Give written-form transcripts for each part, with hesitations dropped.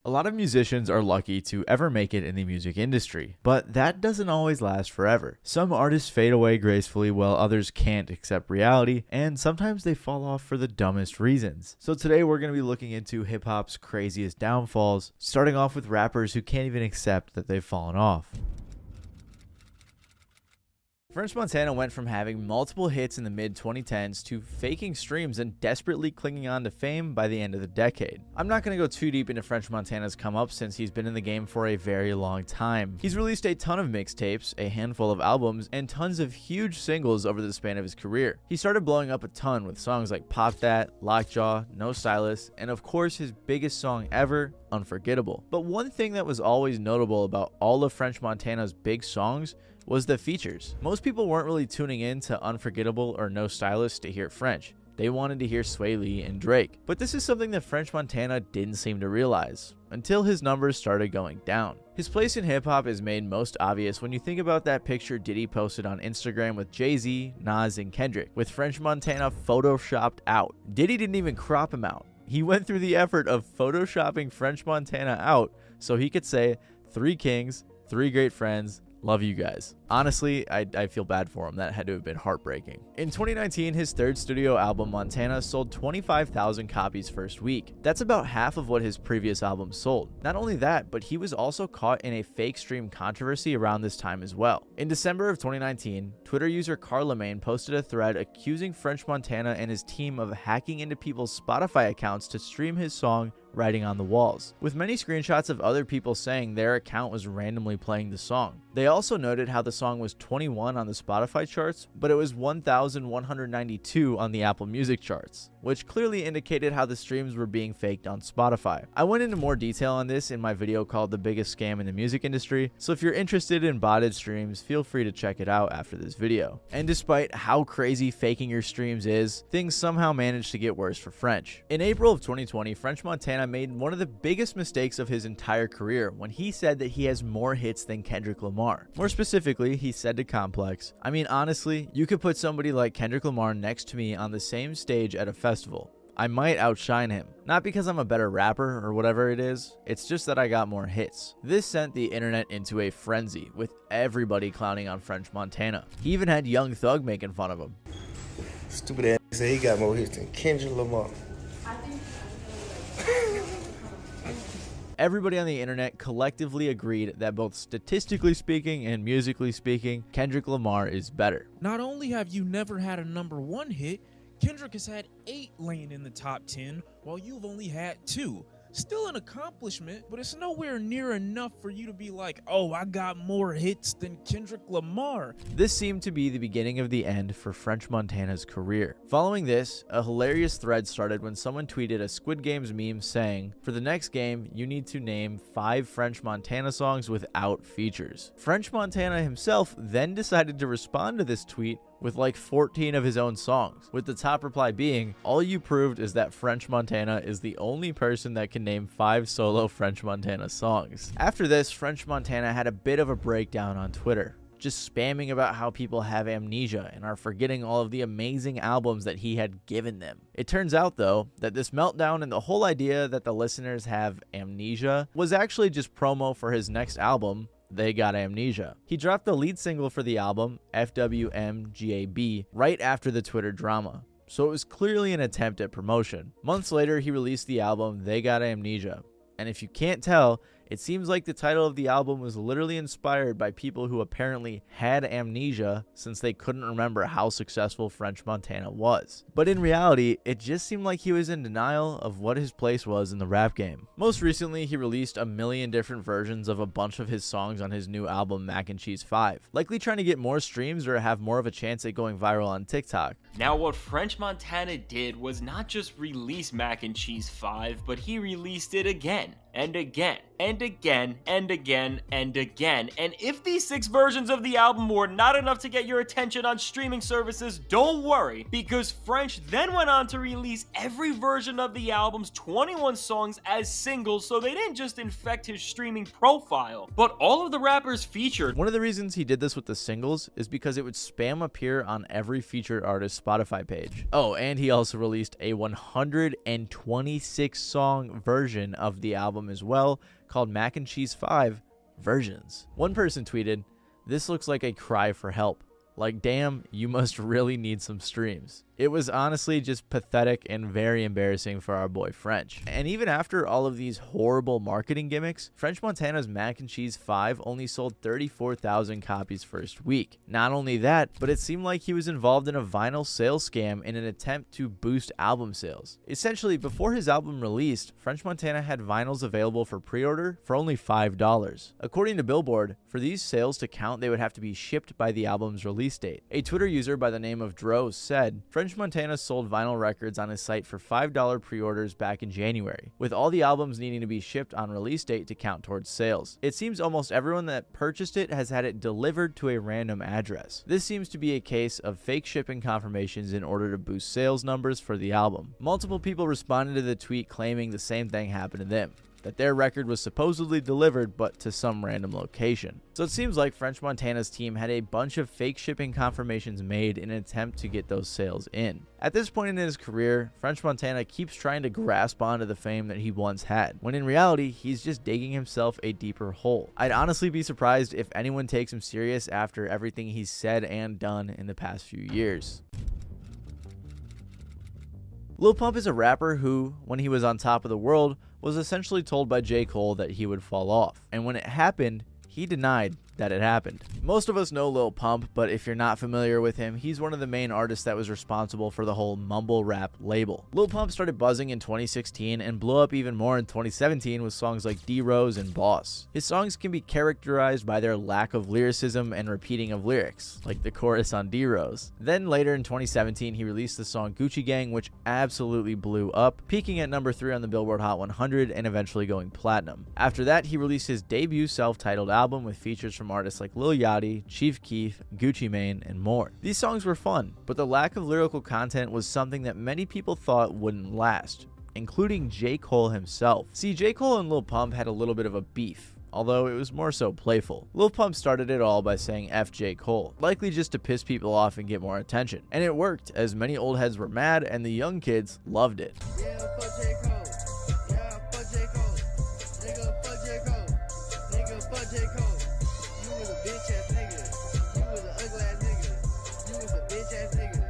A lot of musicians are lucky to ever make it in the music industry, but that doesn't always last forever. Some artists fade away gracefully while others can't accept reality, and sometimes they fall off for the dumbest reasons. So today we're going to be looking into hip-hop's craziest downfalls, starting off with rappers who can't even accept that they've fallen off. French Montana went from having multiple hits in the mid-2010s to faking streams and desperately clinging on to fame by the end of the decade. I'm not going to go too deep into French Montana's come up since he's been in the game for a very long time. He's released a ton of mixtapes, a handful of albums, and tons of huge singles over the span of his career. He started blowing up a ton with songs like Pop That, Lockjaw, No Stylist, and of course his biggest song ever, Unforgettable. But one thing that was always notable about all of French Montana's big songs was the features. Most people weren't really tuning in to Unforgettable or No Stylist to hear French. They wanted to hear Sway Lee and Drake. But this is something that French Montana didn't seem to realize until his numbers started going down. His place in hip-hop is made most obvious when you think about that picture Diddy posted on Instagram with Jay-Z, Nas, and Kendrick, with French Montana photoshopped out. Diddy didn't even crop him out. He went through the effort of photoshopping French Montana out so he could say, "Three kings, three great friends, love you guys." Honestly, I feel bad for him. That had to have been heartbreaking. In 2019, his third studio album, Montana, sold 25,000 copies first week. That's about half of what his previous album sold. Not only that, but he was also caught in a fake stream controversy around this time as well. In December of 2019, Twitter user Carlemagne posted a thread accusing French Montana and his team of hacking into people's Spotify accounts to stream his song Writing on the Walls, with many screenshots of other people saying their account was randomly playing the song. They also noted how the song was 21 on the Spotify charts, but it was 1,192 on the Apple Music charts, which clearly indicated how the streams were being faked on Spotify. I went into more detail on this in my video called The Biggest Scam in the Music Industry, so if you're interested in botted streams, feel free to check it out after this video. And despite how crazy faking your streams is, things somehow managed to get worse for French. In April of 2020, French Montana made one of the biggest mistakes of his entire career when he said that he has more hits than Kendrick Lamar. More specifically, he said to Complex, "I mean, honestly, you could put somebody like Kendrick Lamar next to me on the same stage at a festival. I might outshine him. Not because I'm a better rapper or whatever it is, it's just that I got more hits." This sent the internet into a frenzy, with everybody clowning on French Montana. He even had Young Thug making fun of him. Stupid ass say he got more hits than Kendrick Lamar. Everybody on the internet collectively agreed that both statistically speaking and musically speaking, Kendrick Lamar is better. Not only have you never had a #1 hit, Kendrick has had 8 laying in the top 10, while you've only had 2. Still an accomplishment, but it's nowhere near enough for you to be like, "Oh, I got more hits than Kendrick Lamar." This seemed to be the beginning of the end for French Montana's career. Following this, a hilarious thread started when someone tweeted a Squid Games meme saying, "For the next game, you need to name 5 French Montana songs without features." French Montana himself then decided to respond to this tweet with like 14 of his own songs, with the top reply being, "All you proved is that French Montana is the only person that can name 5 solo French Montana songs." After this, French Montana had a bit of a breakdown on Twitter, just spamming about how people have amnesia and are forgetting all of the amazing albums that he had given them. It turns out, though, that this meltdown and the whole idea that the listeners have amnesia was actually just promo for his next album, They Got Amnesia. He dropped the lead single for the album, FWMGAB, right after the Twitter drama, so it was clearly an attempt at promotion. Months later, he released the album They Got Amnesia, and if you can't tell, it seems like the title of the album was literally inspired by people who apparently had amnesia since they couldn't remember how successful French Montana was. But in reality, it just seemed like he was in denial of what his place was in the rap game. Most recently, he released a million different versions of a bunch of his songs on his new album Mac and Cheese 5, likely trying to get more streams or have more of a chance at going viral on TikTok. Now, what French Montana did was not just release Mac and Cheese 5, but he released it again, and again, and again, and again, and again. And if these 6 versions of the album were not enough to get your attention on streaming services, don't worry, because French then went on to release every version of the album's 21 songs as singles, so they didn't just infect his streaming profile, but all of the rappers featured. One of the reasons he did this with the singles is because it would spam appear on every featured artist's Spotify page. Oh, and he also released a 126 song version of the album album as well, called Mac and Cheese 5 Versions. One person tweeted, "This looks like a cry for help. Like, damn, you must really need some streams." It was honestly just pathetic and very embarrassing for our boy French. And even after all of these horrible marketing gimmicks, French Montana's Mac and Cheese 5 only sold 34,000 copies first week. Not only that, but it seemed like he was involved in a vinyl sales scam in an attempt to boost album sales. Essentially, before his album released, French Montana had vinyls available for pre-order for only $5. According to Billboard, for these sales to count, they would have to be shipped by the album's release date. A Twitter user by the name of Droz said, French Montana sold vinyl records on his site for $5 pre-orders back in January, with all the albums needing to be shipped on release date to count towards sales. It seems almost everyone that purchased it has had it delivered to a random address. This seems to be a case of fake shipping confirmations in order to boost sales numbers for the album. Multiple people responded to the tweet claiming the same thing happened to them, that their record was supposedly delivered but to some random location. So it seems like French Montana's team had a bunch of fake shipping confirmations made in an attempt to get those sales in. At this point in his career, French Montana keeps trying to grasp onto the fame that he once had, when in reality, he's just digging himself a deeper hole. I'd honestly be surprised if anyone takes him serious after everything he's said and done in the past few years. Lil Pump is a rapper who, when he was on top of the world, was essentially told by J. Cole that he would fall off. And when it happened, he denied that it happened. Most of us know Lil Pump, but if you're not familiar with him, he's one of the main artists that was responsible for the whole mumble rap label. Lil Pump started buzzing in 2016 and blew up even more in 2017 with songs like D-Rose and Boss. His songs can be characterized by their lack of lyricism and repeating of lyrics, like the chorus on D-Rose. Then later in 2017, he released the song Gucci Gang, which absolutely blew up, peaking at number 3 on the Billboard Hot 100 and eventually going platinum. After that, he released his debut self-titled album with features from artists like Lil Yachty, Chief Keef, Gucci Mane, and more. These songs were fun, but the lack of lyrical content was something that many people thought wouldn't last, including J. Cole himself. See, J. Cole and Lil Pump had a little bit of a beef, although it was more so playful. Lil Pump started it all by saying F J. Cole, likely just to piss people off and get more attention. And it worked, as many old heads were mad and the young kids loved it. Yeah, fuck J. Cole. Yeah, fuck J. Cole. Nigga, fuck J. Cole. Nigga, fuck J. Cole. You was a bitch ass nigga. You was an ugly ass nigga. You was a bitch ass nigga.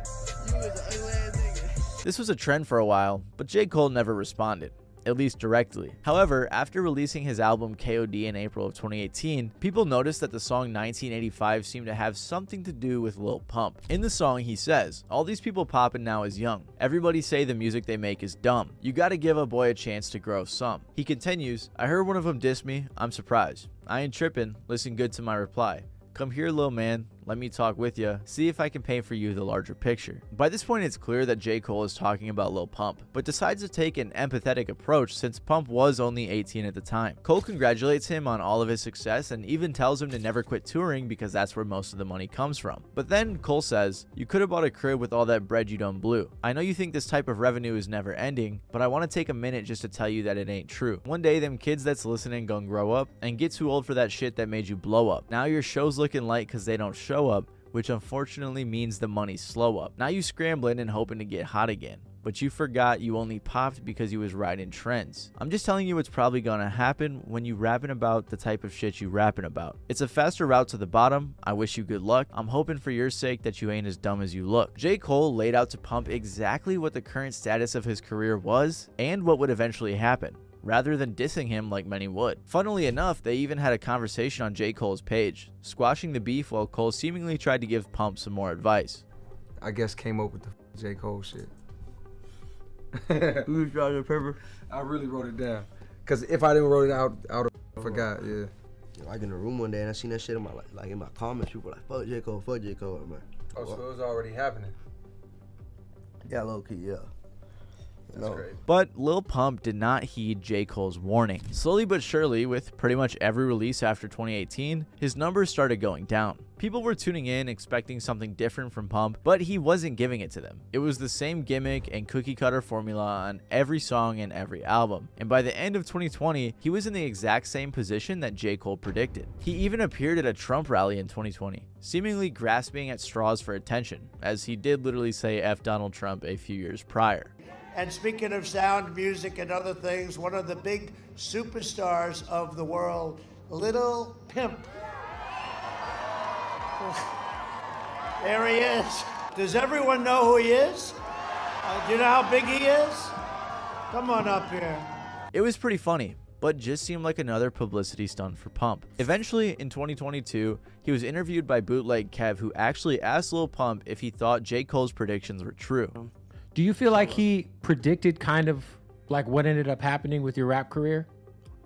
You was an ugly ass nigga. This was a trend for a while, but J. Cole never responded, at least directly. However, after releasing his album KOD in April of 2018, people noticed that the song 1985 seemed to have something to do with Lil Pump. In the song, he says, "All these people poppin' now is young. Everybody say the music they make is dumb. You gotta give a boy a chance to grow some." He continues, "I heard one of them diss me. I'm surprised. I ain't trippin'. Listen good to my reply. Come here, little man. Let me talk with ya. See if I can paint for you the larger picture." By this point, it's clear that J. Cole is talking about Lil Pump, but decides to take an empathetic approach since Pump was only 18 at the time. Cole congratulates him on all of his success and even tells him to never quit touring because that's where most of the money comes from. But then Cole says, "You could have bought a crib with all that bread you done blew. I know you think this type of revenue is never ending, but I want to take a minute just to tell you that it ain't true. One day them kids that's listening gonna grow up and get too old for that shit that made you blow up. Now your show's looking light cause they don't show up, which unfortunately means the money's slow up. Now you scrambling and hoping to get hot again. But you forgot you only popped because you was riding trends. I'm just telling you what's probably gonna happen when you rapping about the type of shit you rapping about. It's a faster route to the bottom. I wish you good luck. I'm hoping for your sake that you ain't as dumb as you look." J. Cole laid out to Pump exactly what the current status of his career was and what would eventually happen, rather than dissing him like many would. Funnily enough, they even had a conversation on J. Cole's page, squashing the beef while Cole seemingly tried to give Pump some more advice. I guess came up with the J. Cole shit. You was drawing the paper? I really wrote it down. Cause if I didn't wrote it out, I would have forgot, yeah. Like in the room one day and I seen that shit in my in my comments, people were like, fuck J. Cole, man. Oh, so it was already happening. Yeah, low key, yeah. That's great. But Lil Pump did not heed J. Cole's warning. Slowly but surely, with pretty much every release after 2018, his numbers started going down. People were tuning in expecting something different from Pump, but he wasn't giving it to them. It was the same gimmick and cookie cutter formula on every song and every album. And by the end of 2020, he was in the exact same position that J. Cole predicted. He even appeared at a Trump rally in 2020, seemingly grasping at straws for attention, as he did literally say F Donald Trump a few years prior. And speaking of sound, music, and other things, one of the big superstars of the world, Little Pimp. There he is. Does everyone know who he is? Do you know how big he is? Come on up here. It was pretty funny, but just seemed like another publicity stunt for Pump. Eventually, in 2022, he was interviewed by Bootleg Kev, who actually asked Lil Pump if he thought J. Cole's predictions were true. Do you feel like he predicted kind of like what ended up happening with your rap career?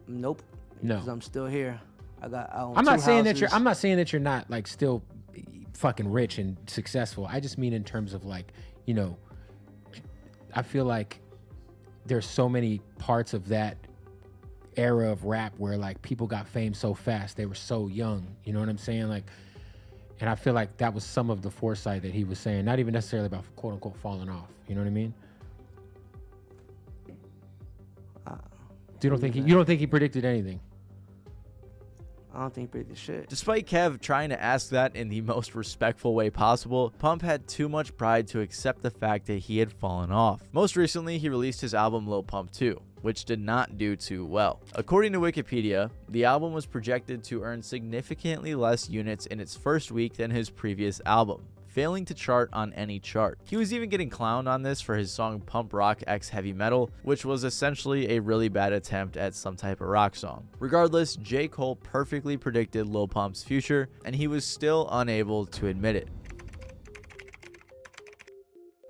Nope. No. Because I'm still here. I own I'm two not saying that houses. I'm not saying that you're not like still fucking rich and successful. I just mean in terms of like, you know, I feel like there's so many parts of that era of rap where like people got fame so fast, they were so young, you know what I'm saying? Like, and I feel like that was some of the foresight that he was saying, not even necessarily about quote unquote falling off, you know what I mean? You don't think he predicted anything? I don't think he predicted shit. Despite Kev trying to ask that in the most respectful way possible, Pump had too much pride to accept the fact that he had fallen off. Most recently, he released his album Lil Pump 2, which did not do too well. According to Wikipedia, the album was projected to earn significantly less units in its first week than his previous album, failing to chart on any chart. He was even getting clowned on this for his song Pump Rock X Heavy Metal, which was essentially a really bad attempt at some type of rock song. Regardless, J. Cole perfectly predicted Lil Pump's future, and he was still unable to admit it.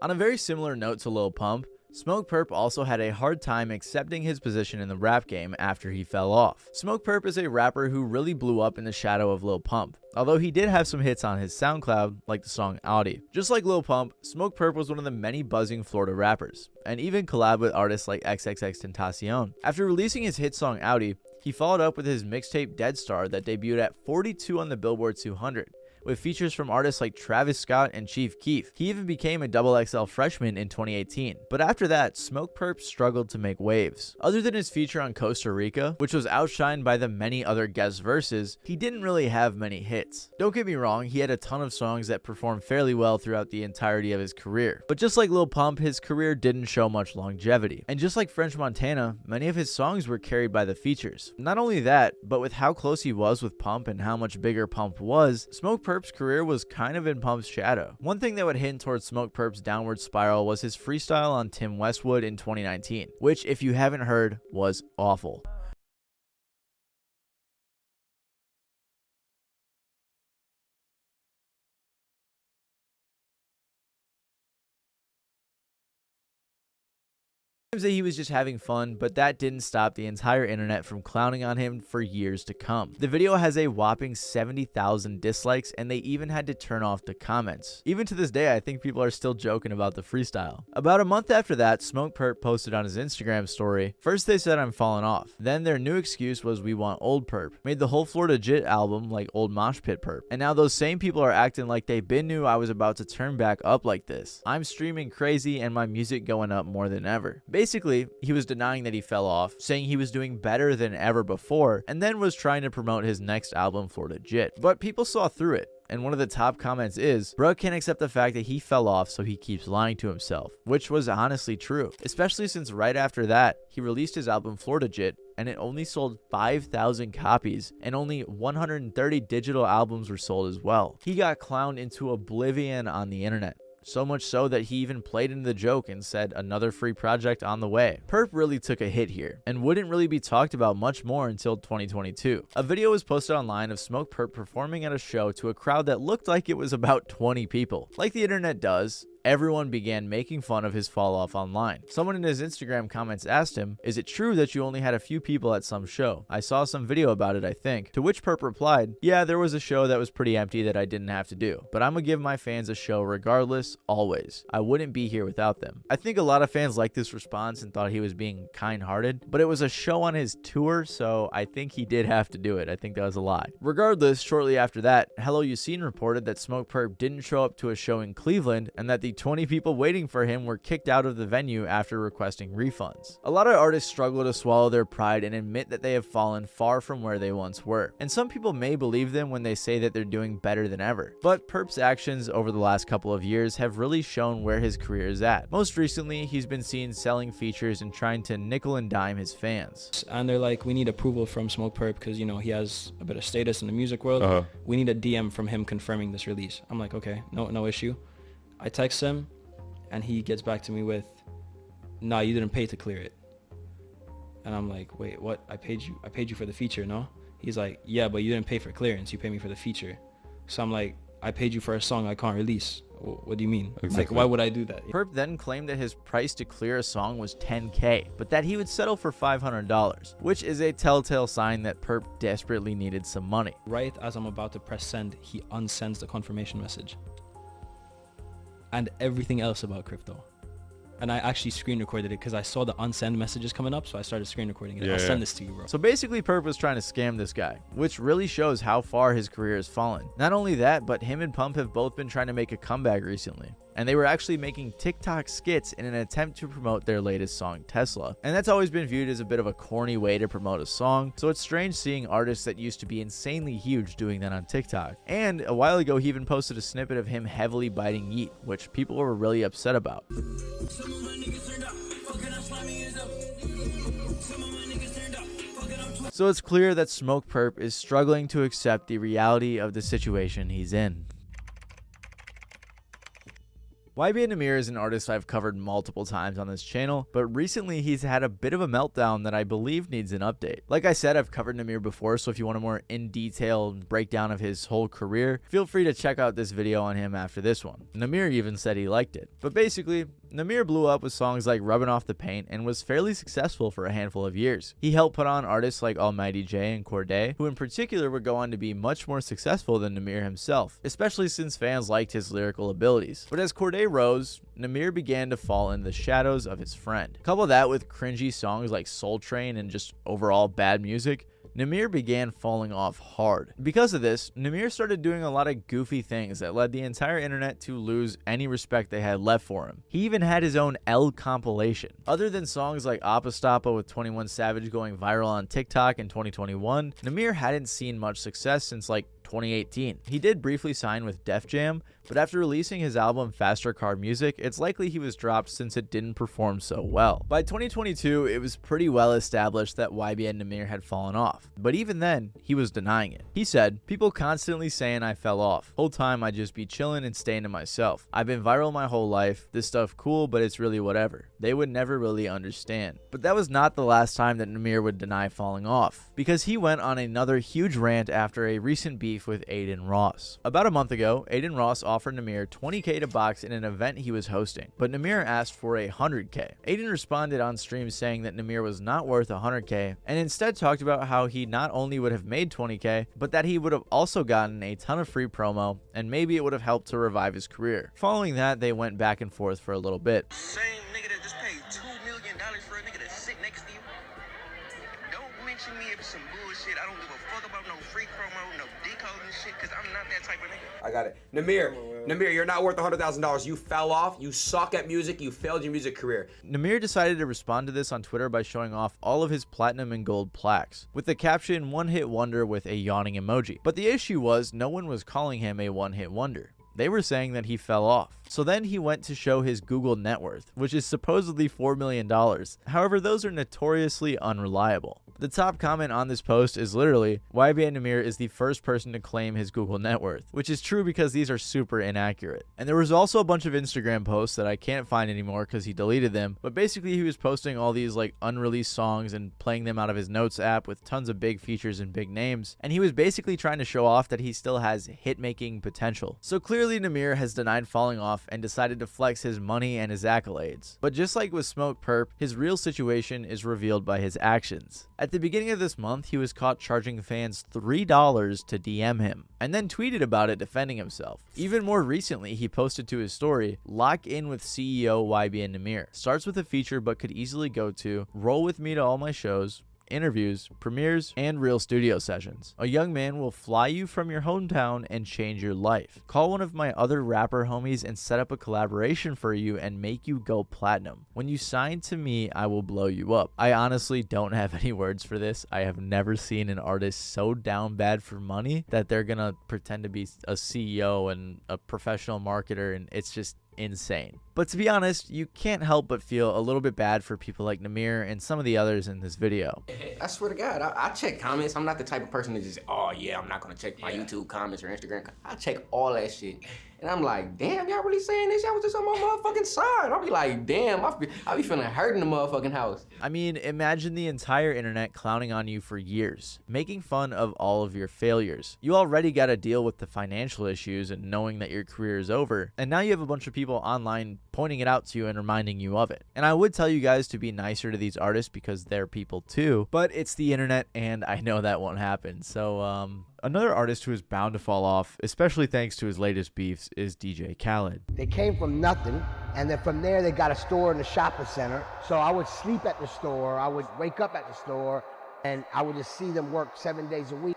On a very similar note to Lil Pump, Smoke Perp also had a hard time accepting his position in the rap game after he fell off. Smoke Perp is a rapper who really blew up in the shadow of Lil Pump, although he did have some hits on his SoundCloud, like the song Audi. Just like Lil Pump, Smoke Perp was one of the many buzzing Florida rappers, and even collabed with artists like XXXTentacion. After releasing his hit song Audi, he followed up with his mixtape Dead Star that debuted at 42 on the Billboard 200. With features from artists like Travis Scott and Chief Keef. He even became a XXL freshman in 2018. But after that, Smoke Perp struggled to make waves. Other than his feature on Costa Rica, which was outshined by the many other guest verses, he didn't really have many hits. Don't get me wrong, he had a ton of songs that performed fairly well throughout the entirety of his career. But just like Lil Pump, his career didn't show much longevity. And just like French Montana, many of his songs were carried by the features. Not only that, but with how close he was with Pump and how much bigger Pump was, Smoke Perp's career was kind of in Pump's shadow. One thing that would hint towards Smoke Perp's downward spiral was his freestyle on Tim Westwood in 2019, which, if you haven't heard, was awful. That he was just having fun, but that didn't stop the entire internet from clowning on him for years to come. The video has a whopping 70,000 dislikes, and they even had to turn off the comments. Even to this day, I think people are still joking about the freestyle. About a month after that, Smoke Perp posted on his Instagram story, first they said I'm falling off, then their new excuse was we want old Perp, made the whole Florida Jit album like old Mosh Pit Perp, and now those same people are acting like they been knew I was about to turn back up like this. I'm streaming crazy and my music going up more than ever. Basically, he was denying that he fell off, saying he was doing better than ever before, and then was trying to promote his next album, Florida Jit. But people saw through it. And one of the top comments is, bro can't accept the fact that he fell off, so he keeps lying to himself, which was honestly true, especially since right after that, he released his album Florida Jit, and it only sold 5,000 copies, and only 130 digital albums were sold as well. He got clowned into oblivion on the internet. So much so that he even played into the joke and said another free project on the way. Perp really took a hit here, and wouldn't really be talked about much more until 2022. A video was posted online of Smoke Perp performing at a show to a crowd that looked like it was about 20 people. Like the internet does, everyone began making fun of his fall off online. Someone in his Instagram comments asked him, is it true that you only had a few people at some show? I saw some video about it, I think. To which Perp replied, yeah, there was a show that was pretty empty that I didn't have to do, but I'm gonna give my fans a show regardless, always. I wouldn't be here without them. I think a lot of fans liked this response and thought he was being kind-hearted, but it was a show on his tour, so I think he did have to do it. I think that was a lie. Regardless, shortly after that, Hello You Seen reported that Smoke Perp didn't show up to a show in Cleveland and that the 20 people waiting for him were kicked out of the venue after requesting refunds. A lot of artists struggle to swallow their pride and admit that they have fallen far from where they once were. And some people may believe them when they say that they're doing better than ever. But Perp's actions over the last couple of years have really shown where his career is at. Most recently, he's been seen selling features and trying to nickel and dime his fans. And they're like, we need approval from Smoke Perp because, you know, he has a bit of status in the music world. We need a DM from him confirming this release. I'm like, okay, no issue. I text him and he gets back to me with, nah, you didn't pay to clear it. And I'm like, wait, what? I paid you for the feature, no? He's like, yeah, but you didn't pay for clearance. You paid me for the feature. So I'm like, I paid you for a song I can't release. What do you mean? Exactly. Like, why would I do that? Perp then claimed that his price to clear a song was $10K, but that he would settle for $500, which is a telltale sign that Perp desperately needed some money. Right as I'm about to press send, he unsends the confirmation message. And everything else about crypto. And I actually screen recorded it because I saw the unsend messages coming up, so I started screen recording it. I'll send this to you, bro. So basically, Perp was trying to scam this guy, which really shows how far his career has fallen. Not only that, but him and Pump have both been trying to make a comeback recently. And they were actually making TikTok skits in an attempt to promote their latest song, Tesla. And that's always been viewed as a bit of a corny way to promote a song, so it's strange seeing artists that used to be insanely huge doing that on TikTok. And a while ago, he even posted a snippet of him heavily biting Yeet, which people were really upset about. So it's clear that Smoke Perp is struggling to accept the reality of the situation he's in. YBN Nahmir is an artist I've covered multiple times on this channel, but recently he's had a bit of a meltdown that I believe needs an update. Like I said, I've covered Nahmir before, so if you want a more in-detail breakdown of his whole career, feel free to check out this video on him after this one. Nahmir even said he liked it. But basically, Nahmir blew up with songs like Rubbing Off the Paint and was fairly successful for a handful of years. He helped put on artists like Almighty J and Corday, who in particular would go on to be much more successful than Nahmir himself, especially since fans liked his lyrical abilities. But as Corday rose, Nahmir began to fall into the shadows of his friend. Couple that with cringy songs like Soul Train and just overall bad music, Nahmir began falling off hard. Because of this, Nahmir started doing a lot of goofy things that led the entire internet to lose any respect they had left for him. He even had his own L compilation. Other than songs like Apostapa with 21 Savage going viral on TikTok in 2021, Nahmir hadn't seen much success since like 2018. He did briefly sign with Def Jam, but after releasing his album Faster Car Music, it's likely he was dropped since it didn't perform so well. By 2022, it was pretty well established that YBN Nahmir had fallen off, but even then, he was denying it. He said, "People constantly saying I fell off. Whole time I just be chilling and staying to myself. I've been viral my whole life. This stuff cool, but it's really whatever. They would never really understand." But that was not the last time that Nahmir would deny falling off, because he went on another huge rant after a recent beef with Aiden Ross. About a month ago, Aiden Ross offered Nahmir $20K to box in an event he was hosting, but Nahmir asked for $100K. Aiden responded on stream saying that Nahmir was not worth $100K, and instead talked about how he not only would have made $20K, but that he would have also gotten a ton of free promo, and maybe it would have helped to revive his career. Following that, they went back and forth for a little bit. Same nigga that just paid $2 million for a nigga to sit next to you. Don't mention me if it's some bullshit. I don't give a fuck about no free promo, no dick holding shit, because I'm not that type of nigga. I got it. Nahmir, you're not worth $100,000. You fell off. You suck at music. You failed your music career. Nahmir decided to respond to this on Twitter by showing off all of his platinum and gold plaques, with the caption "one-hit wonder" with a yawning emoji. But the issue was, no one was calling him a one-hit wonder. They were saying that he fell off. So then he went to show his Google net worth, which is supposedly $4 million. However, those are notoriously unreliable. The top comment on this post is literally, YBN Nahmir is the first person to claim his Google net worth, which is true because these are super inaccurate. And there was also a bunch of Instagram posts that I can't find anymore because he deleted them, but basically he was posting all these like unreleased songs and playing them out of his notes app with tons of big features and big names, and he was basically trying to show off that he still has hit-making potential. So clearly Nahmir has denied falling off and decided to flex his money and his accolades. But just like with Smoke Perp, his real situation is revealed by his actions. At the beginning of this month, he was caught charging fans $3 to DM him, and then tweeted about it defending himself. Even more recently, he posted to his story, "Lock in with CEO YBN Nahmir. Starts with a feature but could easily go to, roll with me to all my shows, interviews, premieres, and real studio sessions. A young man will fly you from your hometown and change your life. Call one of my other rapper homies and set up a collaboration for you and make you go platinum. When you sign to me, I will blow you up. I honestly don't have any words for this. I have never seen an artist so down bad for money that they're gonna pretend to be a CEO and a professional marketer, and it's just insane. But to be honest, you can't help but feel a little bit bad for people like Namir and some of the others in this video. I swear to God, I check comments. I'm not the type of person that just, oh yeah, I'm not gonna check my YouTube comments or Instagram. I check all that shit. And I'm like, damn, y'all really saying this? Y'all was just on my motherfucking side. I'll be like, damn, I be feeling hurt in the motherfucking house. I mean, imagine the entire internet clowning on you for years, making fun of all of your failures. You already got to deal with the financial issues and knowing that your career is over, and now you have a bunch of people online pointing it out to you and reminding you of it. And I would tell you guys to be nicer to these artists because they're people too, but it's the internet and I know that won't happen. So, another artist who is bound to fall off, especially thanks to his latest beefs, is DJ Khaled. They came from nothing, and then from there they got a store in the shopping center. So I would sleep at the store, I would wake up at the store, and I would just see them work 7 days a week.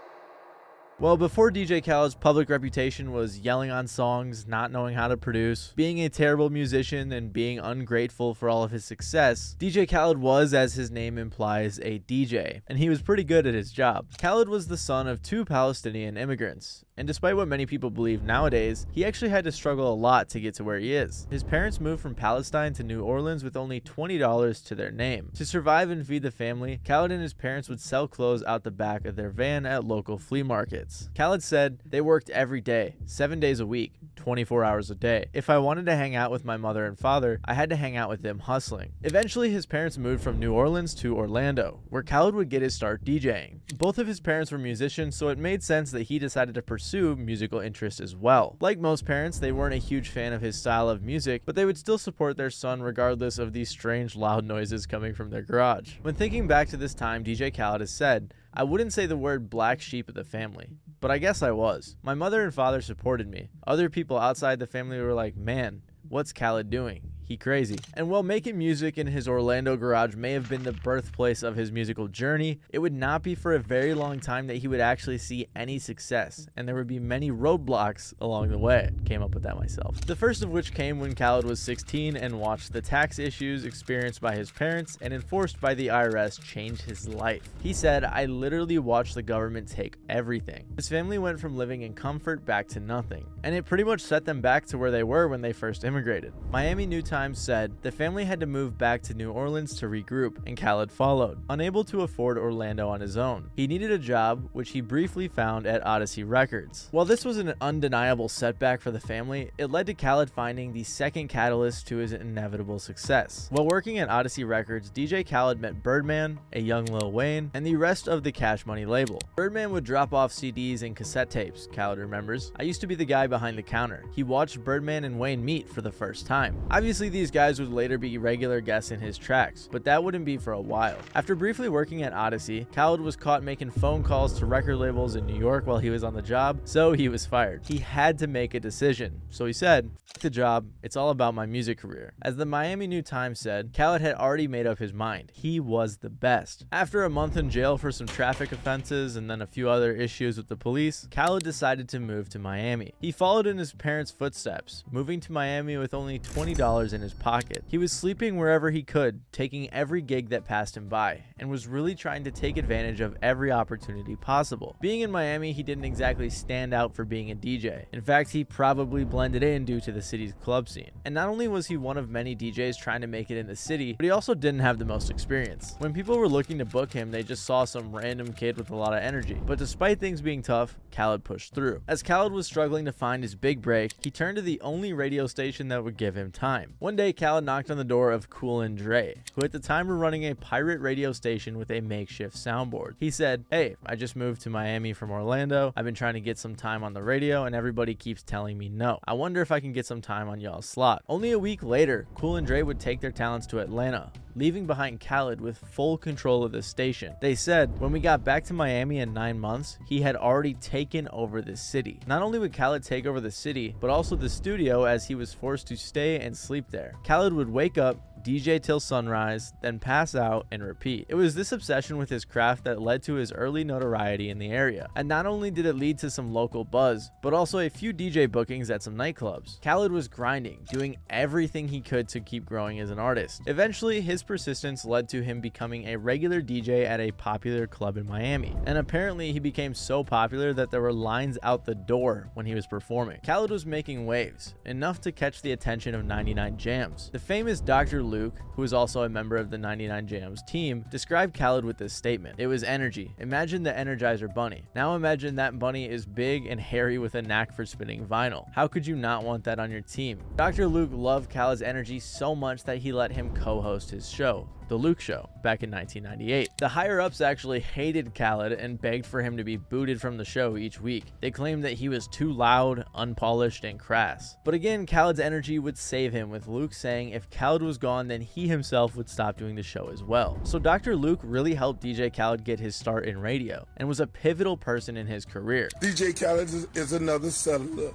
Well, before DJ Khaled's public reputation was yelling on songs, not knowing how to produce, being a terrible musician, and being ungrateful for all of his success, DJ Khaled was, as his name implies, a DJ, and he was pretty good at his job. Khaled was the son of 2 Palestinian immigrants, and despite what many people believe nowadays, he actually had to struggle a lot to get to where he is. His parents moved from Palestine to New Orleans with only $20 to their name. To survive and feed the family, Khaled and his parents would sell clothes out the back of their van at local flea markets. Khaled said they worked every day, 7 days a week, 24 hours a day. If I wanted to hang out with my mother and father, I had to hang out with them hustling. Eventually, his parents moved from New Orleans to Orlando, where Khaled would get his start DJing. Both of his parents were musicians, so it made sense that he decided to pursue musical interests as well. Like most parents, they weren't a huge fan of his style of music, but they would still support their son regardless of these strange loud noises coming from their garage. When thinking back to this time, DJ Khaled has said, I wouldn't say the word black sheep of the family, but I guess I was. My mother and father supported me. Other people outside the family were like, man, what's Khaled doing? He crazy. And while making music in his Orlando garage may have been the birthplace of his musical journey, it would not be for a very long time that he would actually see any success, and there would be many roadblocks along the way. Came up with that myself. The first of which came when Khaled was 16 and watched the tax issues experienced by his parents and enforced by the IRS change his life. He said, I literally watched the government take everything. His family went from living in comfort back to nothing, and it pretty much set them back to where they were when they first immigrated. Miami New Times said the family had to move back to New Orleans to regroup, and Khaled followed. Unable to afford Orlando on his own, he needed a job, which he briefly found at Odyssey Records. While this was an undeniable setback for the family, it led to Khaled finding the second catalyst to his inevitable success. While working at Odyssey Records, DJ Khaled met Birdman, a young Lil Wayne, and the rest of the Cash Money label. Birdman would drop off CDs and cassette tapes, Khaled remembers. I used to be the guy behind the counter. He watched Birdman and Wayne meet for the first time. Obviously, these guys would later be regular guests in his tracks, but that wouldn't be for a while. After briefly working at Odyssey, Khaled was caught making phone calls to record labels in New York while he was on the job, so he was fired. He had to make a decision, so he said, F the job, it's all about my music career. As the Miami New Times said, Khaled had already made up his mind. He was the best. After a month in jail for some traffic offenses and then a few other issues with the police, Khaled decided to move to Miami. He followed in his parents' footsteps, moving to Miami with only $20 in his pocket. He was sleeping wherever he could, taking every gig that passed him by, and was really trying to take advantage of every opportunity possible. Being in Miami, he didn't exactly stand out for being a DJ. In fact, he probably blended in due to the city's club scene. And not only was he one of many DJs trying to make it in the city, but he also didn't have the most experience. When people were looking to book him, they just saw some random kid with a lot of energy. But despite things being tough, Khaled pushed through. As Khaled was struggling to find his big break, he turned to the only radio station that would give him time. One day, Khaled knocked on the door of Kool and Dre, who at the time were running a pirate radio station with a makeshift soundboard. He said, hey, I just moved to Miami from Orlando. I've been trying to get some time on the radio and everybody keeps telling me no. I wonder if I can get some time on y'all's slot. Only a week later, Kool and Dre would take their talents to Atlanta, leaving behind Khaled with full control of the station. They said, when we got back to Miami in 9 months, he had already taken over the city. Not only would Khaled take over the city, but also the studio as he was forced to stay and sleep there. Khaled would wake up, DJ till sunrise, then pass out and repeat. It was this obsession with his craft that led to his early notoriety in the area. And not only did it lead to some local buzz, but also a few DJ bookings at some nightclubs. Khaled was grinding, doing everything he could to keep growing as an artist. Eventually, his persistence led to him becoming a regular DJ at a popular club in Miami. And apparently, he became so popular that there were lines out the door when he was performing. Khaled was making waves, enough to catch the attention of 99 Jams. The famous Dr. Luke, who is also a member of the 99 Jams team, described Khaled with this statement: "It was energy. Imagine the Energizer Bunny. Now imagine that bunny is big and hairy with a knack for spinning vinyl. How could you not want that on your team?" Dr. Luke loved Khaled's energy so much that he let him co-host his show, The Luke Show, back in 1998. The higher-ups actually hated Khaled and begged for him to be booted from the show each week. They claimed that he was too loud, unpolished, and crass. But again, Khaled's energy would save him, with Luke saying if Khaled was gone, then he himself would stop doing the show as well. So Dr. Luke really helped DJ Khaled get his start in radio, and was a pivotal person in his career. DJ Khaled is another settler.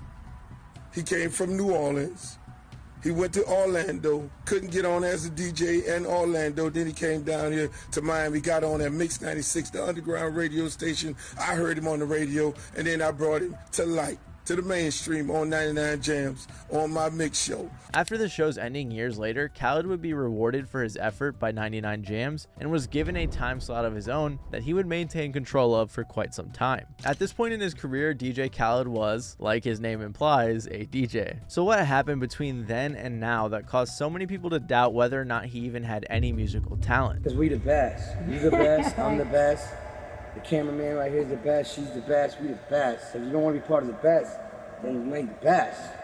He came from New Orleans. He went to Orlando, couldn't get on as a DJ in Orlando. Then he came down here to Miami, got on at Mix 96, the underground radio station. I heard him on the radio, and then I brought him to light, to the mainstream on 99 Jams, on my mix show. After the show's ending years later, Khaled would be rewarded for his effort by 99 Jams and was given a time slot of his own that he would maintain control of for quite some time. At this point in his career, DJ Khaled was, like his name implies, a DJ. So what happened between then and now that caused so many people to doubt whether or not he even had any musical talent? Because we the best. You the best, I'm the best. The cameraman right here is the best, she's the best, we the best. If you don't want to be part of the best, then you ain't the best.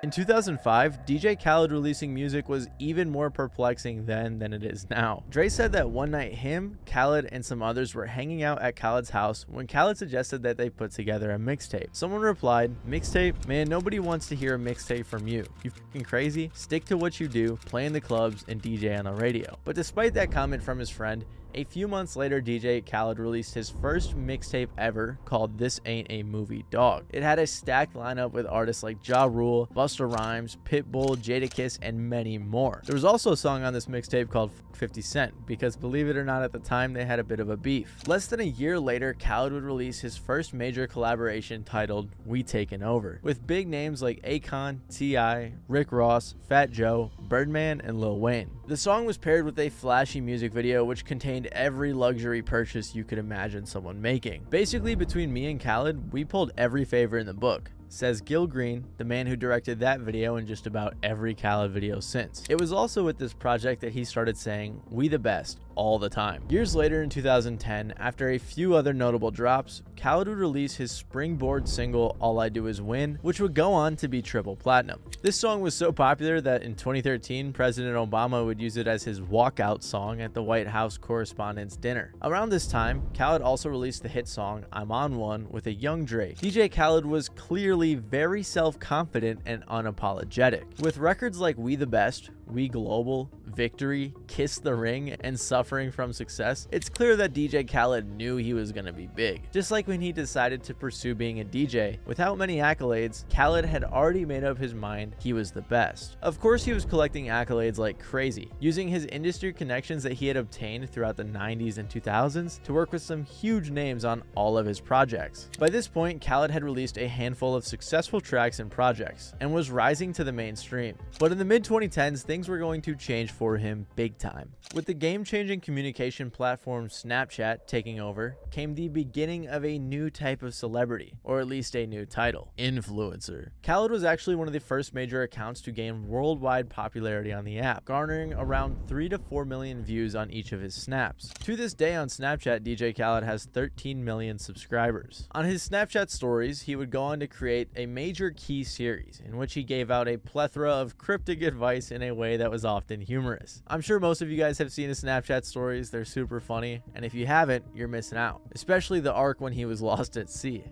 In 2005, DJ Khaled releasing music was even more perplexing then than it is now. Dre said that one night him, Khaled, and some others were hanging out at Khaled's house when Khaled suggested that they put together a mixtape. Someone replied, "Mixtape? Man, nobody wants to hear a mixtape from you. You fucking crazy? Stick to what you do, play in the clubs, and DJ on the radio." But despite that comment from his friend, a few months later, DJ Khaled released his first mixtape ever called This Ain't a Movie Dog. It had a stacked lineup with artists like Ja Rule, Busta Rhymes, Pitbull, Jadakiss, and many more. There was also a song on this mixtape called 50 Cent, because believe it or not, at the time they had a bit of a beef. Less than a year later, Khaled would release his first major collaboration titled We Taken Over, with big names like Akon, T.I., Rick Ross, Fat Joe, Birdman, and Lil Wayne. The song was paired with a flashy music video which contained every luxury purchase you could imagine someone making. Basically, between me and Khaled, we pulled every favor in the book, says Gil Green, the man who directed that video and just about every Khaled video since. It was also with this project that he started saying, "We the best," all the time. Years later in 2010, after a few other notable drops, Khaled would release his springboard single All I Do Is Win, which would go on to be triple platinum. This song was so popular that in 2013, President Obama would use it as his walkout song at the White House Correspondents' Dinner. Around this time, Khaled also released the hit song I'm On One with a young Dre. DJ Khaled was clearly very self-confident and unapologetic. With records like We the Best, We Global, Victory, Kiss the Ring, and Suffering from Success, it's clear that DJ Khaled knew he was gonna be big. Just like when he decided to pursue being a DJ, without many accolades, Khaled had already made up his mind he was the best. Of course, he was collecting accolades like crazy, using his industry connections that he had obtained throughout the 90s and 2000s to work with some huge names on all of his projects. By this point, Khaled had released a handful of successful tracks and projects, and was rising to the mainstream. But in the mid-2010s, things were going to change for him big time. With the game-changing communication platform Snapchat taking over, came the beginning of a new type of celebrity, or at least a new title, influencer. Khaled was actually one of the first major accounts to gain worldwide popularity on the app, garnering around 3 to 4 million views on each of his snaps. To this day on Snapchat, DJ Khaled has 13 million subscribers. On his Snapchat stories, he would go on to create a major key series in which he gave out a plethora of cryptic advice in a way that was often humorous. I'm sure most of you guys have seen his Snapchat stories, they're super funny, and if you haven't, you're missing out. Especially the arc when he was lost at sea.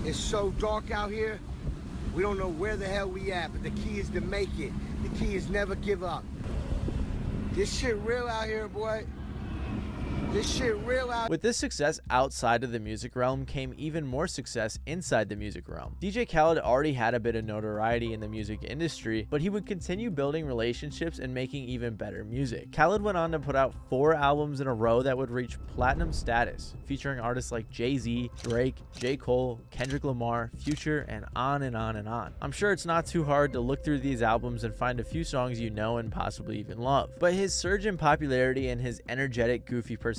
It's so dark out here, we don't know where the hell we at, but the key is to make it. The key is never give up. This shit real out here, boy. This shit real out. With this success outside of the music realm came even more success inside the music realm. DJ Khaled already had a bit of notoriety in the music industry, but he would continue building relationships and making even better music. Khaled went on to put out 4 albums in a row that would reach platinum status, featuring artists like Jay-Z, Drake, J. Cole, Kendrick Lamar, Future, and on and on and on. I'm sure it's not too hard to look through these albums and find a few songs you know and possibly even love. But his surge in popularity and his energetic, goofy personality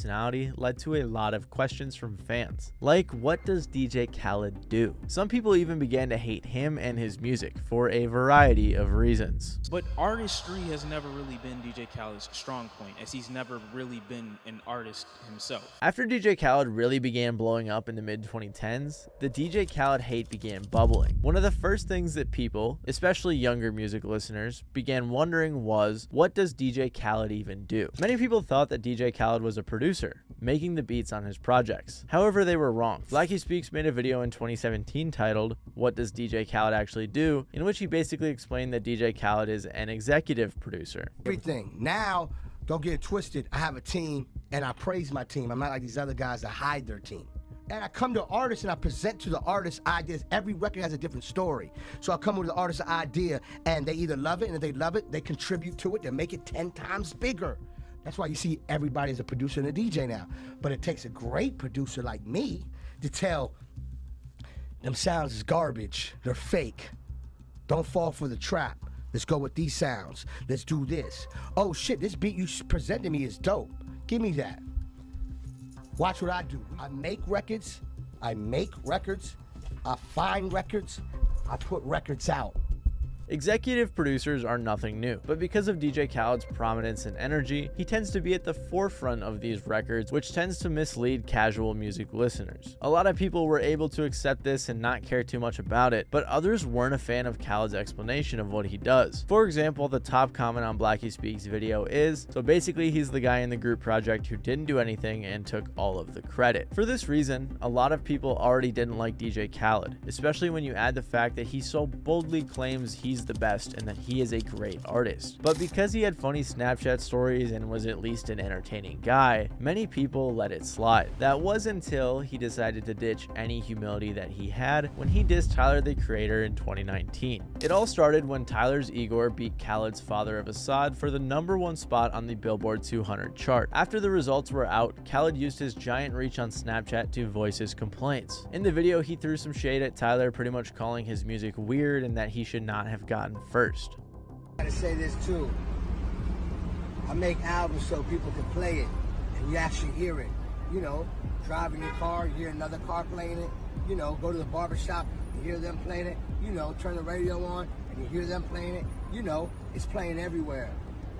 led to a lot of questions from fans. Like, what does DJ Khaled do? Some people even began to hate him and his music for a variety of reasons. But artistry has never really been DJ Khaled's strong point, as he's never really been an artist himself. After DJ Khaled really began blowing up in the mid-2010s, the DJ Khaled hate began bubbling. One of the first things that people, especially younger music listeners, began wondering was, what does DJ Khaled even do? Many people thought that DJ Khaled was a producer, making the beats on his projects. However, they were wrong. Blackie Speaks made a video in 2017 titled, "What Does DJ Khaled Actually Do?" in which he basically explained that DJ Khaled is an executive producer. Everything. Now, don't get it twisted. I have a team and I praise my team. I'm not like these other guys that hide their team. And I come to artists and I present to the artists ideas. Every record has a different story. So I come with the artist's idea and they either love it, and if they love it, they contribute to it. They make it 10 times bigger. That's why you see everybody is a producer and a DJ now. But it takes a great producer like me to tell them sounds is garbage. They're fake. Don't fall for the trap. Let's go with these sounds. Let's do this. Oh shit, this beat you presented me is dope. Give me that. Watch what I do. I make records. I find records. I put records out. Executive producers are nothing new, but because of DJ Khaled's prominence and energy, he tends to be at the forefront of these records, which tends to mislead casual music listeners. A lot of people were able to accept this and not care too much about it, but others weren't a fan of Khaled's explanation of what he does. For example, the top comment on Blackie Speaks video is, so basically he's the guy in the group project who didn't do anything and took all of the credit. For this reason, a lot of people already didn't like DJ Khaled, especially when you add the fact that he so boldly claims he's the best and that he is a great artist. But because he had funny Snapchat stories and was at least an entertaining guy, many people let it slide. That was until he decided to ditch any humility that he had when he dissed Tyler the Creator in 2019. It all started when Tyler's Igor beat Khaled's Father of Assad for the #1 spot on the Billboard 200 chart. After the results were out, Khaled used his giant reach on Snapchat to voice his complaints. In the video, he threw some shade at Tyler, pretty much calling his music weird and that he should not have gotten first. I gotta say this too. I make albums so people can play it and you actually hear it. You know, driving your car, you hear another car playing it. You know, go to the barbershop, you hear them playing it. You know, turn the radio on and you hear them playing it. You know, it's playing everywhere.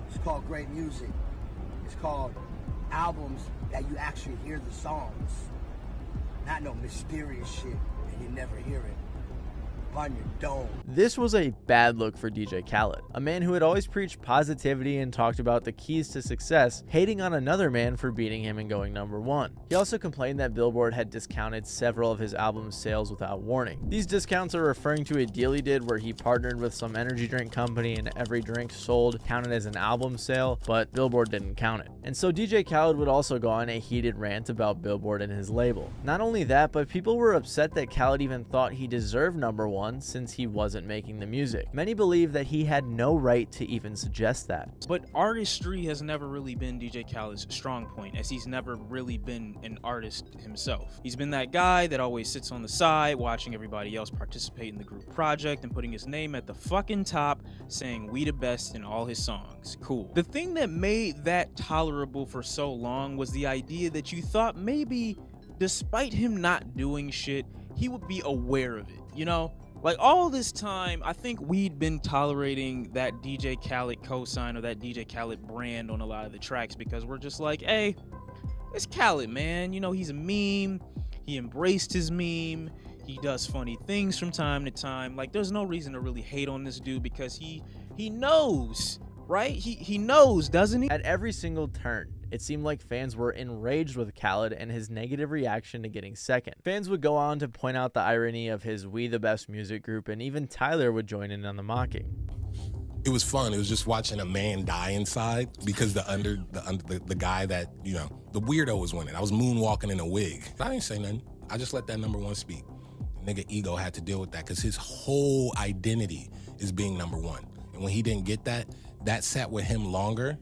It's called great music. It's called albums that you actually hear the songs. Not no mysterious shit and you never hear it on your dome. This was a bad look for DJ Khaled, a man who had always preached positivity and talked about the keys to success, hating on another man for beating him and going #1. He also complained that Billboard had discounted several of his album's sales without warning. These discounts are referring to a deal he did where he partnered with some energy drink company and every drink sold counted as an album sale, but Billboard didn't count it. And so DJ Khaled would also go on a heated rant about Billboard and his label. Not only that, but people were upset that Khaled even thought he deserved #1 since he wasn't making the music. Many believe that he had no right to even suggest that. But artistry has never really been DJ Khaled's strong point, as he's never really been an artist himself. He's been that guy that always sits on the side watching everybody else participate in the group project and putting his name at the fucking top, saying we the best in all his songs. Cool. The thing that made that tolerable for so long was the idea that you thought maybe, despite him not doing shit, he would be aware of it, you know? Like, all this time, I think we'd been tolerating that DJ Khaled cosign or that DJ Khaled brand on a lot of the tracks because we're just like, hey, it's Khaled, man. You know, he's a meme. He embraced his meme. He does funny things from time to time. Like, there's no reason to really hate on this dude because he knows, right? He knows, doesn't he? At every single turn, it seemed like fans were enraged with Khaled and his negative reaction to getting second. Fans would go on to point out the irony of his We the Best music group, and even Tyler would join in on the mocking. it was fun. It was just watching a man die inside because the guy that, you know, the weirdo was winning. I was moonwalking in a wig. I didn't say nothing. I just let that number one speak. Nigga ego had to deal with that because his whole identity is being number one. And when he didn't get that, that sat with him longer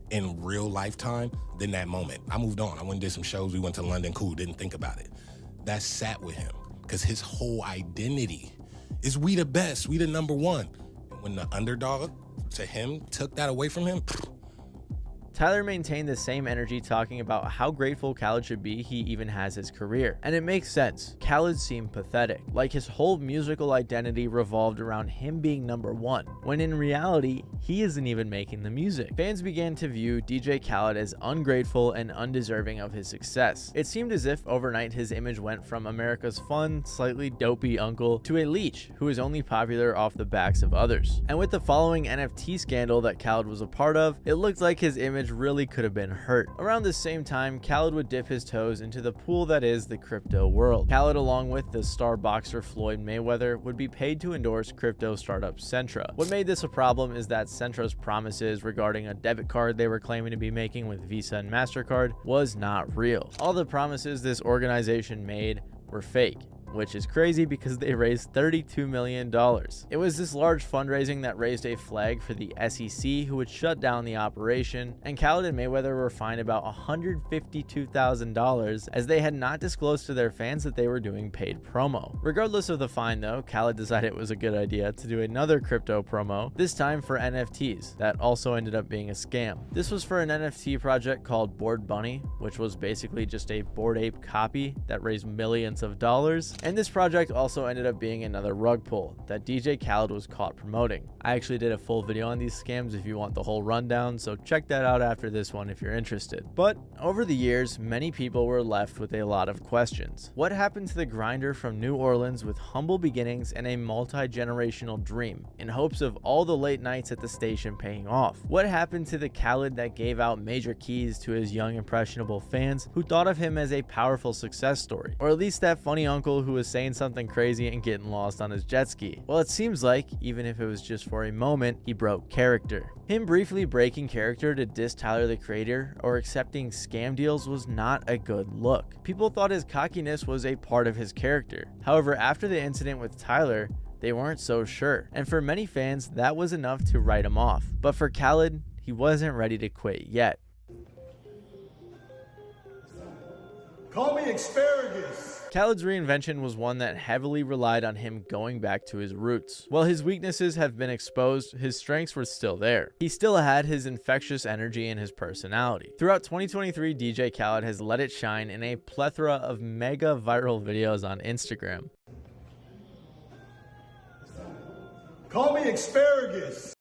in real lifetime than that moment. I moved on. I went and did some shows. We went to London, cool, didn't think about it. That sat with him because his whole identity is we the best, we the number one. And when the underdog to him took that away from him, Tyler maintained the same energy, talking about how grateful Khaled should be he even has his career. And it makes sense. Khaled seemed pathetic, like his whole musical identity revolved around him being number one, when in reality, he isn't even making the music. Fans began to view DJ Khaled as ungrateful and undeserving of his success. It seemed as if overnight his image went from America's fun, slightly dopey uncle to a leech who is only popular off the backs of others. And with the following NFT scandal that Khaled was a part of, it looked like his image really could have been hurt. Around the same time, Khaled would dip his toes into the pool that is the crypto world. Khaled, along with the star boxer Floyd Mayweather, would be paid to endorse crypto startup Centra. What made this a problem is that Centra's promises regarding a debit card they were claiming to be making with Visa and MasterCard was not real. All the promises this organization made were fake, which is crazy because they raised $32 million. It was this large fundraising that raised a flag for the SEC, who would shut down the operation, and Khaled and Mayweather were fined about $152,000 as they had not disclosed to their fans that they were doing paid promo. Regardless of the fine though, Khaled decided it was a good idea to do another crypto promo, this time for NFTs, that also ended up being a scam. This was for an NFT project called Bored Bunny, which was basically just a Bored Ape copy that raised millions of dollars. And this project also ended up being another rug pull that DJ Khaled was caught promoting. I actually did a full video on these scams if you want the whole rundown, so check that out after this one if you're interested. But over the years, many people were left with a lot of questions. What happened to the grinder from New Orleans with humble beginnings and a multi-generational dream, in hopes of all the late nights at the station paying off? What happened to the Khaled that gave out major keys to his young impressionable fans who thought of him as a powerful success story? Or at least that funny uncle who was saying something crazy and getting lost on his jet ski? Well, it seems like, even if it was just for a moment, he broke character. Him briefly breaking character to diss Tyler the Creator or accepting scam deals was not a good look. People thought his cockiness was a part of his character. However, after the incident with Tyler, they weren't so sure. And for many fans, that was enough to write him off. But for Khaled, he wasn't ready to quit yet. Call me asparagus. Khaled's reinvention was one that heavily relied on him going back to his roots. While his weaknesses have been exposed, his strengths were still there. He still had his infectious energy and his personality. Throughout 2023, DJ Khaled has let it shine in a plethora of mega viral videos on Instagram. Call me asparagus.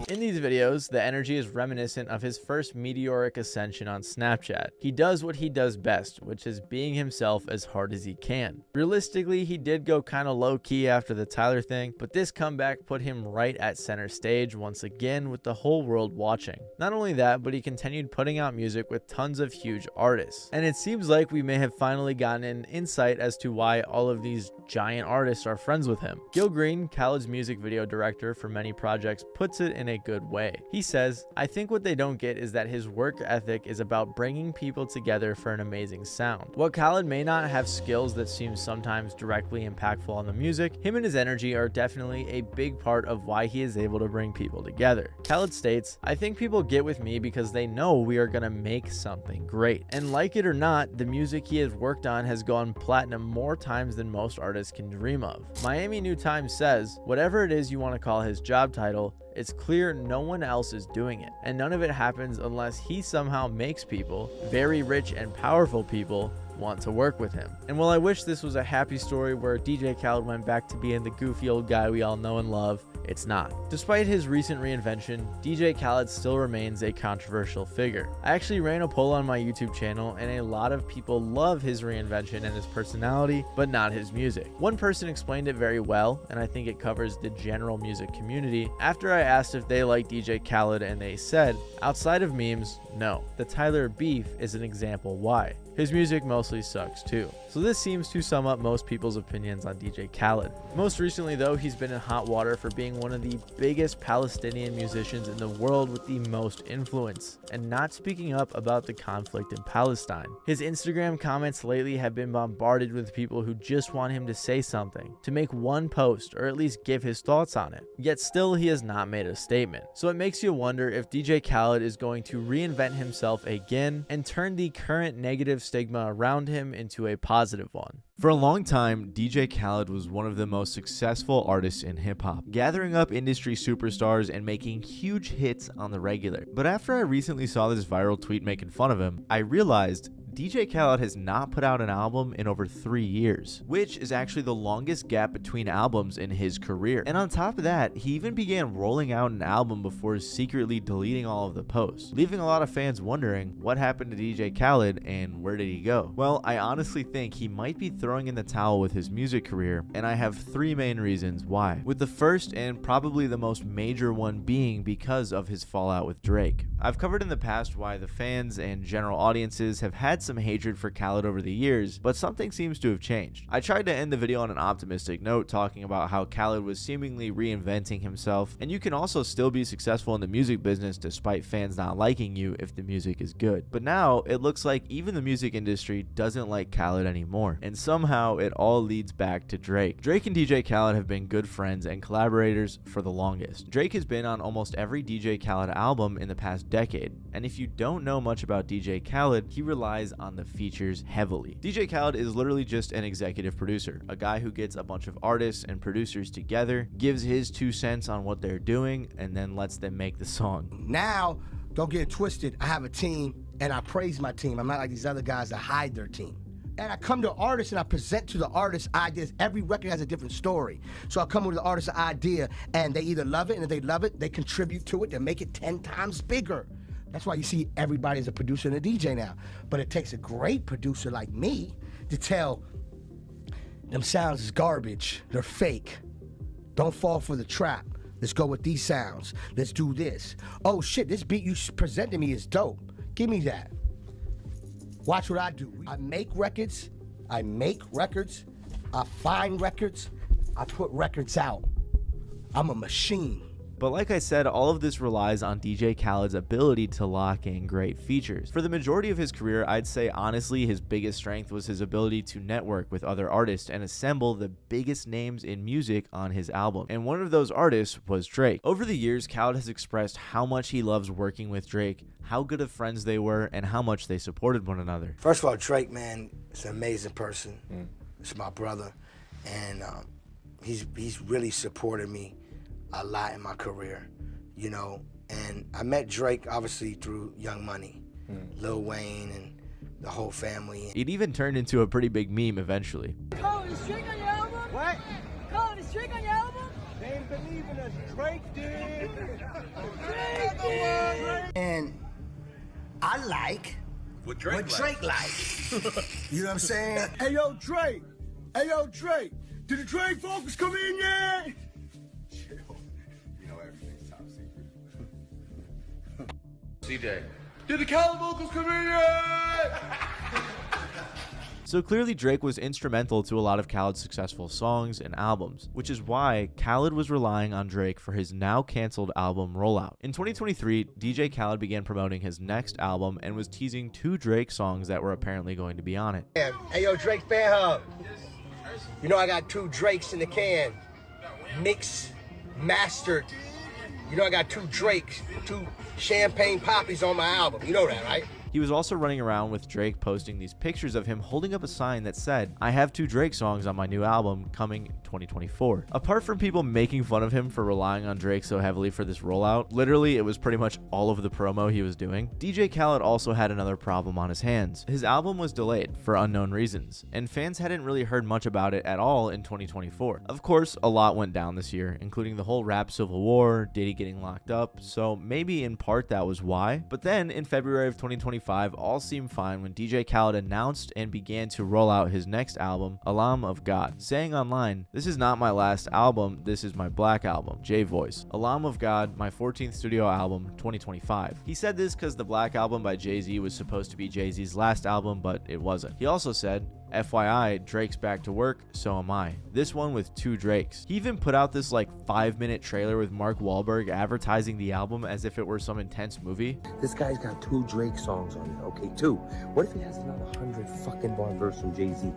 In these videos, the energy is reminiscent of his first meteoric ascension on Snapchat. He does what he does best, which is being himself as hard as he can. Realistically, he did go kinda low-key after the Tyler thing, but this comeback put him right at center stage once again with the whole world watching. Not only that, but he continued putting out music with tons of huge artists. And it seems like we may have finally gotten an insight as to why all of these giant artists are friends with him. Gil Green, Khaled's music video director for many projects, puts it in a good way. He says, "I think what they don't get is that his work ethic is about bringing people together for an amazing sound. While Khaled may not have skills that seem sometimes directly impactful on the music, him and his energy are definitely a big part of why he is able to bring people together." Khaled states, "I think people get with me because they know we are gonna make something great. And like it or not, the music he has worked on has gone platinum more times than most artists can dream of." Miami New Times says, "Whatever it is you want to call his job title, it's clear no one else is doing it, and none of it happens unless he somehow makes people, very rich and powerful people, want to work with him." And while I wish this was a happy story where DJ Khaled went back to being the goofy old guy we all know and love, it's not. Despite his recent reinvention, DJ Khaled still remains a controversial figure. I actually ran a poll on my YouTube channel, and a lot of people love his reinvention and his personality, but not his music. One person explained it very well, and I think it covers the general music community, after I asked if they like DJ Khaled, and they said, outside of memes, no. The Tyler beef is an example why. His music mostly sucks too. So this seems to sum up most people's opinions on DJ Khaled. Most recently though, he's been in hot water for being one of the biggest Palestinian musicians in the world with the most influence, and not speaking up about the conflict in Palestine. His Instagram comments lately have been bombarded with people who just want him to say something, to make one post, or at least give his thoughts on it. Yet still he has not made a statement. So it makes you wonder if DJ Khaled is going to reinvent himself again and turn the current negative stigma around him into a positive one. For a long time, DJ Khaled was one of the most successful artists in hip-hop, gathering up industry superstars and making huge hits on the regular. But after I recently saw this viral tweet making fun of him, I realized DJ Khaled has not put out an album in over 3 years, which is actually the longest gap between albums in his career. And on top of that, he even began rolling out an album before secretly deleting all of the posts, leaving a lot of fans wondering what happened to DJ Khaled and where did he go? Well, I honestly think he might be throwing in the towel with his music career, and I have 3 main reasons why. With the first and probably the most major one being because of his fallout with Drake. I've covered in the past why the fans and general audiences have had some hatred for Khaled over the years, but something seems to have changed. I tried to end the video on an optimistic note, talking about how Khaled was seemingly reinventing himself, and you can also still be successful in the music business despite fans not liking you if the music is good. But now it looks like even the music industry doesn't like Khaled anymore, and somehow it all leads back to Drake. Drake and DJ Khaled have been good friends and collaborators for the longest. Drake has been on almost every DJ Khaled album in the past decade, and if you don't know much about DJ Khaled, he relies on the features heavily. DJ Khaled is literally just an executive producer, a guy who gets a bunch of artists and producers together, gives his 2 cents on what they're doing, and then lets them make the song. Now, don't get it twisted, I have a team and I praise my team. I'm not like these other guys that hide their team. And I come to artists and I present to the artists ideas. Every record has a different story. So I come with the artist's idea and they either love it, and if they love it, they contribute to it, they make it 10 times bigger. That's why you see everybody is a producer and a DJ now. But it takes a great producer like me to tell them sounds is garbage, they're fake. Don't fall for the trap. Let's go with these sounds. Let's do this. Oh shit, this beat you presented me is dope. Give me that. Watch what I do. I make records, I find records, I put records out. I'm a machine. But like I said, all of this relies on DJ Khaled's ability to lock in great features. For the majority of his career, I'd say honestly his biggest strength was his ability to network with other artists and assemble the biggest names in music on his album. And one of those artists was Drake. Over the years, Khaled has expressed how much he loves working with Drake, how good of friends they were, and how much they supported one another. First of all, Drake, man, is an amazing person. It's my brother, and he's really supported me a lot in my career, you know. And I met Drake obviously through Young Money, Lil Wayne, and the whole family. It even turned into a pretty big meme eventually. Khaled, is Drake on your album? What? Khaled, is Drake on your album? They ain't believe in us. Drake did. Drake did. And I like what Drake likes. You know what I'm saying? Hey, yo, Drake. Hey, yo, Drake. Did the Drake vocals come in yet? CJ. Did the Khaled vocals come in yet? So clearly Drake was instrumental to a lot of Khaled's successful songs and albums, which is why Khaled was relying on Drake for his now canceled album rollout. In 2023, DJ Khaled began promoting his next album and was teasing 2 Drake songs that were apparently going to be on it. Hey yo, Drake Fan Hub. You know I got 2 Drakes in the can. Mixed, mastered. You know I got 2 Drakes, 2 champagne poppies on my album. You know that, right? He was also running around with Drake posting these pictures of him holding up a sign that said, "I have 2 Drake songs on my new album coming in 2024. Apart from people making fun of him for relying on Drake so heavily for this rollout, literally it was pretty much all of the promo he was doing, DJ Khaled also had another problem on his hands. His album was delayed for unknown reasons, and fans hadn't really heard much about it at all in 2024. Of course, a lot went down this year, including the whole rap civil war, Diddy getting locked up, so maybe in part that was why. But then in February of 2025, all seemed fine when DJ Khaled announced and began to roll out his next album, Lamb of God, saying online, "This is not my last album, this is my Black album, J Voice. Lamb of God, my 14th studio album, 2025. He said this because the Black album by Jay-Z was supposed to be Jay-Z's last album, but it wasn't. He also said, "FYI, Drake's back to work, so am I. This one with 2 Drakes." He even put out this like 5-minute trailer with Mark Wahlberg advertising the album as if it were some intense movie. This guy's got 2 Drake songs on it, okay, 2. What if he has another 100 fucking bar verse from Jay-Z,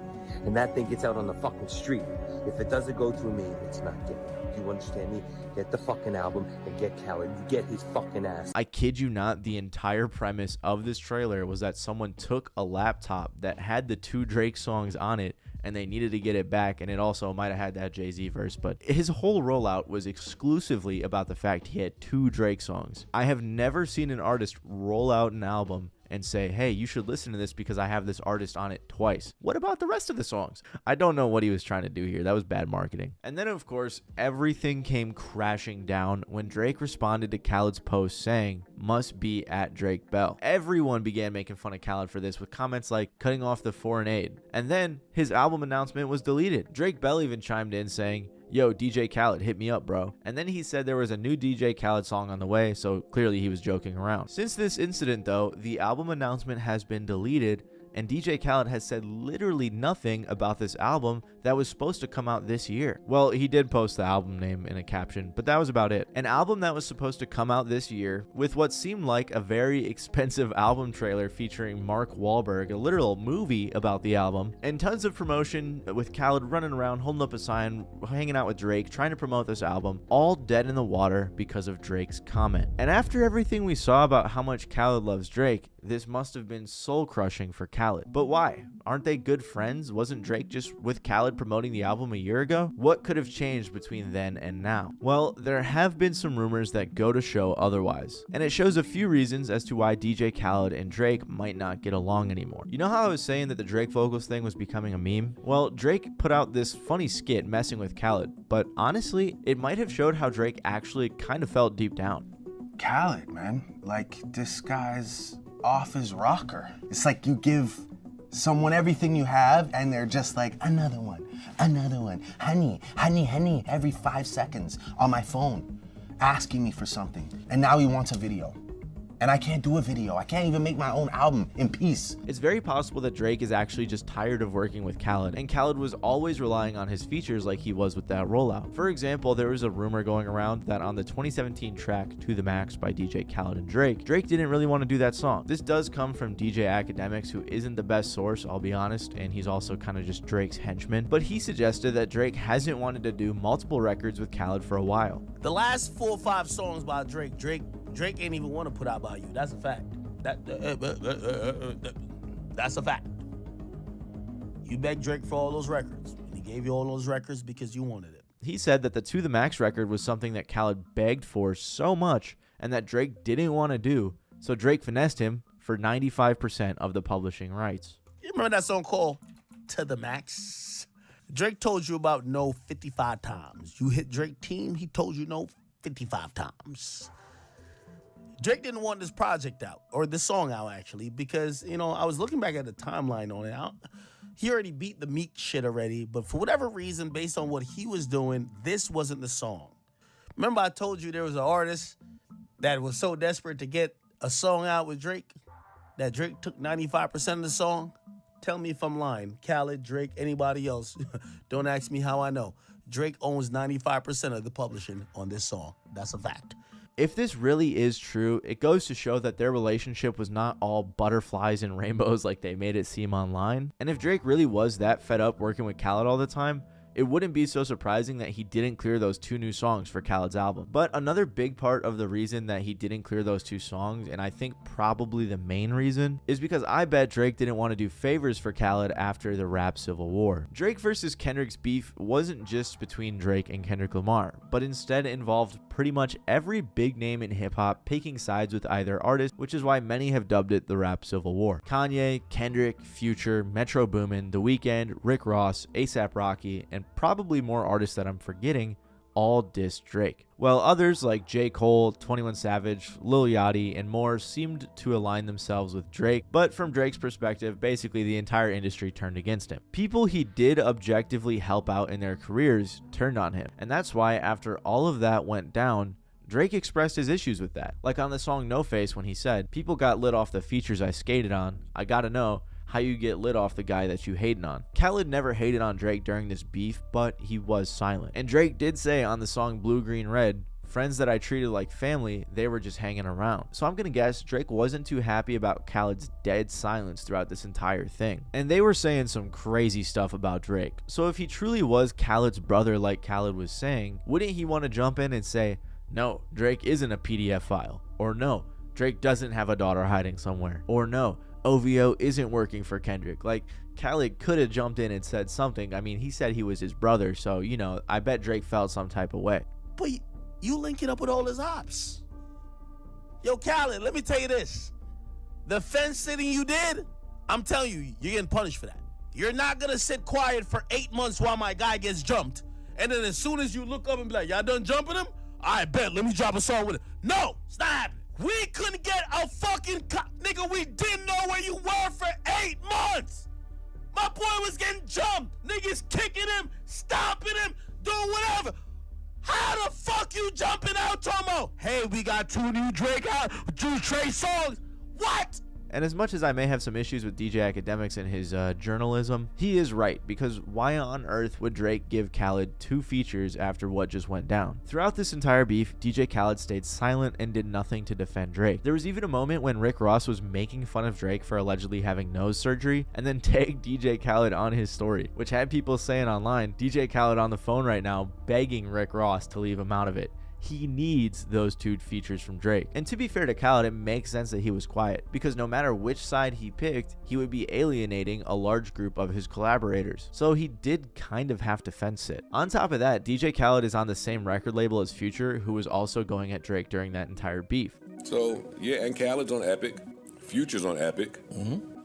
and that thing gets out on the fucking street? If it doesn't go through me, it's not getting out. Do you understand me? Get the fucking album and get Khaled. You get his fucking ass. I kid you not, the entire premise of this trailer was that someone took a laptop that had the 2 Drake songs on it and they needed to get it back, and it also might have had that Jay-Z verse, but his whole rollout was exclusively about the fact he had 2 Drake songs. I have never seen an artist roll out an album and say, "Hey, you should listen to this because I have this artist on it twice." What about the rest of the songs? I don't know what he was trying to do here. That was bad marketing. And then, of course, everything came crashing down when Drake responded to Khaled's post saying, "Must be at Drake Bell." Everyone began making fun of Khaled for this with comments like cutting off the foreign aid. And then his album announcement was deleted. Drake Bell even chimed in saying, "Yo, DJ Khaled, hit me up, bro." And then he said there was a new DJ Khaled song on the way, so clearly he was joking around. Since this incident, though, the album announcement has been deleted, and DJ Khaled has said literally nothing about this album that was supposed to come out this year. Well, he did post the album name in a caption, but that was about it. An album that was supposed to come out this year with what seemed like a very expensive album trailer featuring Mark Wahlberg, a literal movie about the album, and tons of promotion with Khaled running around holding up a sign, hanging out with Drake, trying to promote this album, all dead in the water because of Drake's comment. And after everything we saw about how much Khaled loves Drake, this must have been soul-crushing for Khaled. But why? Aren't they good friends? Wasn't Drake just with Khaled promoting the album a year ago? What could have changed between then and now? Well, there have been some rumors that go to show otherwise, and it shows a few reasons as to why DJ Khaled and Drake might not get along anymore. You know how I was saying that the Drake vocals thing was becoming a meme? Well, Drake put out this funny skit messing with Khaled, but honestly, it might have showed how Drake actually kind of felt deep down. Khaled, man, like this guy's off his rocker. It's like you give someone everything you have and they're just like, another one, honey, every 5 seconds on my phone, asking me for something. And now he wants a video. And I can't do a video. I can't even make my own album in peace. It's very possible that Drake is actually just tired of working with Khaled, and Khaled was always relying on his features like he was with that rollout. For example, there was a rumor going around that on the 2017 track To The Max by DJ Khaled and Drake didn't really want to do that song. This does come from DJ Academics, who isn't the best source, I'll be honest, and he's also kind of just Drake's henchman, but he suggested that Drake hasn't wanted to do multiple records with Khaled for a while. The last 4 or 5 songs by Drake ain't even want to put out by you. That's a fact. That's a fact. You begged Drake for all those records, and he gave you all those records because you wanted it. He said that the To The Max record was something that Khaled begged for so much and that Drake didn't want to do, so Drake finessed him for 95% of the publishing rights. You remember that song called To The Max? Drake told you about no 55 times. You hit Drake team, he told you no 55 times. Drake didn't want this project out, or this song out, actually, because, you know, I was looking back at the timeline on it. He already beat the Meek shit already, but for whatever reason, based on what he was doing, this wasn't the song. Remember I told you there was an artist that was so desperate to get a song out with Drake that Drake took 95% of the song? Tell me if I'm lying. Khaled, Drake, anybody else. Don't ask me how I know. Drake owns 95% of the publishing on this song. That's a fact. If this really is true, it goes to show that their relationship was not all butterflies and rainbows like they made it seem online. And if Drake really was that fed up working with Khaled all the time, it wouldn't be so surprising that he didn't clear those 2 new songs for Khaled's album. But another big part of the reason that he didn't clear those 2 songs, and I think probably the main reason, is because I bet Drake didn't want to do favors for Khaled after the rap civil war. Drake versus Kendrick's beef wasn't just between Drake and Kendrick Lamar, but instead involved pretty much every big name in hip-hop picking sides with either artist, which is why many have dubbed it the rap civil war. Kanye, Kendrick, Future, Metro Boomin, The Weeknd, Rick Ross, A$AP Rocky, and probably more artists that I'm forgetting all dissed Drake, while others like J. Cole, 21 Savage, Lil Yachty, and more seemed to align themselves with Drake, but from Drake's perspective, basically the entire industry turned against him. People he did objectively help out in their careers turned on him, and that's why after all of that went down, Drake expressed his issues with that, like on the song No Face when he said, "People got lit off the features I skated on, I gotta know how you get lit off the guy that you hating on." Khaled never hated on Drake during this beef, but he was silent. And Drake did say on the song Blue Green Red, "Friends that I treated like family, they were just hanging around." So I'm gonna guess Drake wasn't too happy about Khaled's dead silence throughout this entire thing. And they were saying some crazy stuff about Drake. So if he truly was Khaled's brother like Khaled was saying, wouldn't he want to jump in and say, "No, Drake isn't a PDF file," or "No, Drake doesn't have a daughter hiding somewhere," or "No, OVO isn't working for Kendrick"? Like, Khaled could have jumped in and said something. I mean, he said he was his brother, so, you know, I bet Drake felt some type of way. But you linking up with all his ops. Yo, Khaled, let me tell you this. The fence sitting you did, I'm telling you, you're getting punished for that. You're not going to sit quiet for 8 months while my guy gets jumped. And then as soon as you look up and be like, "Y'all done jumping him? I bet, let me drop a song with it." No, it's not happening. We couldn't get a fucking nigga, we didn't know where you were for 8 months. My boy was getting jumped. Niggas kicking him, stomping him, doing whatever. How the fuck you jumping out, Tomo? Hey, we got 2 new Drake songs. What? And as much as I may have some issues with DJ Academics and his journalism, he is right, because why on earth would Drake give Khaled 2 features after what just went down? Throughout this entire beef, DJ Khaled stayed silent and did nothing to defend Drake. There was even a moment when Rick Ross was making fun of Drake for allegedly having nose surgery and then tagged DJ Khaled on his story, which had people saying online, DJ Khaled on the phone right now begging Rick Ross to leave him out of it. He needs those 2 features from Drake. And to be fair to Khaled, it makes sense that he was quiet, because no matter which side he picked, he would be alienating a large group of his collaborators. So he did kind of have to fence it. On top of that, DJ Khaled is on the same record label as Future, who was also going at Drake during that entire beef. So, yeah, and Khaled's on Epic. Future's on Epic.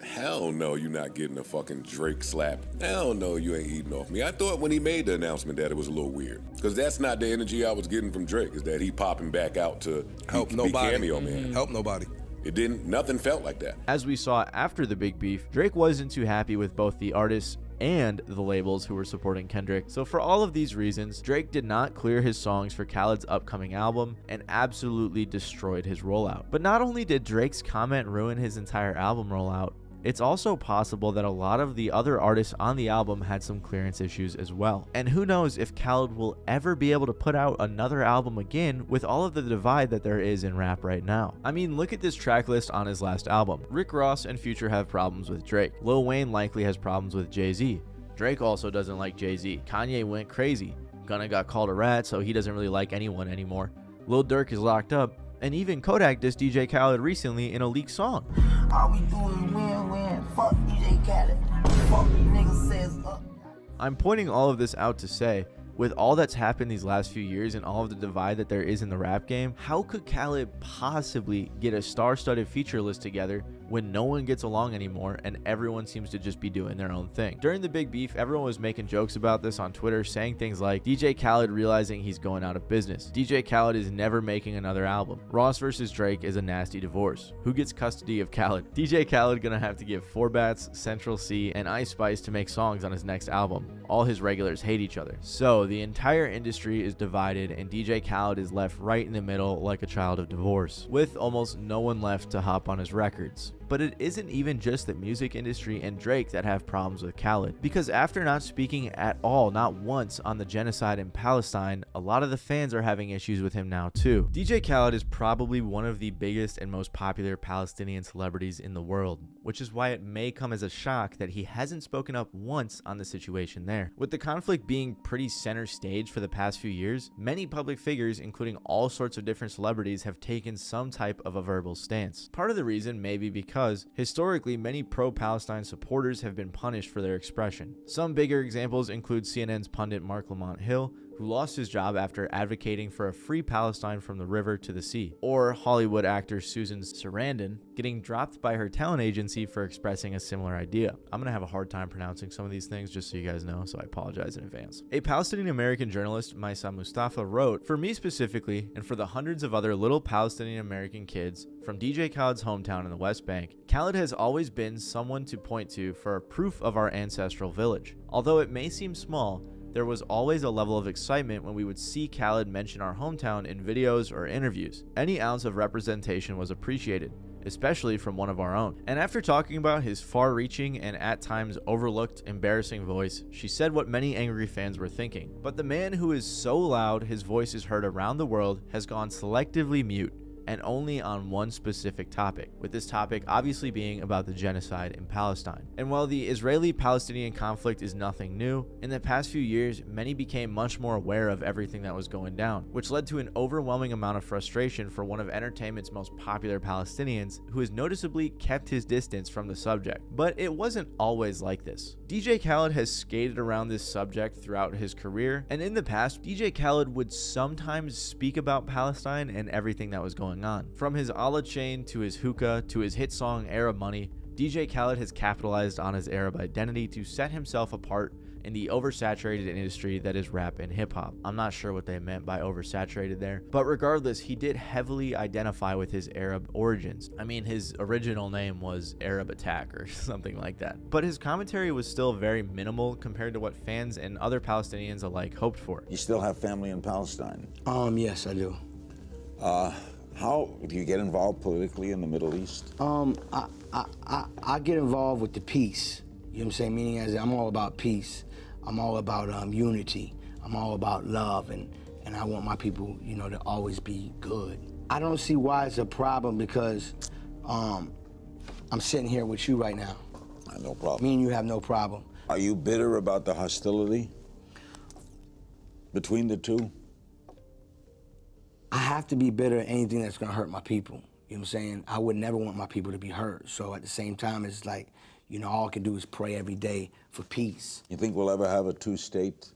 Hell no, you're not getting a fucking Drake slap. Hell no, you ain't eating off me. I thought when he made the announcement that it was a little weird, because that's not the energy I was getting from Drake, is that he popping back out to help be nobody. Cameo man. Help nobody. It didn't, nothing felt like that. As we saw after the big beef, Drake wasn't too happy with both the artists and the labels who were supporting Kendrick. So for all of these reasons, Drake did not clear his songs for Khaled's upcoming album and absolutely destroyed his rollout. But not only did Drake's comment ruin his entire album rollout, it's also possible that a lot of the other artists on the album had some clearance issues as well. And who knows if Khaled will ever be able to put out another album again with all of the divide that there is in rap right now. I mean, look at this track list on his last album. Rick Ross and Future have problems with Drake. Lil Wayne likely has problems with Jay-Z. Drake also doesn't like Jay-Z. Kanye went crazy. Gunna got called a rat, so he doesn't really like anyone anymore. Lil Durk is locked up. And even Kodak dissed DJ Khaled recently in a leaked song. All we doing win-win. Fuck DJ Khaled. Fuck niggas says up. I'm pointing all of this out to say, with all that's happened these last few years and all of the divide that there is in the rap game, how could Khaled possibly get a star-studded feature list together when no one gets along anymore and everyone seems to just be doing their own thing? During the big beef, everyone was making jokes about this on Twitter, saying things like DJ Khaled realizing he's going out of business. DJ Khaled is never making another album. Ross versus Drake is a nasty divorce. Who gets custody of Khaled? DJ Khaled gonna have to give 4Bats, Central C, and Ice Spice to make songs on his next album. All his regulars hate each other. So the entire industry is divided and DJ Khaled is left right in the middle like a child of divorce, with almost no one left to hop on his records. But it isn't even just the music industry and Drake that have problems with Khaled, because after not speaking at all, not once, on the genocide in Palestine, a lot of the fans are having issues with him now too. DJ Khaled is probably one of the biggest and most popular Palestinian celebrities in the world, which is why it may come as a shock that he hasn't spoken up once on the situation there. With the conflict being pretty center stage for the past few years, many public figures, including all sorts of different celebrities, have taken some type of a verbal stance. Part of the reason may be because, historically, many pro-Palestine supporters have been punished for their expression. Some bigger examples include CNN's pundit Mark Lamont Hill, who lost his job after advocating for a free Palestine from the river to the sea, or Hollywood actor Susan Sarandon getting dropped by her talent agency for expressing a similar idea. I'm gonna have a hard time pronouncing some of these things, just so you guys know, so I apologize in advance. A Palestinian American journalist, Maisa Mustafa, wrote, "For me specifically, and for the hundreds of other little Palestinian American kids from DJ Khaled's hometown in the West Bank, Khaled has always been someone to point to for proof of our ancestral village. Although it may seem small, there was always a level of excitement when we would see Khaled mention our hometown in videos or interviews. Any ounce of representation was appreciated, especially from one of our own." And after talking about his far-reaching and at times overlooked, embarrassing voice, she said what many angry fans were thinking. But the man who is so loud his voice is heard around the world has gone selectively mute, and only on one specific topic, with this topic obviously being about the genocide in Palestine. And while the Israeli-Palestinian conflict is nothing new, in the past few years, many became much more aware of everything that was going down, which led to an overwhelming amount of frustration for one of entertainment's most popular Palestinians, who has noticeably kept his distance from the subject. But it wasn't always like this. DJ Khaled has skated around this subject throughout his career, and in the past, DJ Khaled would sometimes speak about Palestine and everything that was going on. From his Allah chain to his hookah to his hit song Arab Money, DJ Khaled has capitalized on his Arab identity to set himself apart in the oversaturated industry that is rap and hip-hop. I'm not sure what they meant by oversaturated there, but regardless, he did heavily identify with his Arab origins. I mean, his original name was Arab Attack or something like that. But his commentary was still very minimal compared to what fans and other Palestinians alike hoped for. You still have family in Palestine? Yes, I do. How do you get involved politically in the Middle East? I get involved with the peace. You know what I'm saying? Meaning as I'm all about peace. I'm all about unity. I'm all about love, and I want my people, you know, to always be good. I don't see why it's a problem because I'm sitting here with you right now. No problem. Me and you have no problem. Are you bitter about the hostility between the two? I have to be bitter at anything that's gonna hurt my people. You know what I'm saying? I would never want my people to be hurt. So at the same time, it's like, you know, all I can do is pray every day for peace. You think we'll ever have a two-state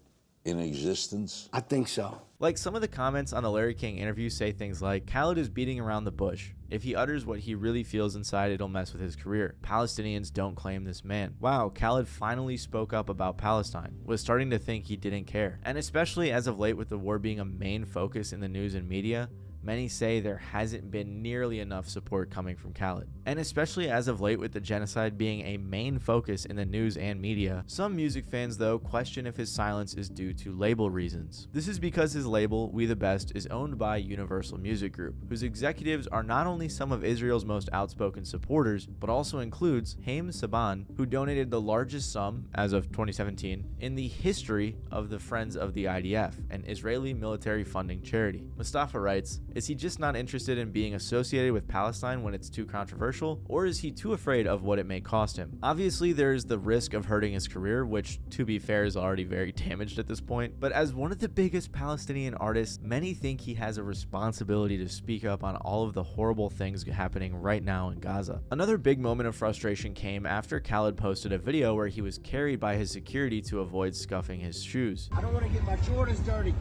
in existence? I think so. Like, some of the comments on the Larry King interview say things like, Khaled is beating around the bush. If he utters what he really feels inside, it'll mess with his career. Palestinians don't claim this man. Wow, Khaled finally spoke up about Palestine. Was starting to think he didn't care. And especially as of late, with the war being a main focus in the news and media, many say there hasn't been nearly enough support coming from Khaled. And especially as of late, with the genocide being a main focus in the news and media, some music fans though question if his silence is due to label reasons. This is because his label, We the Best, is owned by Universal Music Group, whose executives are not only some of Israel's most outspoken supporters, but also includes Haim Saban, who donated the largest sum, as of 2017, in the history of the Friends of the IDF, an Israeli military funding charity. Mustafa writes, is he just not interested in being associated with Palestine when it's too controversial, or is he too afraid of what it may cost him? Obviously, there's the risk of hurting his career, which, to be fair, is already very damaged at this point, but as one of the biggest Palestinian artists, many think he has a responsibility to speak up on all of the horrible things happening right now in Gaza. Another big moment of frustration came after Khaled posted a video where he was carried by his security to avoid scuffing his shoes. I don't want to get my Jordans dirty.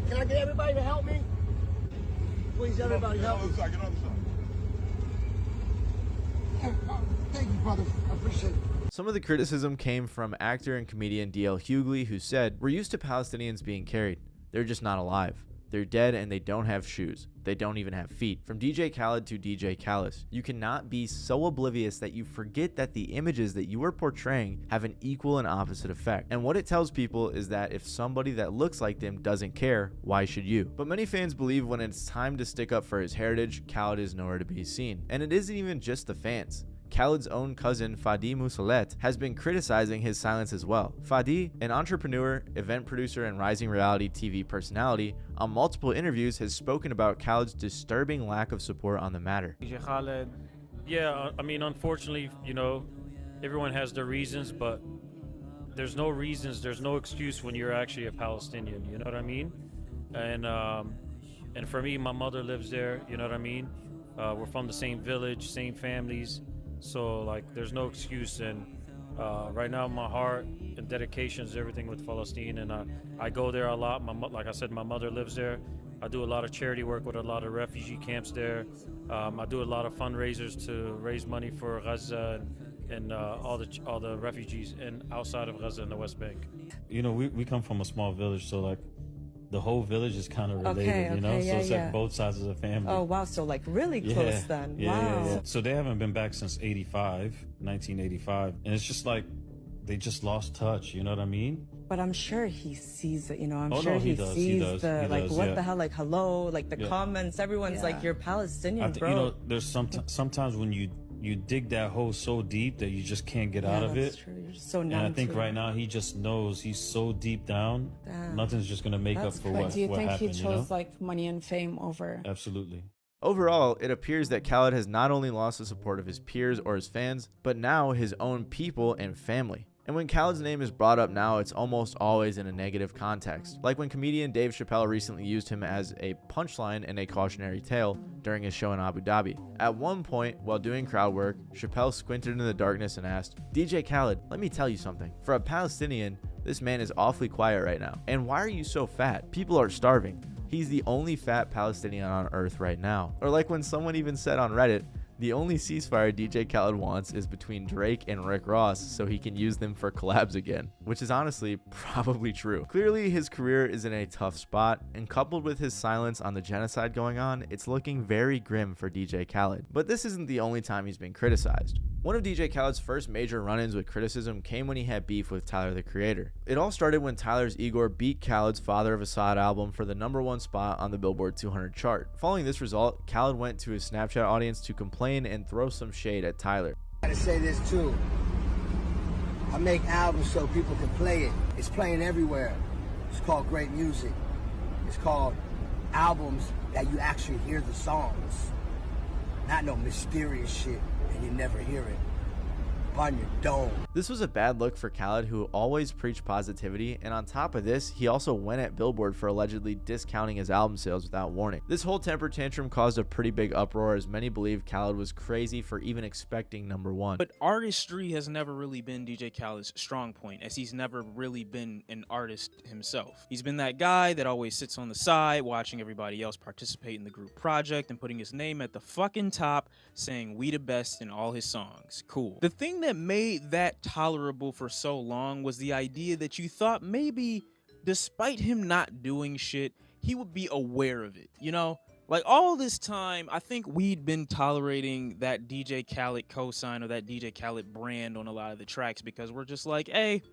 Can I get everybody to help me? Please, everybody help me. Get on the side. Thank you, brother. I appreciate it. Some of the criticism came from actor and comedian D.L. Hughley, who said, "We're used to Palestinians being carried. They're just not alive. They're dead and they don't have shoes. They don't even have feet." From DJ Khaled to DJ Khaled, you cannot be so oblivious that you forget that the images that you are portraying have an equal and opposite effect. And what it tells people is that if somebody that looks like them doesn't care, why should you? But many fans believe when it's time to stick up for his heritage, Khaled is nowhere to be seen. And it isn't even just the fans. Khaled's own cousin Fadi Moussalet has been criticizing his silence as well. Fadi, an entrepreneur, event producer, and rising reality TV personality, on multiple interviews has spoken about Khaled's disturbing lack of support on the matter. DJ Khaled, yeah, I mean, unfortunately, you know, everyone has their reasons, but there's no reasons, there's no excuse when you're actually a Palestinian, you know what I mean? And for me, my mother lives there, you know what I mean? We're from the same village, same families, so like there's no excuse. And right now my heart and dedication is everything with Palestine, and I go there a lot. Like I said, my mother lives there. I do a lot of charity work with a lot of refugee camps there. I do a lot of fundraisers to raise money for Gaza and all the refugees and outside of Gaza and the West Bank. You know, we come from a small village, so like the whole village is kind of related, you know? So it's like both sides of the family. Oh, wow. So like really close then. Wow. Yeah. So they haven't been back since 1985. And it's just like, they just lost touch, you know what I mean? But I'm sure he sees it, you know, I'm Oh, sure no, he does. sees He does. the, He like, does, what yeah. the hell, like, hello, like the Yeah. comments, everyone's like, you're Palestinian, bro. You know, there's sometimes when you dig that hole so deep that you just can't get out of that's it. true. You're just so And numb I think to right it. now he just knows he's so deep down, Damn. nothing's just gonna make That's up for crazy. what Do you what think happened, he you know? chose like money and fame over? Absolutely. Overall, it appears that Khaled has not only lost the support of his peers or his fans, but now his own people and family. And when Khaled's name is brought up now, it's almost always in a negative context, like when comedian Dave Chappelle recently used him as a punchline and a cautionary tale during his show in Abu Dhabi. At one point, while doing crowd work, Chappelle squinted into the darkness and asked, "DJ Khaled, let me tell you something. For a Palestinian, this man is awfully quiet right now. And why are you so fat? People are starving. He's the only fat Palestinian on earth right now." Or like when someone even said on Reddit, "The only ceasefire DJ Khaled wants is between Drake and Rick Ross so he can use them for collabs again," which is honestly probably true. Clearly his career is in a tough spot, and coupled with his silence on the genocide going on, it's looking very grim for DJ Khaled. But this isn't the only time he's been criticized. One of DJ Khaled's first major run-ins with criticism came when he had beef with Tyler the Creator. It all started when Tyler's Igor beat Khaled's Father of Assad album for the #1 spot on the Billboard 200 chart. Following this result, Khaled went to his Snapchat audience to complain and throw some shade at Tyler. I gotta say this too. I make albums so people can play it. It's playing everywhere. It's called great music. It's called albums that you actually hear the songs. Not no mysterious shit and you never hear it. On your dome. This was a bad look for Khaled, who always preached positivity, and on top of this, he also went at Billboard for allegedly discounting his album sales without warning. This whole temper tantrum caused a pretty big uproar, as many believe Khaled was crazy for even expecting #1. But artistry has never really been DJ Khaled's strong point, as he's never really been an artist himself. He's been that guy that always sits on the side watching everybody else participate in the group project and putting his name at the fucking top, saying we the best in all his songs. Cool. The thing that made that tolerable for so long was the idea that you thought maybe, despite him not doing shit, he would be aware of it, you know? Like all this time, I think we'd been tolerating that DJ Khaled cosign or that DJ Khaled brand on a lot of the tracks because we're just like, hey,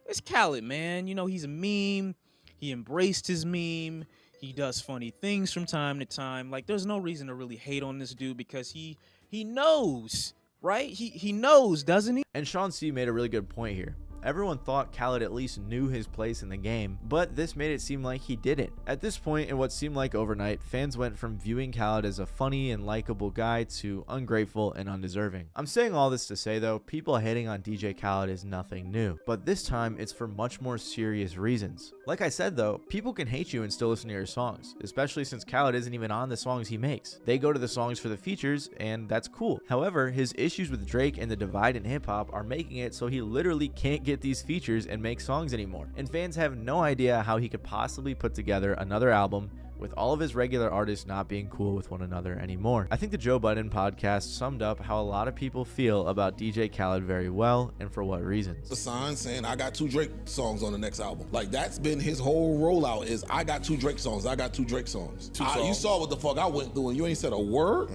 it's Khaled, man. You know, he's a meme. He embraced his meme. He does funny things from time to time. Like, there's no reason to really hate on this dude because he knows, right? He knows, doesn't he? And Sean C made a really good point here. Everyone thought Khaled at least knew his place in the game, but this made it seem like he didn't. At this point, in what seemed like overnight, fans went from viewing Khaled as a funny and likable guy to ungrateful and undeserving. I'm saying all this to say though, people hating on DJ Khaled is nothing new, but this time it's for much more serious reasons. Like I said though, people can hate you and still listen to your songs, especially since Khaled isn't even on the songs he makes. They go to the songs for the features, and that's cool. However, his issues with Drake and the divide in hip-hop are making it so he literally can't get these features and make songs anymore, and fans have no idea how he could possibly put together another album with all of his regular artists not being cool with one another anymore. I think the Joe Budden podcast summed up how a lot of people feel about DJ Khaled very well, and for what reasons. A sign saying I got 2 Drake songs on the next album. Like that's been his whole rollout is I got 2 Drake songs. I got 2 Drake songs. You saw what the fuck I went through and you ain't said a word.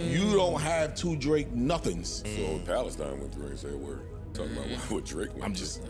You don't have 2 Drake nothings. So Palestine went through and said a word. Talking about what Drake went I'm just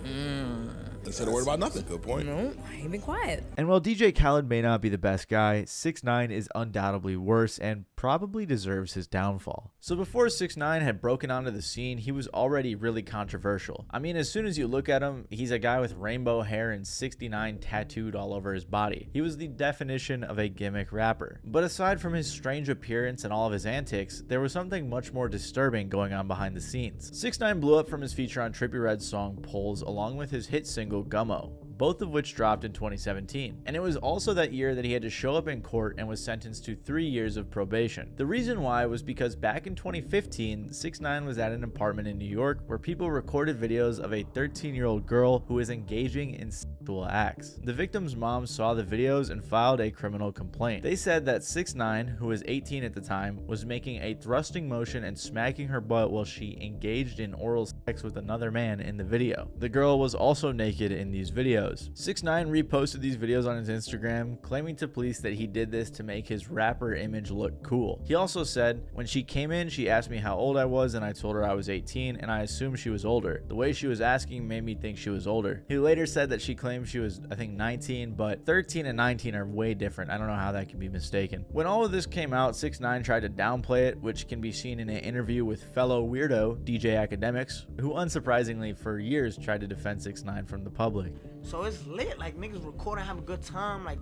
he said a word about nothing. Good point. No, I ain't been quiet. And while DJ Khaled may not be the best guy, 6ix9ine is undoubtedly worse and probably deserves his downfall. So before 6ix9ine had broken onto the scene, he was already really controversial. I mean, as soon as you look at him, he's a guy with rainbow hair and 69 tattooed all over his body. He was the definition of a gimmick rapper. But aside from his strange appearance and all of his antics, there was something much more disturbing going on behind the scenes. 6ix9ine blew up from his feature on Trippie Redd's song Polls along with his hit single Gummo, both of which dropped in 2017. And it was also that year that he had to show up in court and was sentenced to 3 years of probation. The reason why was because back in 2015, 6ix9ine was at an apartment in New York where people recorded videos of a 13-year-old girl who was engaging in sexual acts. The victim's mom saw the videos and filed a criminal complaint. They said that 6ix9ine, who was 18 at the time, was making a thrusting motion and smacking her butt while she engaged in oral sex with another man in the video. The girl was also naked in these videos. 6ix9ine reposted these videos on his Instagram, claiming to police that he did this to make his rapper image look cool. He also said, "When she came in, she asked me how old I was and I told her I was 18 and I assumed she was older. The way she was asking made me think she was older." He later said that she claimed she was, I think, 19, but 13 and 19 are way different. I don't know how that can be mistaken. When all of this came out, 6ix9ine tried to downplay it, which can be seen in an interview with fellow weirdo DJ Academics, who unsurprisingly for years tried to defend 6ix9ine from the public. So it's lit, like niggas recording, having a good time, like.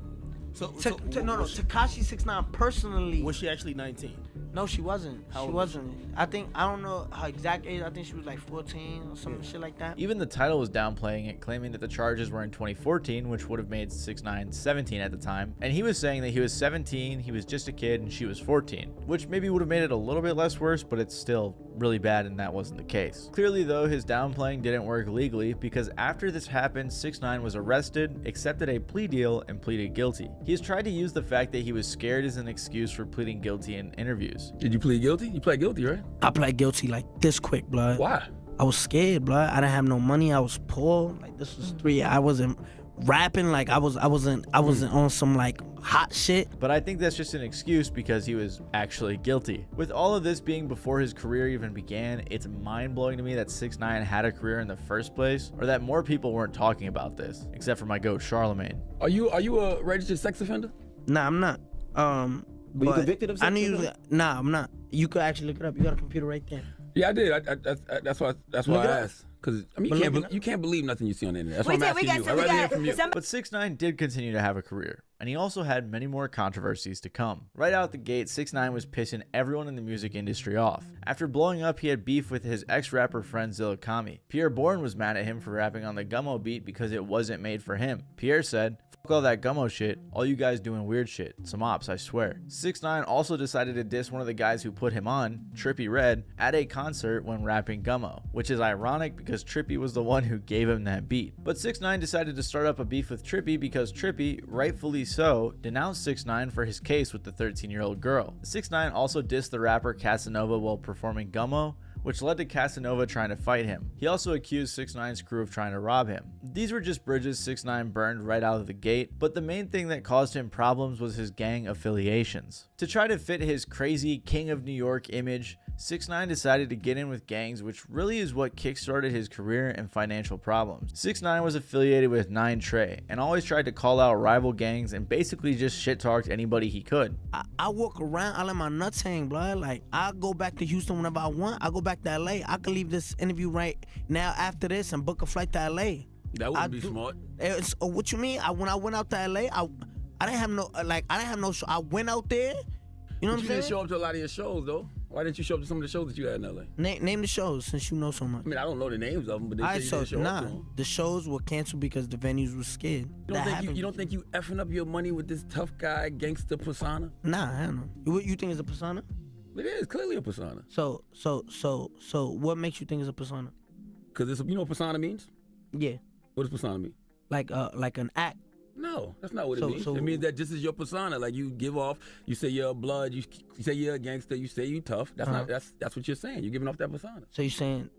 Tekashi 6ix9ine personally. Was she actually 19? No, she wasn't. She wasn't. I don't know her exact age. I think she was like 14 or some shit like that. Even the title was downplaying it, claiming that the charges were in 2014, which would have made 6ix9ine 17 at the time. And he was saying that he was 17, he was just a kid, and she was 14, which maybe would have made it a little bit less worse, but it's still really bad, and that wasn't the case. Clearly, though, his downplaying didn't work legally, because after this happened, 6ix9ine was arrested, accepted a plea deal, and pleaded guilty. He has tried to use the fact that he was scared as an excuse for pleading guilty in interviews. Did you plead guilty? You pled guilty, right? I pled guilty like this quick, blood. Why? I was scared, blood. I didn't have no money. I was poor. Like this was 3. I wasn't rapping. Like I wasn't on some like hot shit. But I think that's just an excuse because he was actually guilty. With all of this being before his career even began, it's mind-blowing to me that 6ix9ine had a career in the first place, or that more people weren't talking about this, except for my goat Charlemagne. Are you a registered sex offender? Nah, I'm not. Were you convicted of sex offender? Nah, I'm not. You could actually look it up. You got a computer right there. Yeah, I did. That's why I asked. Because I mean, you can't believe nothing you see on the internet. That's why I'm asking you. I'd rather hear from you. But 6ix9ine did continue to have a career, and he also had many more controversies to come. Right out the gate, 6ix9ine was pissing everyone in the music industry off. After blowing up, he had beef with his ex-rapper friend Zilla Kami. Pierre Bourne was mad at him for rapping on the Gummo beat because it wasn't made for him. Pierre said, "Fuck all that Gummo shit, all you guys doing weird shit. Some ops, I swear." 6ix9ine also decided to diss one of the guys who put him on, Trippie Redd, at a concert when rapping Gummo, which is ironic because Trippie was the one who gave him that beat. But 6ix9ine decided to start up a beef with Trippie because Trippie, rightfully so, denounced 6ix9ine for his case with the 13-year-old girl. 6ix9ine also dissed the rapper Casanova while performing Gummo, which led to Casanova trying to fight him. He also accused 6ix9ine's crew of trying to rob him. These were just bridges 6ix9ine burned right out of the gate, but the main thing that caused him problems was his gang affiliations. To try to fit his crazy King of New York image, 6ix9ine decided to get in with gangs, which really is what kickstarted his career and financial problems. 6ix9ine was affiliated with 9 Trey and always tried to call out rival gangs and basically just shit-talked anybody he could. I walk around, I let my nuts hang, blood. Like, I go back to Houston whenever I want. I go back to LA. I could leave this interview right now after this and book a flight to LA. That would be smart. What you mean? When I went out to LA, I didn't have no show. I went out there. You know what I'm saying? You didn't show up to a lot of your shows though. Why didn't you show up to some of the shows that you had in LA? Name the shows since you know so much. I mean, I don't know the names of them, but they say you didn't show up to them. The shows were canceled because the venues were scared. You don't think you effing up your money with this tough guy gangster persona? Nah, I don't know. You think it's a persona? It is clearly a persona. So what makes you think it's a persona? Because you know what persona means? Yeah. What does persona mean? Like an act. No, that's not what it means. It means that this is your persona. Like you give off, you say you're a blood, you say you're a gangster, you say you tough. That's not that's what you're saying. You're giving off that persona. So you're saying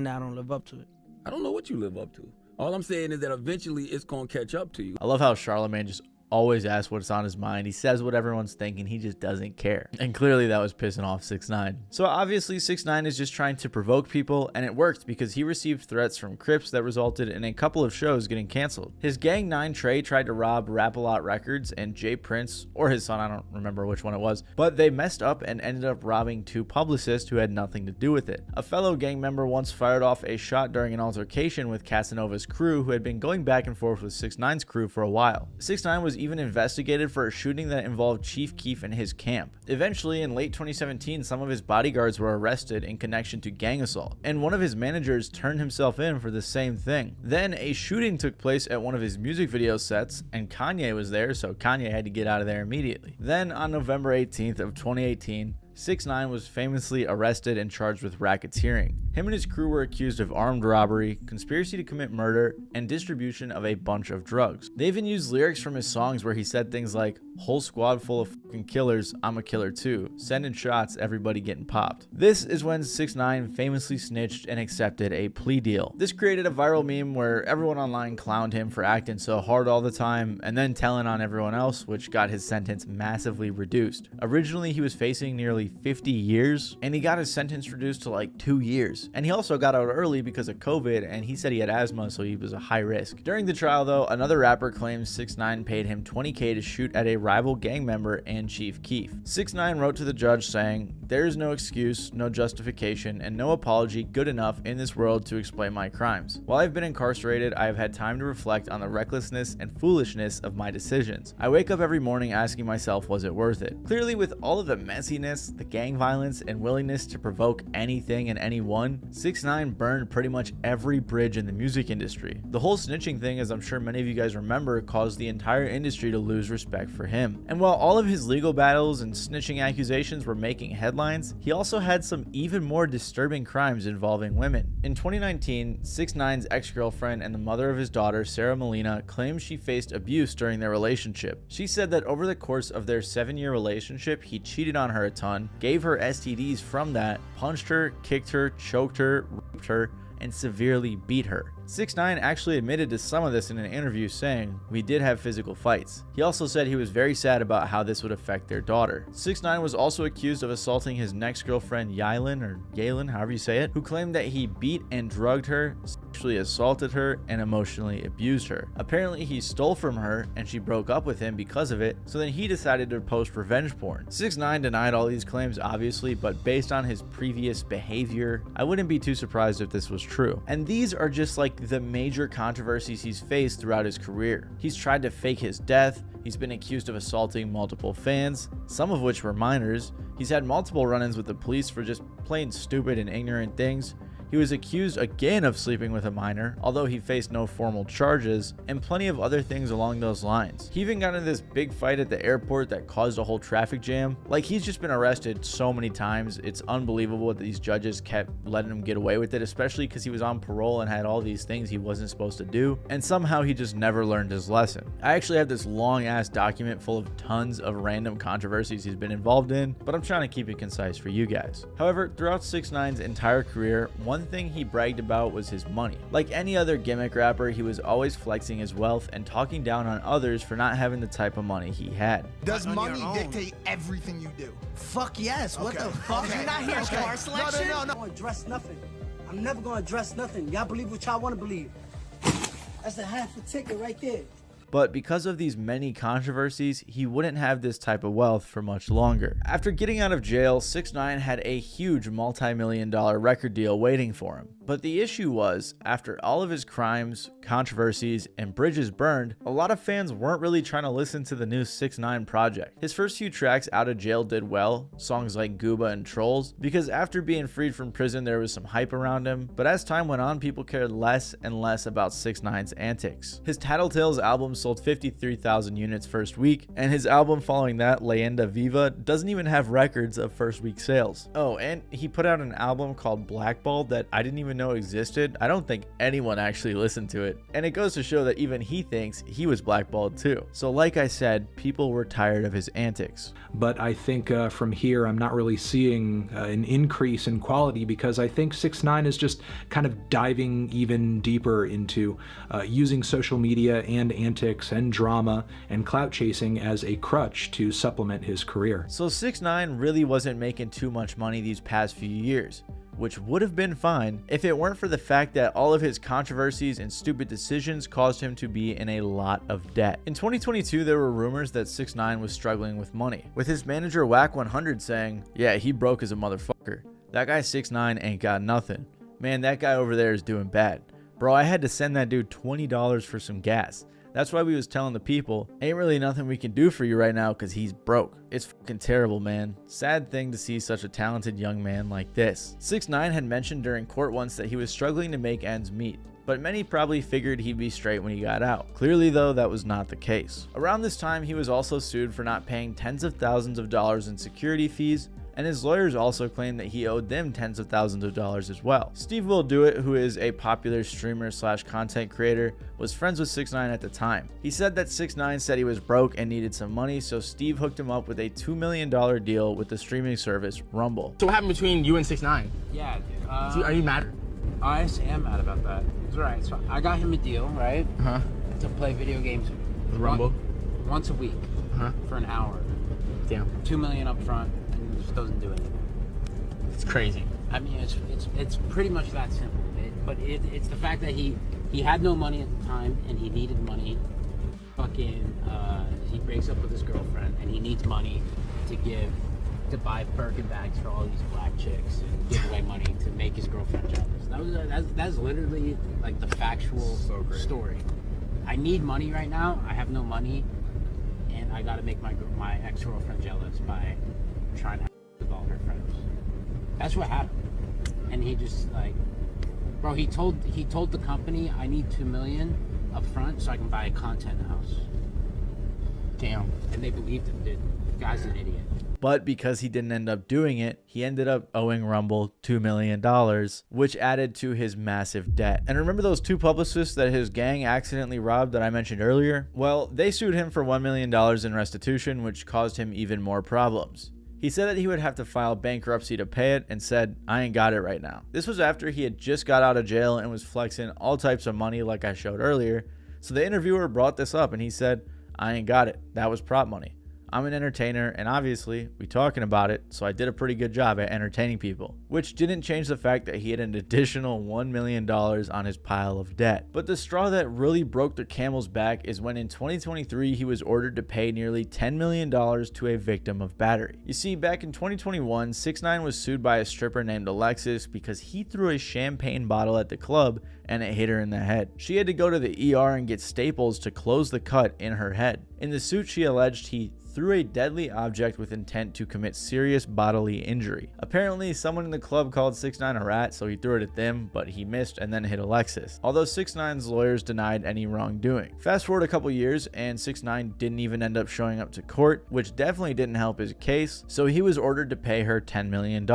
that I don't live up to it? I don't know what you live up to. All I'm saying is that eventually it's gonna catch up to you. I love how Charlemagne just always asks what's on his mind. He says what everyone's thinking. He just doesn't care. And clearly that was pissing off 6ix9ine. So obviously 6ix9ine is just trying to provoke people, and it worked because he received threats from Crips that resulted in a couple of shows getting canceled. His gang 9 Trey tried to rob Rap-A-Lot Records, and Jay Prince, or his son, I don't remember which one it was, but they messed up and ended up robbing 2 publicists who had nothing to do with it. A fellow gang member once fired off a shot during an altercation with Casanova's crew, who had been going back and forth with 6ix9ine's crew for a while. 6ix9ine was even investigated for a shooting that involved Chief Keef and his camp. Eventually, in late 2017, some of his bodyguards were arrested in connection to gang assault, and one of his managers turned himself in for the same thing. Then a shooting took place at one of his music video sets, and Kanye was there, so Kanye had to get out of there immediately. Then on November 18th of 2018, 6ix9ine was famously arrested and charged with racketeering. Him and his crew were accused of armed robbery, conspiracy to commit murder, and distribution of a bunch of drugs. They even used lyrics from his songs where he said things like, "Whole squad full of fucking killers, I'm a killer too. Sending shots, everybody getting popped." This is when 6ix9ine famously snitched and accepted a plea deal. This created a viral meme where everyone online clowned him for acting so hard all the time and then telling on everyone else, which got his sentence massively reduced. Originally, he was facing nearly 50 years, and he got his sentence reduced to like 2 years. And he also got out early because of COVID, and he said he had asthma, so he was a high risk. During the trial though, another rapper claims 6ix9ine paid him $20K to shoot at a rival gang member and Chief Keef. 6ix9ine wrote to the judge saying, "There is no excuse, no justification, and no apology good enough in this world to explain my crimes. While I've been incarcerated, I have had time to reflect on the recklessness and foolishness of my decisions. I wake up every morning asking myself, was it worth it?" Clearly, with all of the messiness, the gang violence, and willingness to provoke anything and anyone, 6ix9ine burned pretty much every bridge in the music industry. The whole snitching thing, as I'm sure many of you guys remember, caused the entire industry to lose respect for him. And while all of his legal battles and snitching accusations were making headlines, he also had some even more disturbing crimes involving women. In 2019, 6ix9ine's ex-girlfriend and the mother of his daughter, Sarah Molina, claimed she faced abuse during their relationship. She said that over the course of their 7-year relationship, he cheated on her a ton, gave her STDs from that, punched her, kicked her, choked her, raped her, and severely beat her. 6ix9ine actually admitted to some of this in an interview, saying, "We did have physical fights." He also said he was very sad about how this would affect their daughter. 6ix9ine was also accused of assaulting his next girlfriend Yailin, or Yailin, however you say it, who claimed that he beat and drugged her, sexually assaulted her, and emotionally abused her. Apparently he stole from her and she broke up with him because of it, so then he decided to post revenge porn. 6ix9ine denied all these claims obviously, but based on his previous behavior, I wouldn't be too surprised if this was true. And these are just like the major controversies he's faced throughout his career. He's tried to fake his death, he's been accused of assaulting multiple fans, some of which were minors, he's had multiple run-ins with the police for just plain stupid and ignorant things. He was accused again of sleeping with a minor, although he faced no formal charges, and plenty of other things along those lines. He even got into this big fight at the airport that caused a whole traffic jam. Like, he's just been arrested so many times. It's unbelievable that these judges kept letting him get away with it, especially because he was on parole and had all these things he wasn't supposed to do, and somehow he just never learned his lesson. I actually have this long ass document full of tons of random controversies he's been involved in, but I'm trying to keep it concise for you guys. However, throughout 6ix9ine's entire career, one thing he bragged about was his money. Like any other gimmick rapper, he was always flexing his wealth and talking down on others for not having the type of money he had. Does money dictate everything you do? Fuck yes. What the fuck? Okay. You're not here for our selection? No. I'm gonna address nothing. I'm never gonna address nothing. Y'all believe what y'all wanna believe. That's a half a ticket right there. But because of these many controversies, he wouldn't have this type of wealth for much longer. After getting out of jail, 6ix9ine had a huge multi-million-dollar record deal waiting for him. But the issue was, after all of his crimes, controversies, and bridges burned, a lot of fans weren't really trying to listen to the new 6ix9ine project. His first few tracks out of jail did well, songs like Gooba and Trolls, because after being freed from prison there was some hype around him, but as time went on, people cared less and less about 6ix9ine's antics. His Tattletales album sold 53,000 units first week, and his album following that, Leyenda Viva, doesn't even have records of first week sales. Oh, and he put out an album called Blackballed that I didn't even know existed. I don't think anyone actually listened to it, and it goes to show that even he thinks he was blackballed too. So like I said, people were tired of his antics. But I think from here I'm not really seeing an increase in quality, because I think 6ix9ine is just kind of diving even deeper into using social media and antics politics and drama and clout chasing as a crutch to supplement his career. So 6ix9ine really wasn't making too much money these past few years, which would have been fine if it weren't for the fact that all of his controversies and stupid decisions caused him to be in a lot of debt. In 2022, there were rumors that 6ix9ine was struggling with money, with his manager Whack 100 saying, "Yeah, he broke as a motherfucker. That guy 6ix9ine ain't got nothing. Man, that guy over there is doing bad. Bro, I had to send that dude $20 for some gas. That's why we was telling the people, ain't really nothing we can do for you right now because he's broke. It's fucking terrible, man. Sad thing to see such a talented young man like this." 6ix9ine had mentioned during court once that he was struggling to make ends meet, but many probably figured he'd be straight when he got out. Clearly though, that was not the case. Around this time, he was also sued for not paying tens of thousands of dollars in security fees, and his lawyers also claimed that he owed them tens of thousands of dollars as well. Steve Will Do It, who is a popular streamer / content creator, was friends with 6ix9ine at the time. He said that 6ix9ine said he was broke and needed some money, so Steve hooked him up with a $2 million deal with the streaming service Rumble. So what happened between you and 6ix9ine? Yeah, dude. Are you mad? I am mad about that. It's right. So I got him a deal, right? To play video games with Rumble once a week for an hour. Damn. $2 million up front, and he just doesn't do anything. It's crazy. I mean, it's pretty much that simple. It's the fact that he had no money at the time and he needed money. He breaks up with his girlfriend and he needs money to buy Birkin bags for all these black chicks and give away money to make his girlfriend jealous. That's literally like the factual story. I need money right now. I have no money, and I gotta make my ex-girlfriend jealous by trying to have with all her friends. That's what happened. And he just bro, he told the company, I need $2 million up front so I can buy a content house. Damn. And they believed him, dude. The guy's an idiot. But because he didn't end up doing it, he ended up owing Rumble $2 million, which added to his massive debt. And remember those two publicists that his gang accidentally robbed that I mentioned earlier? Well, they sued him for $1 million in restitution, which caused him even more problems. He said that he would have to file bankruptcy to pay it and said, "I ain't got it right now." This was after he had just got out of jail and was flexing all types of money like I showed earlier. So the interviewer brought this up and he said, "I ain't got it. That was prop money. I'm an entertainer, and obviously, we talking about it, so I did a pretty good job at entertaining people," which didn't change the fact that he had an additional $1 million on his pile of debt. But the straw that really broke the camel's back is when in 2023, he was ordered to pay nearly $10 million to a victim of battery. You see, back in 2021, 6ix9ine was sued by a stripper named Alexis because he threw a champagne bottle at the club and it hit her in the head. She had to go to the ER and get staples to close the cut in her head. In the suit, she alleged he threw a deadly object with intent to commit serious bodily injury. Apparently, someone in the club called 6ix9ine a rat, so he threw it at them, but he missed and then hit Alexis, although 6ix9ine's lawyers denied any wrongdoing. Fast forward a couple years, and 6ix9ine didn't even end up showing up to court, which definitely didn't help his case, so he was ordered to pay her $10 million.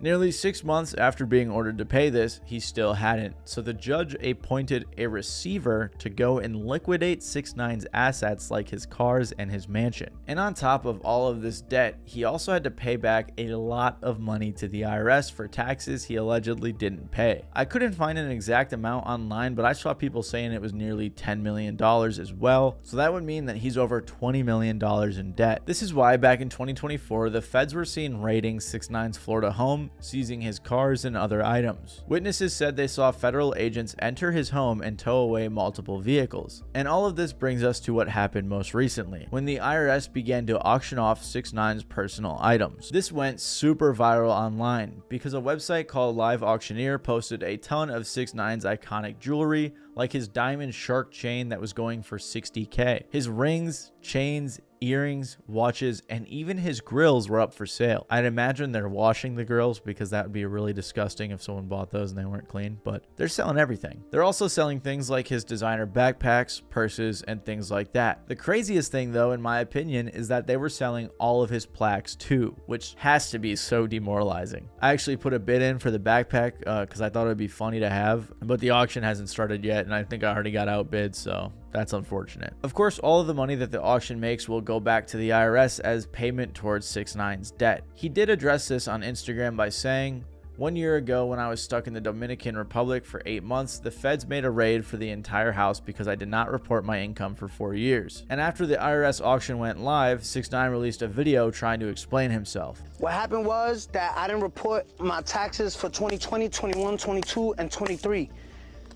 Nearly 6 months after being ordered to pay this, he still hadn't, so the judge appointed a receiver to go and liquidate 6ix9ine's assets like his cars and his mansion. And on top of all of this debt, he also had to pay back a lot of money to the IRS for taxes he allegedly didn't pay. I couldn't find an exact amount online, but I saw people saying it was nearly $10 million as well, so that would mean that he's over $20 million in debt. This is why back in 2024, the feds were seen raiding 6ix9ine's Florida home, seizing his cars and other items. Witnesses said they saw federal agents enter his home and tow away multiple vehicles. And all of this brings us to what happened most recently, when the IRS began to auction off 6ix9ine's personal items. This went super viral online because a website called Live Auctioneer posted a ton of 6ix9ine's iconic jewelry, like his diamond shark chain that was going for $60K. His rings, chains, earrings, watches, and even his grills were up for sale. I'd imagine they're washing the grills because that would be really disgusting if someone bought those and they weren't clean, but they're selling everything. They're also selling things like his designer backpacks, purses, and things like that. The craziest thing though, in my opinion, is that they were selling all of his plaques too, which has to be so demoralizing. I actually put a bid in for the backpack because I thought it would be funny to have, but the auction hasn't started yet and I think I already got outbid, so that's unfortunate. Of course, all of the money that the auction makes will go back to the IRS as payment towards 6ix9ine's debt. He did address this on Instagram by saying, 1 year ago, when I was stuck in the Dominican Republic for 8 months, the feds made a raid for the entire house because I did not report my income for 4 years. And after the IRS auction went live, 6ix9ine released a video trying to explain himself. What happened was that I didn't report my taxes for 2020, 21, 22, and 23.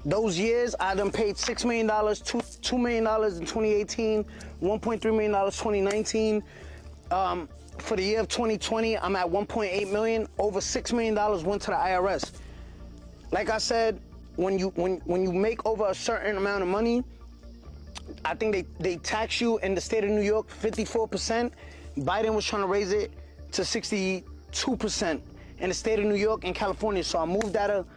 Those years, I done paid $6 million, $2 million in 2018, $1.3 million 2019. For the year of 2020, I'm at 1.8 million. Over $6 million went to the IRS. Like I said, when you make over a certain amount of money, I think they tax you in the state of New York 54%. Biden was trying to raise it to 62% in the state of New York and California. So I moved out of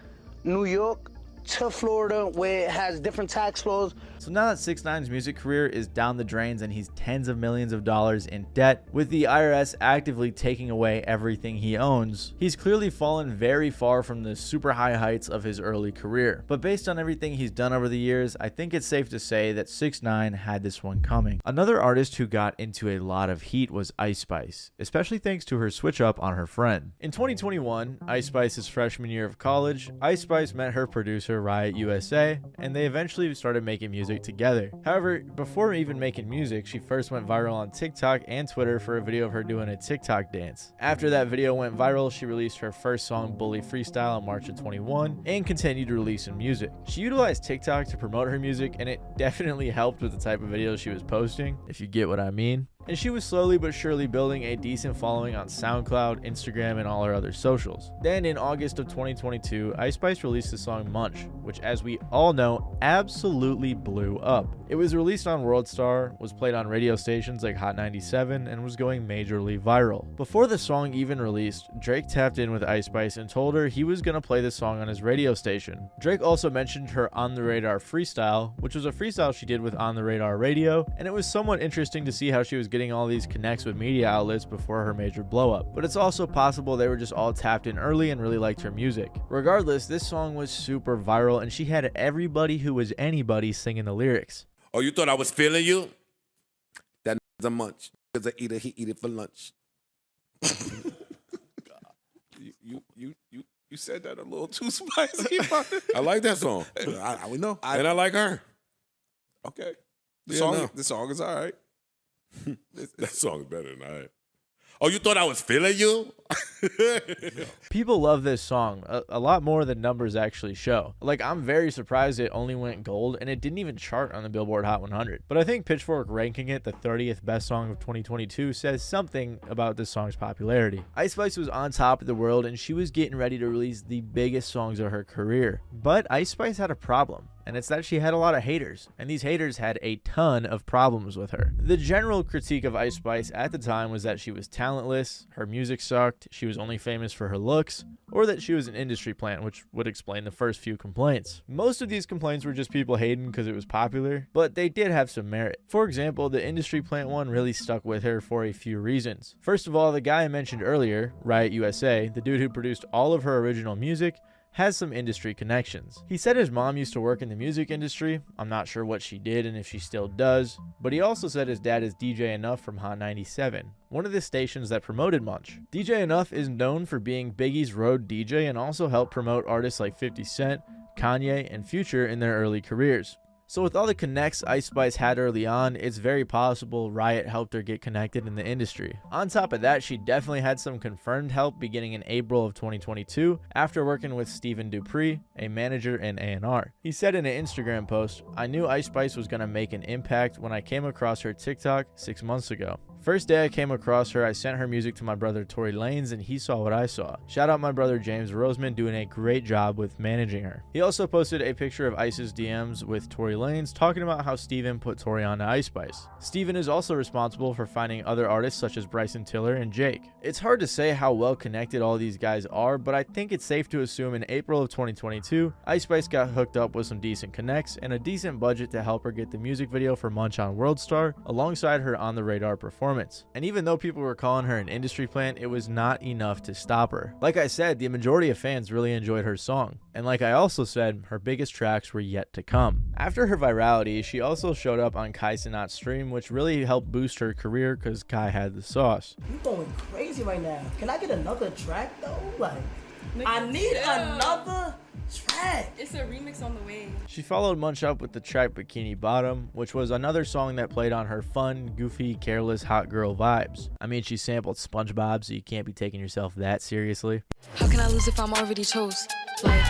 New York to Florida, where it has different tax laws. So now that 6ix9ine's music career is down the drains and he's tens of millions of dollars in debt, with the IRS actively taking away everything he owns, he's clearly fallen very far from the super high heights of his early career. But based on everything he's done over the years, I think it's safe to say that 6ix9ine had this one coming. Another artist who got into a lot of heat was Ice Spice, especially thanks to her switch up on her friend. In 2021, Ice Spice's freshman year of college, Ice Spice met her producer Riot USA, and they eventually started making music together. However, before even making music, she first went viral on TikTok and Twitter for a video of her doing a TikTok dance. After that video went viral, she released her first song, Bully Freestyle, in March of 21, and continued releasing music. She utilized TikTok to promote her music, and it definitely helped with the type of videos she was posting, if you get what I mean. And she was slowly but surely building a decent following on SoundCloud, Instagram, and all her other socials. Then in August of 2022, Ice Spice released the song Munch, which, as we all know, absolutely blew up. It was released on WorldStar, was played on radio stations like Hot 97, and was going majorly viral. Before the song even released, Drake tapped in with Ice Spice and told her he was gonna play the song on his radio station. Drake also mentioned her On the Radar freestyle, which was a freestyle she did with On the Radar Radio, and it was somewhat interesting to see how she was getting all these connects with media outlets before her major blow up. But it's also possible they were just all tapped in early and really liked her music. Regardless, this song was super viral and she had everybody who was anybody singing the lyrics. Oh, you thought I was feeling you? That a munch. Cause a eater, he eat it for lunch. You said that a little too spicy. I like that song. We know. And I like her. Okay. Yeah, The song is all right. That song is better than I. Oh, you thought I was feeling you? People love this song a lot more than numbers actually show. Like, I'm very surprised it only went gold and it didn't even chart on the Billboard Hot 100. But I think Pitchfork ranking it the 30th best song of 2022 says something about this song's popularity. Ice Spice was on top of the world and she was getting ready to release the biggest songs of her career. But Ice Spice had a problem, and it's that she had a lot of haters, and these haters had a ton of problems with her. The general critique of Ice Spice at the time was that she was talentless, her music sucked, she was only famous for her looks, or that she was an industry plant, which would explain the first few complaints. Most of these complaints were just people hating because it was popular, but they did have some merit. For example, the industry plant one really stuck with her for a few reasons. First of all, the guy I mentioned earlier, Riot USA, the dude who produced all of her original music, has some industry connections. He said his mom used to work in the music industry. I'm not sure what she did and if she still does, but he also said his dad is DJ Enough from Hot 97, one of the stations that promoted Munch. DJ Enough is known for being Biggie's road DJ and also helped promote artists like 50 Cent, Kanye, and Future in their early careers. So with all the connects Ice Spice had early on, it's very possible Riot helped her get connected in the industry. On top of that, she definitely had some confirmed help beginning in April of 2022 after working with Stephen Dupree, a manager and A&R. He said in an Instagram post, "I knew Ice Spice was going to make an impact when I came across her TikTok 6 months ago. First day I came across her, I sent her music to my brother Tory Lanez and he saw what I saw. Shout out my brother James Roseman doing a great job with managing her." He also posted a picture of Ice's DMs with Tory Lanez talking about how Steven put Tory on to Ice Spice. Steven is also responsible for finding other artists such as Bryson Tiller and Jake. It's hard to say how well connected all these guys are, but I think it's safe to assume in April of 2022, Ice Spice got hooked up with some decent connects and a decent budget to help her get the music video for Munch on WorldStar alongside her On the Radar performance. And even though people were calling her an industry plant, it was not enough to stop her. Like I said, the majority of fans really enjoyed her song. And like I also said, her biggest tracks were yet to come. After her virality, she also showed up on Kai Cenat's stream, which really helped boost her career because Kai had the sauce. You going crazy right now. Can I get another track though? Like, I need another track. It's a remix on the way. She followed Munch up with the track Bikini Bottom, which was another song that played on her fun, goofy, careless, hot girl vibes. I mean, she sampled SpongeBob, so you can't be taking yourself that seriously. How can I lose if I'm already chose? Like,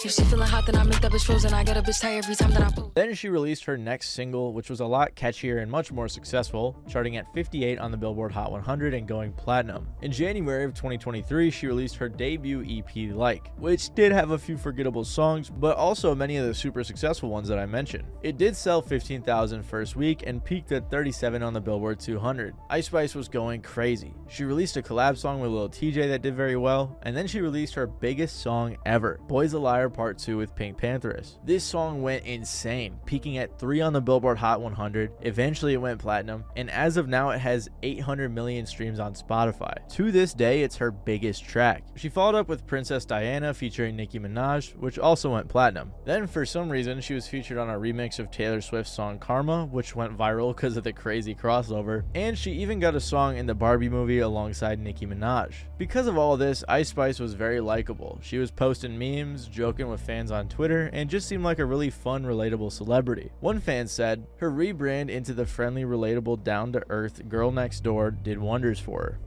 if she feeling hot, then I make that bitch frozen. I get a bitch tired every time that I post. Then she released her next single, which was a lot catchier and much more successful, charting at 58 on the Billboard Hot 100 and going platinum. In January of 2023, she released her debut EP, Like, which did have a few forgettable songs, but also many of the super successful ones that I mentioned. It did sell 15,000 first week and peaked at 37 on the Billboard 200. Ice Spice was going crazy. She released a collab song with Lil TJ that did very well, and then she released her biggest song ever, Boy's a Liar Part 2 with Pink Pantheress. This song went insane, peaking at 3 on the Billboard Hot 100. Eventually it went platinum, and as of now it has 800 million streams on Spotify. To this day, it's her biggest track. She followed up with Princess Diana featuring Nicki Minaj, which also went platinum. Then for some reason, she was featured on a remix of Taylor Swift's song Karma, which went viral because of the crazy crossover, and she even got a song in the Barbie movie alongside Nicki Minaj. Because of all this, Ice Spice was very likable. She was posting memes, joking with fans on Twitter, and just seemed like a really fun, relatable celebrity. One fan said, her rebrand into the friendly, relatable, down-to-earth girl next door did wonders for her.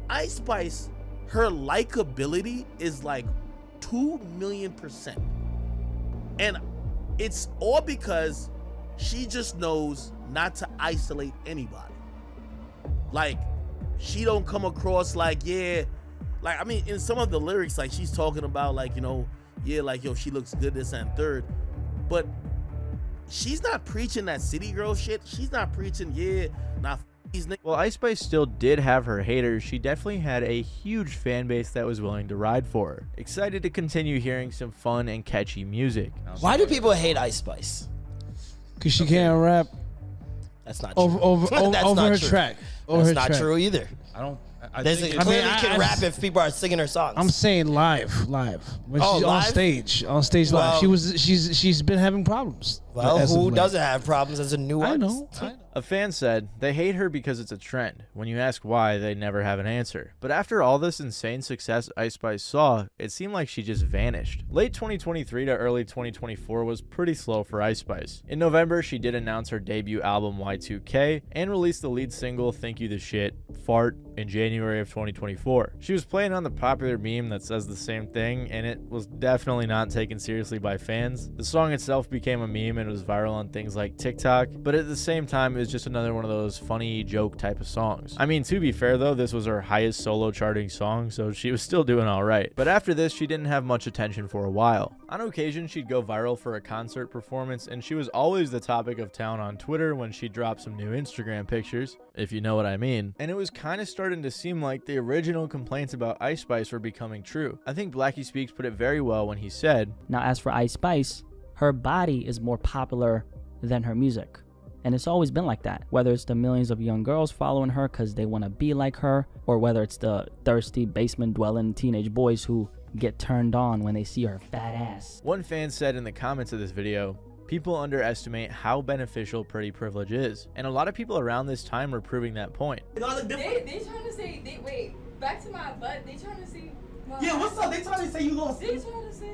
Ice Spice, her likability is like 2,000,000%. And it's all because she just knows not to isolate anybody. Like, she don't come across like, yeah, like, I mean, in some of the lyrics, like, she's talking about, like, you know, yeah, like, yo, she looks good, this and third. But she's not preaching that city girl shit. She's not preaching, yeah, nah, these niggas. While Ice Spice still did have her haters, she definitely had a huge fan base that was willing to ride for her. Excited to continue hearing some fun and catchy music. Why do people hate Ice Spice? Because she can't rap. That's not true. Over That's not her true. track. That's not true either. I don't. I There's think a, clearly can rap if people are singing her songs. I'm saying live. When Oh, she's live? on stage Well- live. She's been having problems. Well, as of who late. doesn't have problems as a new I artist? know. A fan said, they hate her because it's a trend. When you ask why, they never have an answer. But after all this insane success Ice Spice saw, it seemed like she just vanished. Late 2023 to early 2024 was pretty slow for Ice Spice. In November, she did announce her debut album Y2K and released the lead single Think You the Shit, Fart, in January of 2024. She was playing on the popular meme that says the same thing, and it was definitely not taken seriously by fans. The song itself became a meme and was viral on things like TikTok, but at the same time, it was just another one of those funny joke type of songs. I mean, to be fair though, this was her highest solo charting song, so she was still doing alright. But after this, she didn't have much attention for a while. On occasion, she'd go viral for a concert performance, and she was always the topic of town on Twitter when she dropped some new Instagram pictures, if you know what I mean. And it was kind of starting to seem like the original complaints about Ice Spice were becoming true. I think Blackie Speaks put it very well when he said, Now, as for Ice Spice, her body is more popular than her music. And it's always been like that, whether it's the millions of young girls following her because they want to be like her, or whether it's the thirsty basement-dwelling teenage boys who get turned on when they see her fat ass. One fan said in the comments of this video, people underestimate how beneficial pretty privilege is, and a lot of people around this time were proving that point. They trying to say, wait, back to my butt, they trying to say, Yeah, what's up? They trying to say you lost. They trying to say.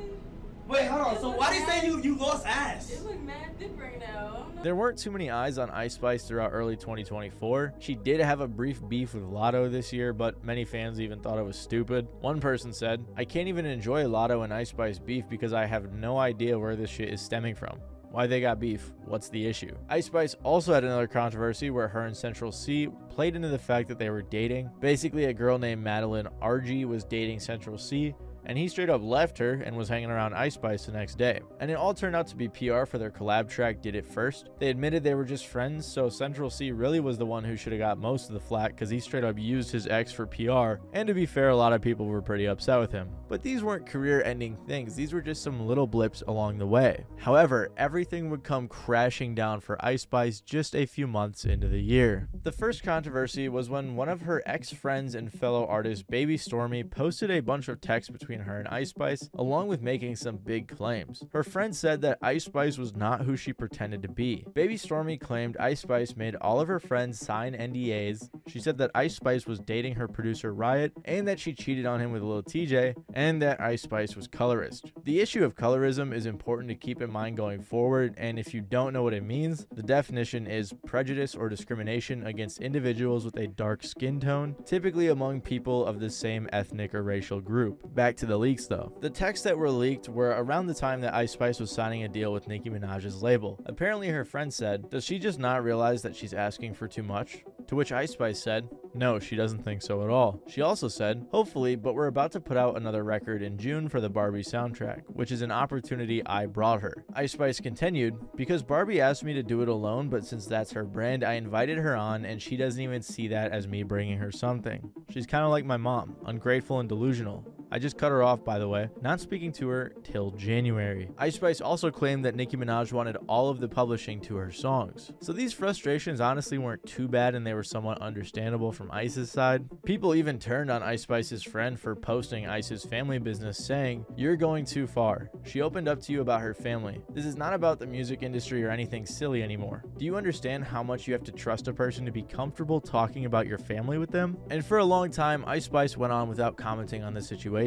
Wait, hold on. So why they say you lost ass? It look mad thick right now. There weren't too many eyes on Ice Spice throughout early 2024. She did have a brief beef with Lotto this year, but many fans even thought it was stupid. One person said, I can't even enjoy Lotto and Ice Spice beef because I have no idea where this shit is stemming from. Why they got beef? What's the issue? Ice Spice also had another controversy where her and Central C played into the fact that they were dating. Basically, a girl named Madeline RG was dating Central C, and he straight up left her and was hanging around Ice Spice the next day. And it all turned out to be PR for their collab track Did It First. They admitted they were just friends, so Central C really was the one who should have got most of the flack because he straight up used his ex for PR, and to be fair, a lot of people were pretty upset with him. But these weren't career-ending things, these were just some little blips along the way. However, everything would come crashing down for Ice Spice just a few months into the year. The first controversy was when one of her ex-friends and fellow artist Baby Stormy posted a bunch of texts between between her and Ice Spice, along with making some big claims. Her friend said that Ice Spice was not who she pretended to be. Baby Stormy claimed Ice Spice made all of her friends sign NDAs. She said that Ice Spice was dating her producer Riot, and that she cheated on him with Lil TJ, and that Ice Spice was colorist. The issue of colorism is important to keep in mind going forward, and if you don't know what it means, the definition is prejudice or discrimination against individuals with a dark skin tone, typically among people of the same ethnic or racial group. Back to the leaks though. The texts that were leaked were around the time that Ice Spice was signing a deal with Nicki Minaj's label. Apparently her friend said, "Does she just not realize that she's asking for too much?" To which Ice Spice said, "No, she doesn't think so at all." She also said, "Hopefully, but we're about to put out another record in June for the Barbie soundtrack, which is an opportunity I brought her." Ice Spice continued, "Because Barbie asked me to do it alone, but since that's her brand, I invited her on and she doesn't even see that as me bringing her something. She's kind of like my mom, ungrateful and delusional. I just cut her off, by the way, not speaking to her till January." Ice Spice also claimed that Nicki Minaj wanted all of the publishing to her songs. So these frustrations honestly weren't too bad, and they were somewhat understandable from Ice's side. People even turned on Ice Spice's friend for posting Ice's family business, saying, "You're going too far. She opened up to you about her family. This is not about the music industry or anything silly anymore. Do you understand how much you have to trust a person to be comfortable talking about your family with them?" And for a long time, Ice Spice went on without commenting on the situation.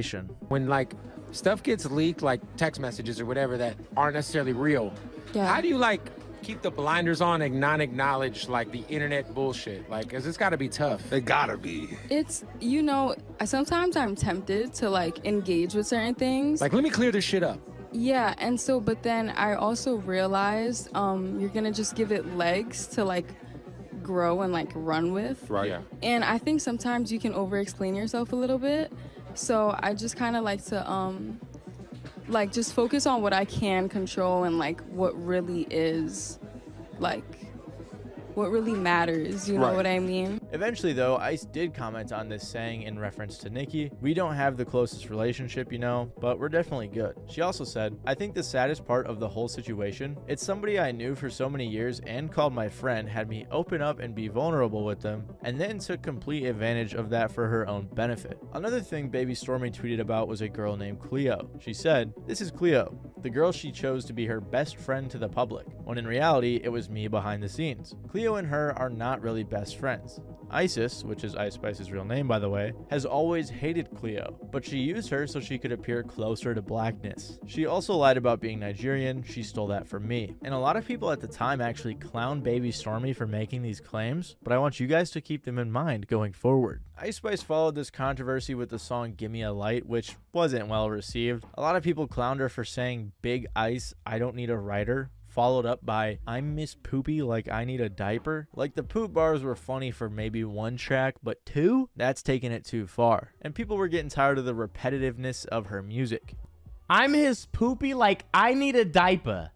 When like stuff gets leaked, like text messages or whatever that aren't necessarily real, how do you like keep the blinders on and not acknowledge like the internet bullshit? Like, 'cause it's gotta be tough. It gotta be. It's, you know, sometimes I'm tempted to like engage with certain things. Like, let me clear this shit up. Yeah, and so, but then I also realized you're gonna just give it legs to like grow and like run with. Right. Yeah. And I think sometimes you can over-explain yourself a little bit. So I just kind of like to like just focus on what I can control and like what really is like what really matters, you know what I mean? Eventually though, Ice did comment on this, saying in reference to Nicki, "We don't have the closest relationship, you know, but we're definitely good." She also said, "I think the saddest part of the whole situation, it's somebody I knew for so many years and called my friend, had me open up and be vulnerable with them, and then took complete advantage of that for her own benefit." Another thing Baby Stormy tweeted about was a girl named Cleo. She said, "This is Cleo, the girl she chose to be her best friend to the public, when in reality, it was me behind the scenes. Cleo and her are not really best friends. Isis, which is Ice Spice's real name by the way, has always hated Cleo, but she used her so she could appear closer to blackness. She also lied about being Nigerian, she stole that from me." And a lot of people at the time actually clowned Baby Stormy for making these claims, but I want you guys to keep them in mind going forward. Ice Spice followed this controversy with the song "Gimme a Light," which wasn't well received. A lot of people clowned her for saying "Big Ice, I don't need a writer," followed up by "I'm Miss Poopy like I need a diaper." Like the poop bars were funny for maybe one track, but two? That's taking it too far. And people were getting tired of the repetitiveness of her music. "I'm his poopy like I need a diaper."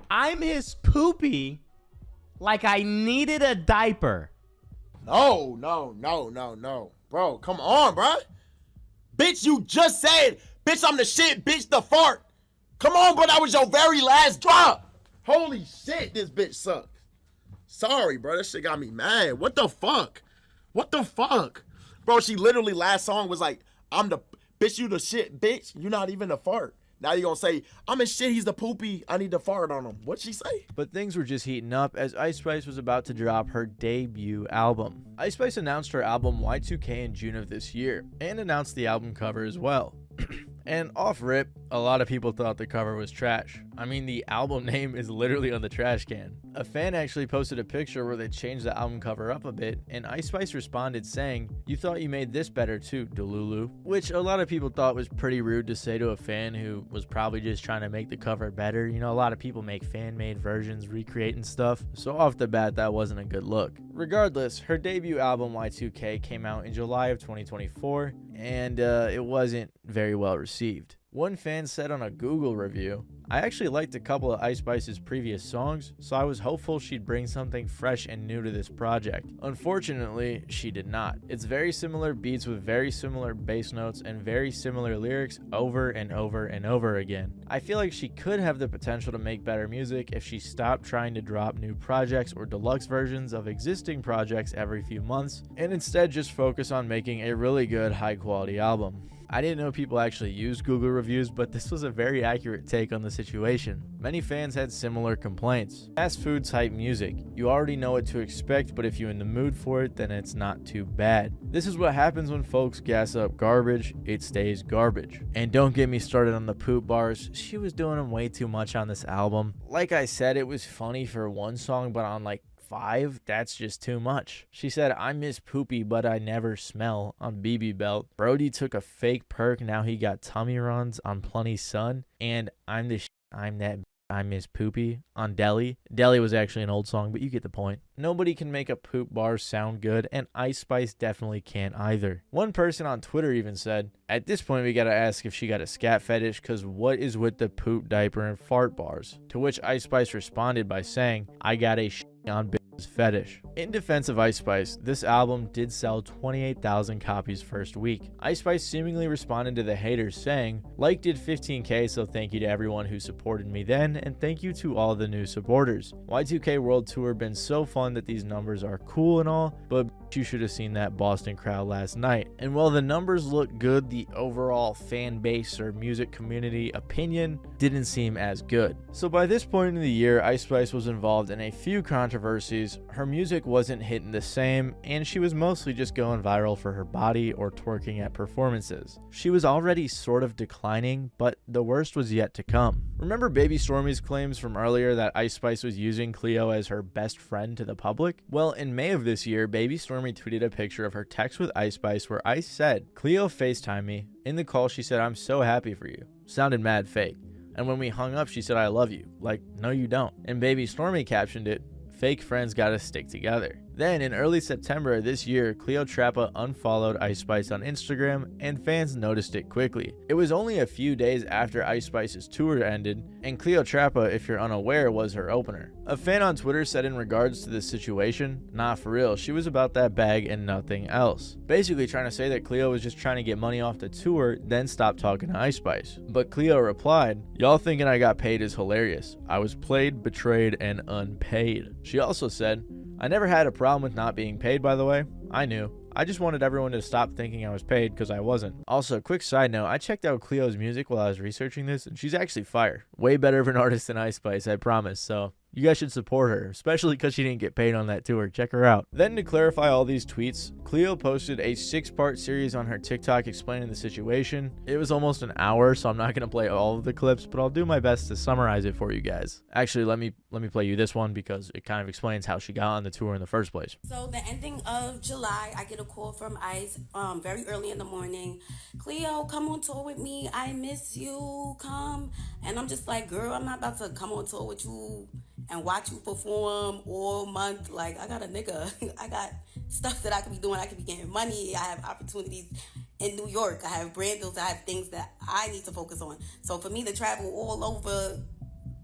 "I'm his poopy like I needed a diaper." No. Bro, come on, bro. Bitch, you just said, bitch, I'm the shit, bitch, the fart. Come on, bro, that was your very last drop. Holy shit, this bitch sucks. Sorry, bro, that shit got me mad. What the fuck? Bro, she literally last song was like, "I'm the, bitch, you the shit, bitch. You not even the fart." Now you gonna say, "I'm in shit, he's the poopy, I need to fart on him." What'd she say? But things were just heating up as Ice Spice was about to drop her debut album. Ice Spice announced her album Y2K in June of this year, and announced the album cover as well. And off rip, a lot of people thought the cover was trash. I mean, the album name is literally on the trash can. A fan actually posted a picture where they changed the album cover up a bit, and Ice Spice responded saying, "You thought you made this better too, Delulu," which a lot of people thought was pretty rude to say to a fan who was probably just trying to make the cover better. You know, a lot of people make fan-made versions, recreating stuff, so off the bat, that wasn't a good look. Regardless, her debut album Y2K came out in July of 2024, and it wasn't very well received. One fan said on a Google review, "I actually liked a couple of Ice Spice's previous songs, so I was hopeful she'd bring something fresh and new to this project. Unfortunately, she did not. It's very similar beats with very similar bass notes and very similar lyrics over and over and over again. I feel like she could have the potential to make better music if she stopped trying to drop new projects or deluxe versions of existing projects every few months, and instead just focus on making a really good, high-quality album." I didn't know people actually used Google reviews, but this was a very accurate take on the situation. Many fans had similar complaints. Fast food type music. You already know what to expect, but if you're in the mood for it, then it's not too bad. This is what happens when folks gas up garbage, it stays garbage. And don't get me started on the poop bars. She was doing them way too much on this album. Like I said, it was funny for one song, but on like 5, that's just too much. She said, "I miss poopy, but I never smell" on BB Belt. Brody took a fake perk, now he got tummy runs on Plenty Sun. And I'm the I'm that I miss poopy on Deli. Deli was actually an old song, but you get the point. Nobody can make a poop bar sound good, and Ice Spice definitely can't either. One person on Twitter even said, "At this point we gotta ask if she got a scat fetish, cause what is with the poop, diaper, and fart bars?" To which Ice Spice responded by saying, "I got a on bitches fetish." In defense of Ice Spice, this album did sell 28,000 copies first week. Ice Spice seemingly responded to the haters saying, "Like did 15K, so thank you to everyone who supported me then, and thank you to all the new supporters. Y2K World Tour been so fun that these numbers are cool and all, but you should have seen that Boston crowd last night." And while the numbers look good, the overall fan base or music community opinion didn't seem as good. So by this point in the year, Ice Spice was involved in a few controversies. Her music wasn't hitting the same, and she was mostly just going viral for her body or twerking at performances. She was already sort of declining, but the worst was yet to come. Remember Baby Stormy's claims from earlier that Ice Spice was using Cleo as her best friend to the public? Well, in May of this year, Baby Stormy tweeted a picture of her text with Ice Spice where Ice said, "Cleo FaceTimed me. In the call she said, 'I'm so happy for you.' Sounded mad fake. And when we hung up, she said, 'I love you.' Like, no you don't." And Baby Stormy captioned it, "Fake friends gotta stick together." Then, in early September of this year, Cleo Trappa unfollowed Ice Spice on Instagram, and fans noticed it quickly. It was only a few days after Ice Spice's tour ended, and Cleo Trappa, if you're unaware, was her opener. A fan on Twitter said in regards to this situation, "Nah, for real, she was about that bag and nothing else." Basically trying to say that Cleo was just trying to get money off the tour, then stop talking to Ice Spice. But Cleo replied, "Y'all thinking I got paid is hilarious. I was played, betrayed, and unpaid." She also said, "I never had a problem with not being paid, by the way. I knew. I just wanted everyone to stop thinking I was paid because I wasn't." Also, quick side note, I checked out Cleo's music while I was researching this, and she's actually fire. Way better of an artist than Ice Spice, I promise, so you guys should support her, especially because she didn't get paid on that tour. Check her out. Then to clarify all these tweets, Cleo posted a 6-part series on her TikTok explaining the situation. It was almost an hour, so I'm not going to play all of the clips, but I'll do my best to summarize it for you guys. Actually, let me play you this one because it kind of explains how she got on the tour in the first place. So the ending of July, I get a call from Ice very early in the morning. "Cleo, come on tour with me. I miss you. Come." And I'm just like, "Girl, I'm not about to come on tour with you and watch you perform all month. Like, I got a nigga. I got stuff that I could be doing. I could be getting money. I have opportunities in New York. I have brand deals. I have things that I need to focus on. So for me to travel all over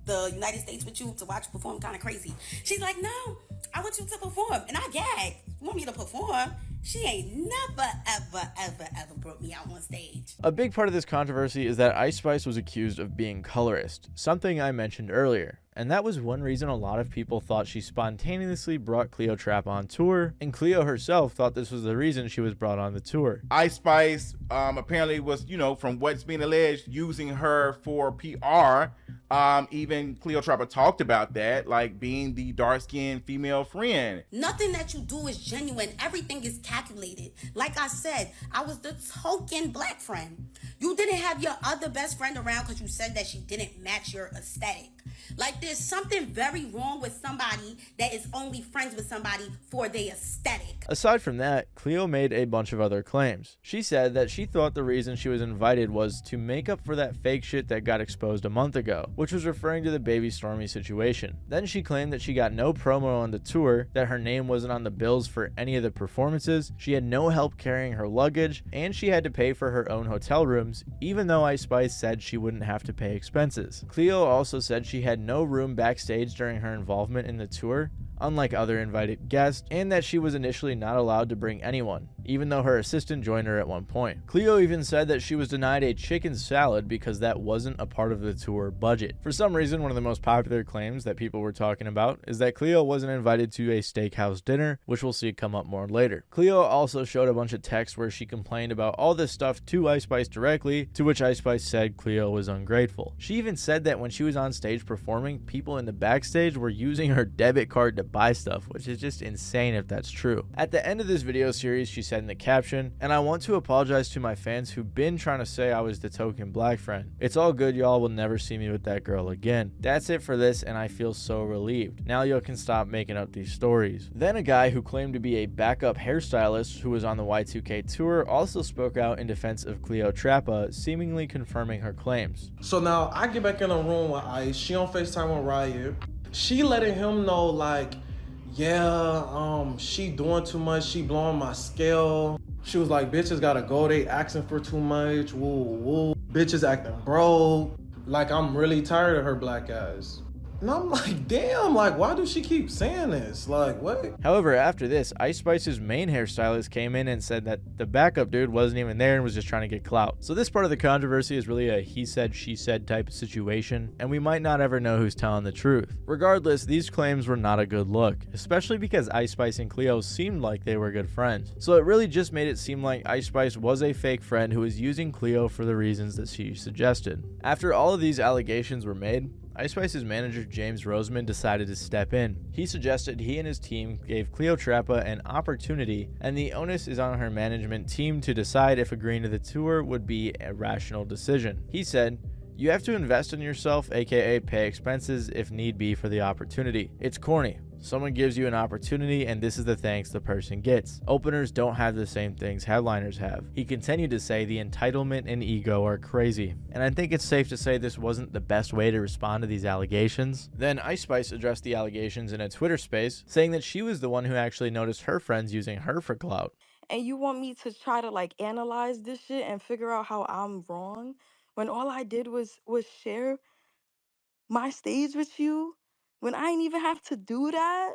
the United States with you to watch you perform kind of crazy." She's like, "No, I want you to perform." And I gagged. "You want me to perform?" She ain't never, ever brought me out on stage. A big part of this controversy is that Ice Spice was accused of being colorist, something I mentioned earlier. And that was one reason a lot of people thought she spontaneously brought Cleo Trappa on tour, and Cleo herself thought this was the reason she was brought on the tour. Ice Spice apparently was, from what's being alleged, using her for PR. Even Cleo Trappa talked about that, like being the dark-skinned female friend. Nothing that you do is genuine. Everything is calculated. Like I said, I was the token black friend. You didn't have your other best friend around because you said that she didn't match your aesthetic. Like, there's something very wrong with somebody that is only friends with somebody for their aesthetic. Aside from that, Cleo made a bunch of other claims. She said that she thought the reason she was invited was to make up for that fake shit that got exposed a month ago, which was referring to the Baby Stormy situation. Then she claimed that she got no promo on the tour, that her name wasn't on the bills for any of the performances, she had no help carrying her luggage, and she had to pay for her own hotel room rooms, even though Ice Spice said she wouldn't have to pay expenses. Cleo also said she had no room backstage during her involvement in the tour, unlike other invited guests, and that she was initially not allowed to bring anyone, even though her assistant joined her at one point. Cleo even said that she was denied a chicken salad because that wasn't a part of the tour budget. For some reason, one of the most popular claims that people were talking about is that Cleo wasn't invited to a steakhouse dinner, which we'll see come up more later. Cleo also showed a bunch of texts where she complained about all this stuff to Ice Spice directly, to which Ice Spice said Cleo was ungrateful. She even said that when she was on stage performing, people in the backstage were using her debit card to buy stuff, which is just insane if that's true. At the end of this video series, she said in the caption, "And I want to apologize to my fans who've been trying to say I was the token black friend. It's all good, y'all will never see me with that girl again. That's it for this, and I feel so relieved. Now y'all can stop making up these stories." Then a guy who claimed to be a backup hairstylist who was on the Y2K tour also spoke out in defense of Cleo Trappa, seemingly confirming her claims. So now I get back in the room with Ice. She on FaceTime with Riot. She letting him know, like, yeah, she doing too much, she blowing my scale. She was like, bitches gotta go, they asking for too much, woo woo. Bitches acting broke. Like, I'm really tired of her black ass. And I'm like, damn, like, why does she keep saying this? Like, what? However, after this, Ice Spice's main hairstylist came in and said that the backup dude wasn't even there and was just trying to get clout. So this part of the controversy is really a he said, she said type of situation, and we might not ever know who's telling the truth. Regardless, these claims were not a good look, especially because Ice Spice and Cleo seemed like they were good friends. So it really just made it seem like Ice Spice was a fake friend who was using Cleo for the reasons that she suggested. After all of these allegations were made, Ice Spice's manager James Roseman decided to step in. He suggested he and his team gave Cleo Trappa an opportunity, and the onus is on her management team to decide if agreeing to the tour would be a rational decision. He said, "You have to invest in yourself, aka pay expenses if need be for the opportunity. It's corny. Someone gives you an opportunity and this is the thanks the person gets. Openers don't have the same things headliners have." He continued to say the entitlement and ego are crazy. And I think it's safe to say this wasn't the best way to respond to these allegations. Then Ice Spice addressed the allegations in a Twitter space, saying that she was the one who actually noticed her friends using her for clout. And you want me to try to like analyze this shit and figure out how I'm wrong when all I did was share my stage with you when I ain't even have to do that?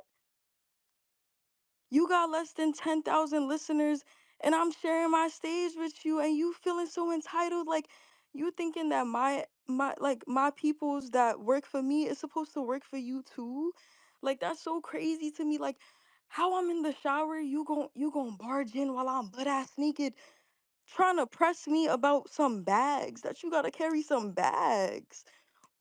You got less than 10,000 listeners and I'm sharing my stage with you and you feeling so entitled, like you thinking that my peoples that work for me is supposed to work for you too? Like that's so crazy to me. Like how I'm in the shower, you gon' barge in while I'm butt ass naked trying to press me about some bags that you gotta carry some bags.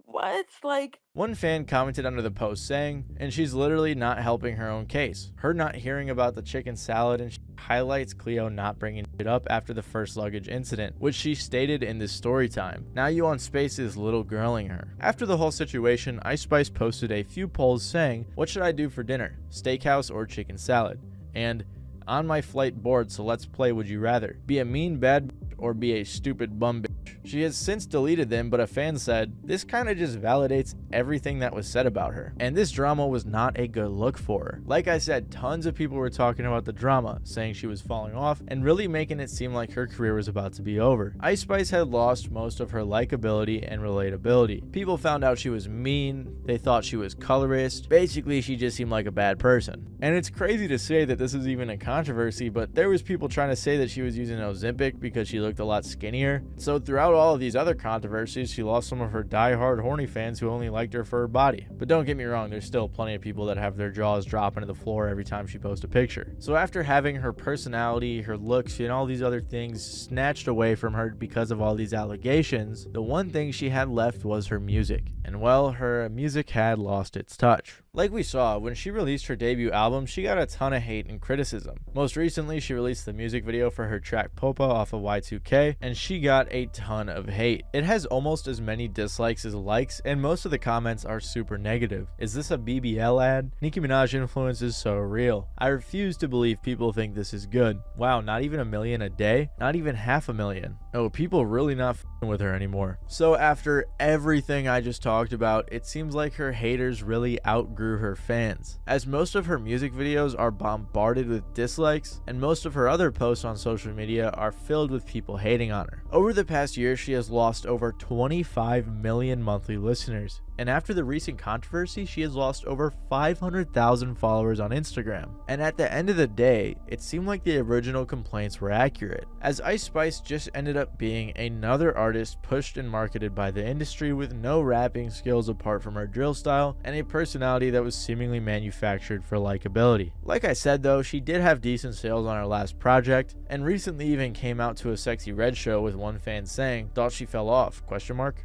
What? Like, one fan commented under the post saying, "And she's literally not helping her own case. Her not hearing about the chicken salad and she highlights Cleo not bringing it up after the first luggage incident, which she stated in this story time. Now you on Spaces little girling her." After the whole situation, Ice Spice posted a few polls saying, "What should I do for dinner? Steakhouse or chicken salad?" And "On my flight board, so let's play Would You Rather. Be a mean bad bitch or be a stupid bum bitch." She has since deleted them, but a fan said, "This kind of just validates everything that was said about her." And this drama was not a good look for her. Like I said, tons of people were talking about the drama, saying she was falling off and really making it seem like her career was about to be over. Ice Spice had lost most of her likability and relatability. People found out she was mean, they thought she was colorist, basically she just seemed like a bad person. And it's crazy to say that this is even a controversy, but there was people trying to say that she was using Ozempic because she looked a lot skinnier. So throughout all of these other controversies, she lost some of her die-hard horny fans who only liked her for her body. But don't get me wrong, there's still plenty of people that have their jaws dropping to the floor every time she posts a picture. So after having her personality, her looks, and all these other things snatched away from her because of all these allegations, the one thing she had left was her music. And well, her music had lost its touch. Like we saw, when she released her debut album, she got a ton of hate and criticism. Most recently, she released the music video for her track Popa off of Y2K, and she got a ton of hate. It has almost as many dislikes as likes, and most of the comments are super negative. Is this a BBL ad? Nicki Minaj influence is so real. I refuse to believe people think this is good. Wow, not even 1 million a day? Not even 500,000. Oh, people really not f***ing with her anymore. So after everything I just talked about, it seems like her haters really outgrew grew her fans, as most of her music videos are bombarded with dislikes, and most of her other posts on social media are filled with people hating on her. Over the past year, she has lost over 25 million monthly listeners, and after the recent controversy, she has lost over 500,000 followers on Instagram. And at the end of the day, it seemed like the original complaints were accurate, as Ice Spice just ended up being another artist pushed and marketed by the industry with no rapping skills apart from her drill style and a personality that was seemingly manufactured for likability. Like I said though, she did have decent sales on her last project, and recently even came out to a Sexy Red show with one fan saying, "Thought she fell off?"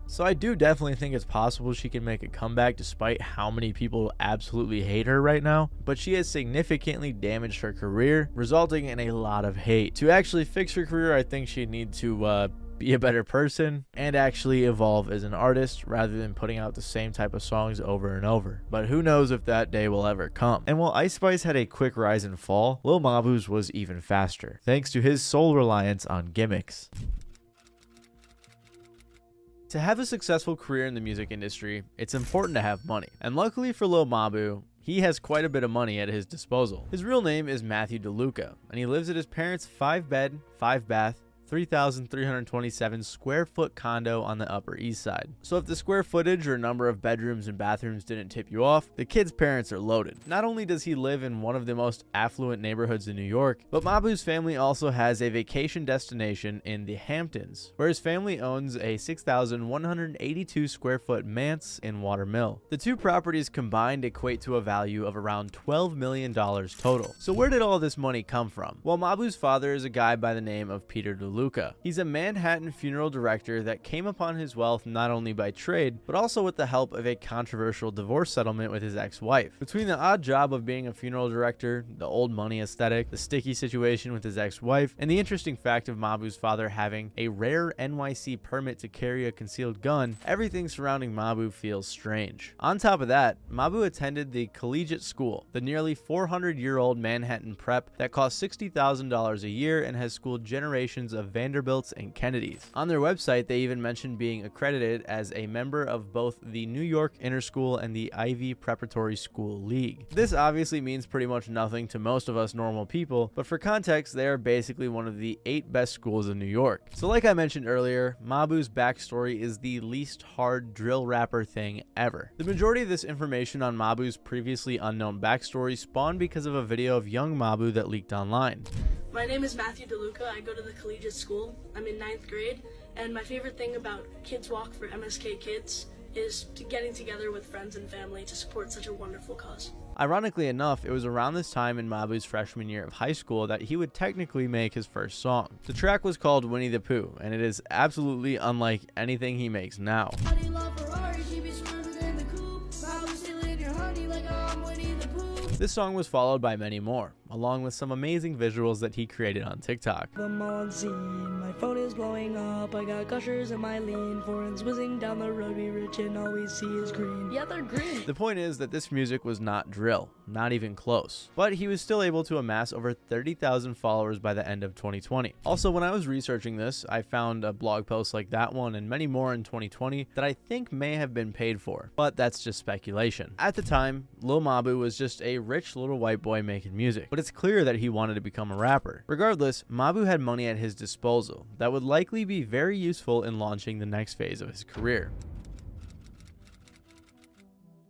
So I do definitely think it's possible she can make a comeback despite how many people absolutely hate her right now, but she has significantly damaged her career, resulting in a lot of hate. To actually fix her career, I think she'd need to be a better person and actually evolve as an artist rather than putting out the same type of songs over and over. But who knows if that day will ever come. And while Ice Spice had a quick rise and fall, Lil Mabu's was even faster, thanks to his sole reliance on gimmicks. To have a successful career in the music industry, it's important to have money. And luckily for Lil Mabu, he has quite a bit of money at his disposal. His real name is Matthew DeLuca, and he lives at his parents' 5-bed, 5-bath, 3,327 square foot condo on the Upper East Side. So if the square footage or number of bedrooms and bathrooms didn't tip you off, the kid's parents are loaded. Not only does he live in one of the most affluent neighborhoods in New York, but Mabu's family also has a vacation destination in the Hamptons, where his family owns a 6,182 square foot manse in Watermill. The two properties combined equate to a value of around $12 million total. So where did all this money come from? Well, Mabu's father is a guy by the name of Peter DeLuca. He's a Manhattan funeral director that came upon his wealth not only by trade, but also with the help of a controversial divorce settlement with his ex-wife. Between the odd job of being a funeral director, the old money aesthetic, the sticky situation with his ex-wife, and the interesting fact of Mabu's father having a rare NYC permit to carry a concealed gun, everything surrounding Mabu feels strange. On top of that, Mabu attended the collegiate school, the nearly 400-year-old Manhattan prep that costs $60,000 a year and has schooled generations of Vanderbilts and Kennedys. On their website, they even mentioned being accredited as a member of both the New York Interschool and the Ivy Preparatory School League. This obviously means pretty much nothing to most of us normal people, but for context, they are basically one of the 8 best schools in New York. So like I mentioned earlier, Mabu's backstory is the least hard drill rapper thing ever. The majority of this information on Mabu's previously unknown backstory spawned because of a video of young Mabu that leaked online. My name is Matthew DeLuca. I go to the collegiate school. I'm in 9th grade, and my favorite thing about Kids Walk for MSK Kids is getting together with friends and family to support such a wonderful cause. Ironically enough, it was around this time in Mabu's freshman year of high school that he would technically make his first song. The track was called Winnie the Pooh, and it is absolutely unlike anything he makes now. This song was followed by many more, along with some amazing visuals that he created on TikTok. The monsoon, my phone is blowing up, I got gushers in my lean, foreigns whizzing down the road, we rich and all we see is green. Yeah, they're green. The point is that this music was not drill, not even close, but he was still able to amass over 30,000 followers by the end of 2020. Also, when I was researching this, I found a blog post like that one and many more in 2020 that I think may have been paid for, but that's just speculation. At the time, Lil Mabu was just a rich little white boy making music, but it's clear that he wanted to become a rapper. Regardless, Mabu had money at his disposal that would likely be very useful in launching the next phase of his career.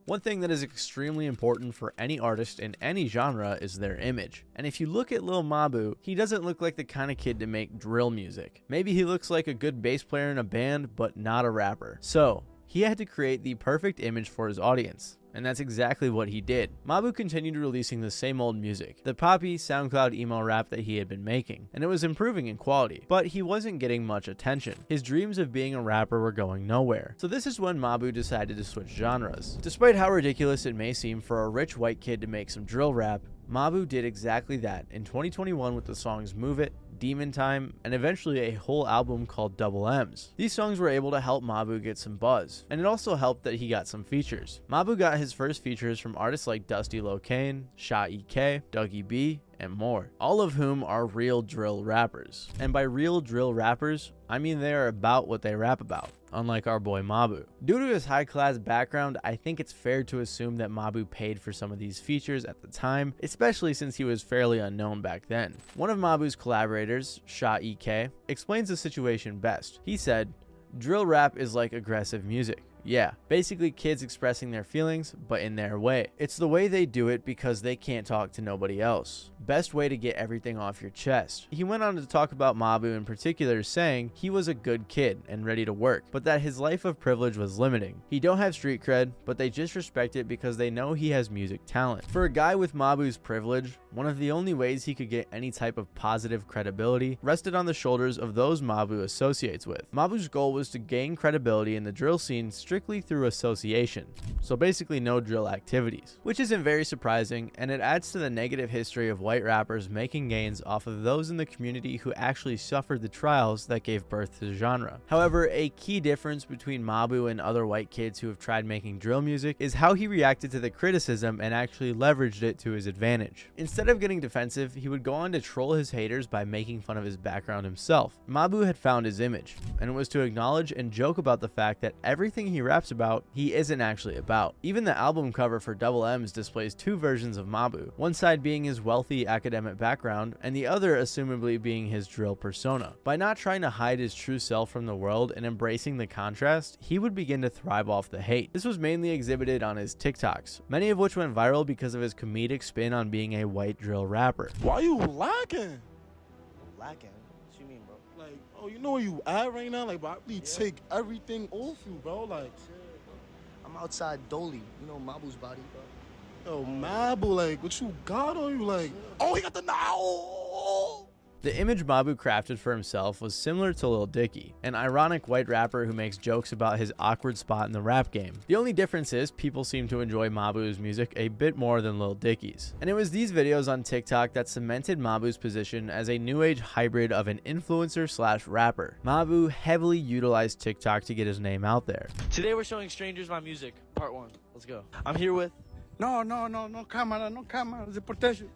One thing that is extremely important for any artist in any genre is their image. And if you look at Lil Mabu, he doesn't look like the kind of kid to make drill music. Maybe he looks like a good bass player in a band, but not a rapper. So, he had to create the perfect image for his audience. And that's exactly what he did. Mabu continued releasing the same old music, the poppy SoundCloud emo rap that he had been making, and it was improving in quality, but he wasn't getting much attention. His dreams of being a rapper were going nowhere. So this is when Mabu decided to switch genres. Despite how ridiculous it may seem for a rich white kid to make some drill rap, Mabu did exactly that in 2021 with the songs Move It, Demon Time, and eventually a whole album called Double M's. These songs were able to help Mabu get some buzz, and it also helped that he got some features. Mabu got his first features from artists like Dusty Locane, Sha EK, Dougie B, and more, all of whom are real drill rappers. And by real drill rappers, I mean they are about what they rap about, unlike our boy Mabu. Due to his high-class background, I think it's fair to assume that Mabu paid for some of these features at the time, especially since he was fairly unknown back then. One of Mabu's collaborators, Shah EK, explains the situation best. He said, "Drill rap is like aggressive music. Yeah, basically kids expressing their feelings, but in their way. It's the way they do it because they can't talk to nobody else. Best way to get everything off your chest." He went on to talk about Mabu in particular, saying he was a good kid and ready to work, but that his life of privilege was limiting. He don't have street cred, but they just respect it because they know he has music talent. For a guy with Mabu's privilege, one of the only ways he could get any type of positive credibility rested on the shoulders of those Mabu associates with. Mabu's goal was to gain credibility in the drill scene strictly through association, so basically no drill activities, which isn't very surprising, and it adds to the negative history of white rappers making gains off of those in the community who actually suffered the trials that gave birth to the genre. However, a key difference between Mabu and other white kids who have tried making drill music is how he reacted to the criticism and actually leveraged it to his advantage. Instead of getting defensive, he would go on to troll his haters by making fun of his background himself. Mabu had found his image, and it was to acknowledge and joke about the fact that everything he raps about, he isn't actually about. Even the album cover for Double M's displays two versions of Mabu, one side being his wealthy academic background, and the other assumably being his drill persona. By not trying to hide his true self from the world and embracing the contrast, he would begin to thrive off the hate. This was mainly exhibited on his TikToks, many of which went viral because of his comedic spin on being a white drill rapper. Why you lacking? Lacking? What you mean, bro? Like, oh, you know where you at right now? Like, bro, I really take everything off you, bro. Like, I'm outside Dolly. You know Mabu's body, bro. yo, Mabu, like, what you got on you? Like, oh, he got the now. The image Mabu crafted for himself was similar to Lil Dicky, an ironic white rapper who makes jokes about his awkward spot in the rap game. The only difference is people seem to enjoy Mabu's music a bit more than Lil Dicky's. And it was these videos on TikTok that cemented Mabu's position as a new age hybrid of an influencer slash rapper. Mabu heavily utilized TikTok to get his name out there. Today we're showing strangers my music, part 1. Let's go. I'm here with... No camera, no camera. The protection.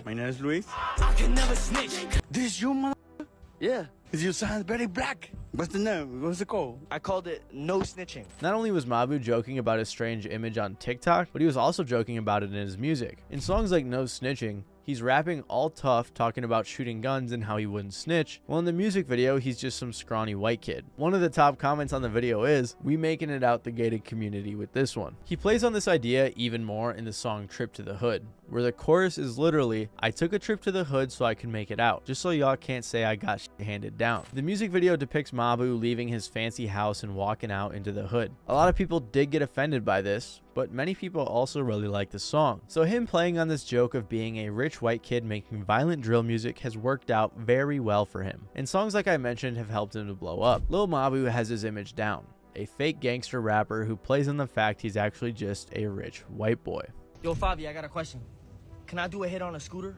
My name is Luis. I can never snitch. This you, mother? Yeah. You sound very black. What's the name? What's it called? I called it No Snitching. Not only was Mabu joking about his strange image on TikTok, but he was also joking about it in his music. In songs like No Snitching, he's rapping all tough, talking about shooting guns and how he wouldn't snitch, while in the music video, he's just some scrawny white kid. One of the top comments on the video is, "We making it out the gated community with this one." He plays on this idea even more in the song Trip to the Hood, where the chorus is literally, "I took a trip to the hood so I can make it out, just so y'all can't say I got shit handed down." The music video depicts Mabu leaving his fancy house and walking out into the hood. A lot of people did get offended by this, but many people also really like the song. So him playing on this joke of being a rich white kid making violent drill music has worked out very well for him. And songs like I mentioned have helped him to blow up. Lil Mabu has his image down, a fake gangster rapper who plays on the fact he's actually just a rich white boy. Yo, Fabi, I got a question. Can I do a hit on a scooter?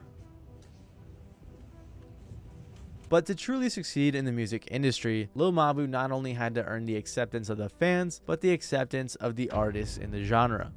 But to truly succeed in the music industry, Lil Mabu not only had to earn the acceptance of the fans, but the acceptance of the artists in the genre.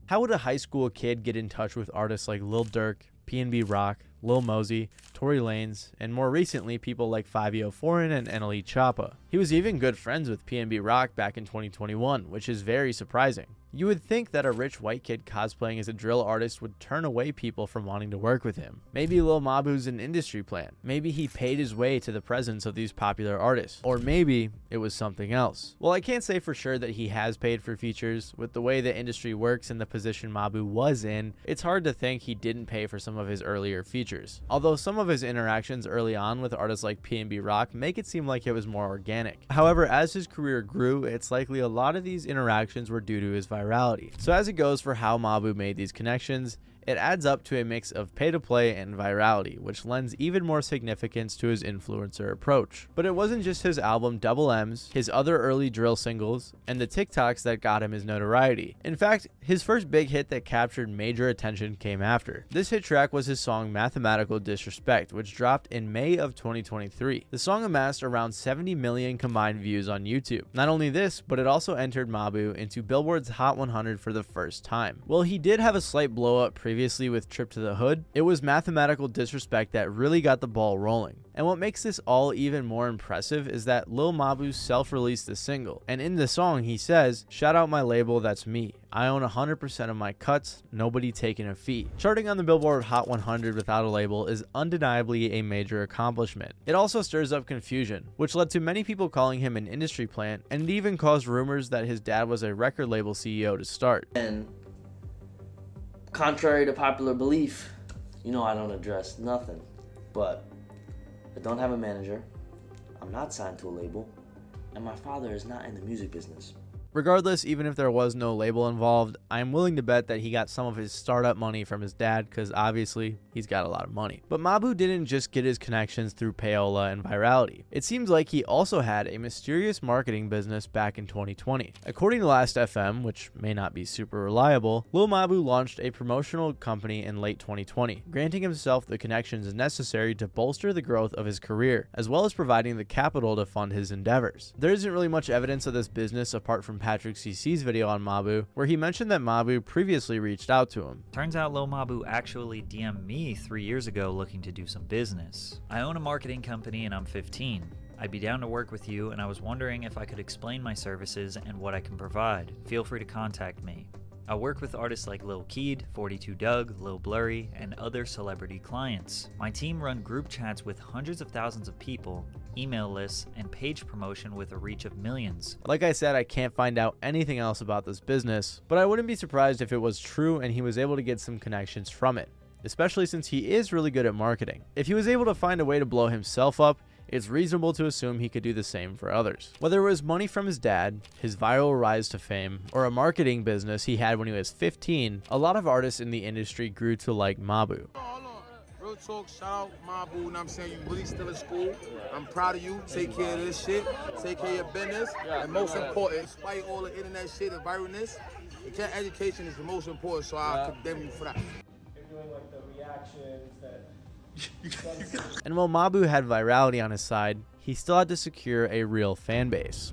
How would a high school kid get in touch with artists like Lil Durk, PNB Rock, Lil Mosey, Tory Lanez, and more recently people like Fivio Foreign and NLE Choppa? He was even good friends with PNB Rock back in 2021, which is very surprising. You would think that a rich white kid cosplaying as a drill artist would turn away people from wanting to work with him. Maybe Lil Mabu's an industry plant. Maybe he paid his way to the presence of these popular artists. Or maybe it was something else. Well, I can't say for sure that he has paid for features. With the way the industry works and the position Mabu was in, it's hard to think he didn't pay for some of his earlier features. Although some of his interactions early on with artists like PNB Rock make it seem like it was more organic. However, as his career grew, it's likely a lot of these interactions were due to his virality. So as it goes for how Mabu made these connections, it adds up to a mix of pay to play and virality, which lends even more significance to his influencer approach. But it wasn't just his album Double M's, his other early drill singles, and the TikToks that got him his notoriety. In fact, his first big hit that captured major attention came after. This hit track was his song Mathematical Disrespect, which dropped in May of 2023. The song amassed around 70 million combined views on YouTube. Not only this, but it also entered Mabu into Billboard's Hot Hot 100 for the first time. While he did have a slight blow up previously with Trip to the Hood, it was Mathematical Disrespect that really got the ball rolling. And what makes this all even more impressive is that Lil Mabu self-released the single, and in the song he says, "Shout out my label, that's me. I own 100% of my cuts, nobody taking a fee." Charting on the Billboard Hot 100 without a label is undeniably a major accomplishment. It also stirs up confusion, which led to many people calling him an industry plant, and it even caused rumors that his dad was a record label CEO to start. And contrary to popular belief, you know I don't address nothing, but I don't have a manager, I'm not signed to a label, and my father is not in the music business. Regardless, even if there was no label involved, I'm willing to bet that he got some of his startup money from his dad, because obviously he's got a lot of money. But Mabu didn't just get his connections through payola and virality. It seems like he also had a mysterious marketing business back in 2020. According to Last.fm, which may not be super reliable, Lil Mabu launched a promotional company in late 2020, granting himself the connections necessary to bolster the growth of his career, as well as providing the capital to fund his endeavors. There isn't really much evidence of this business apart from Patrick CC's video on Mabu, where he mentioned that Mabu previously reached out to him. Turns out Lil Mabu actually DM'd me 3 years ago looking to do some business. I own a marketing company and I'm 15. I'd be down to work with you, and I was wondering if I could explain my services and what I can provide. Feel free to contact me. I work with artists like Lil Keed, 42 Doug, Lil Blurry, and other celebrity clients. My team run group chats with hundreds of thousands of people, email lists, and page promotion with a reach of millions. Like I said, I can't find out anything else about this business, but I wouldn't be surprised if it was true and he was able to get some connections from it, especially since he is really good at marketing. If he was able to find a way to blow himself up, it's reasonable to assume he could do the same for others. Whether it was money from his dad, his viral rise to fame, or a marketing business he had when he was 15, a lot of artists in the industry grew to like Mabu. Real talk, shout out Mabu, you know what I'm saying? You really still in school. I'm proud of you. Take care of this shit. Take care of your business. And most important, despite all the internet shit and viralness, education is the most important, so I condemn you for that. You're doing like the reactions that... And while Mabu had virality on his side, he still had to secure a real fan base.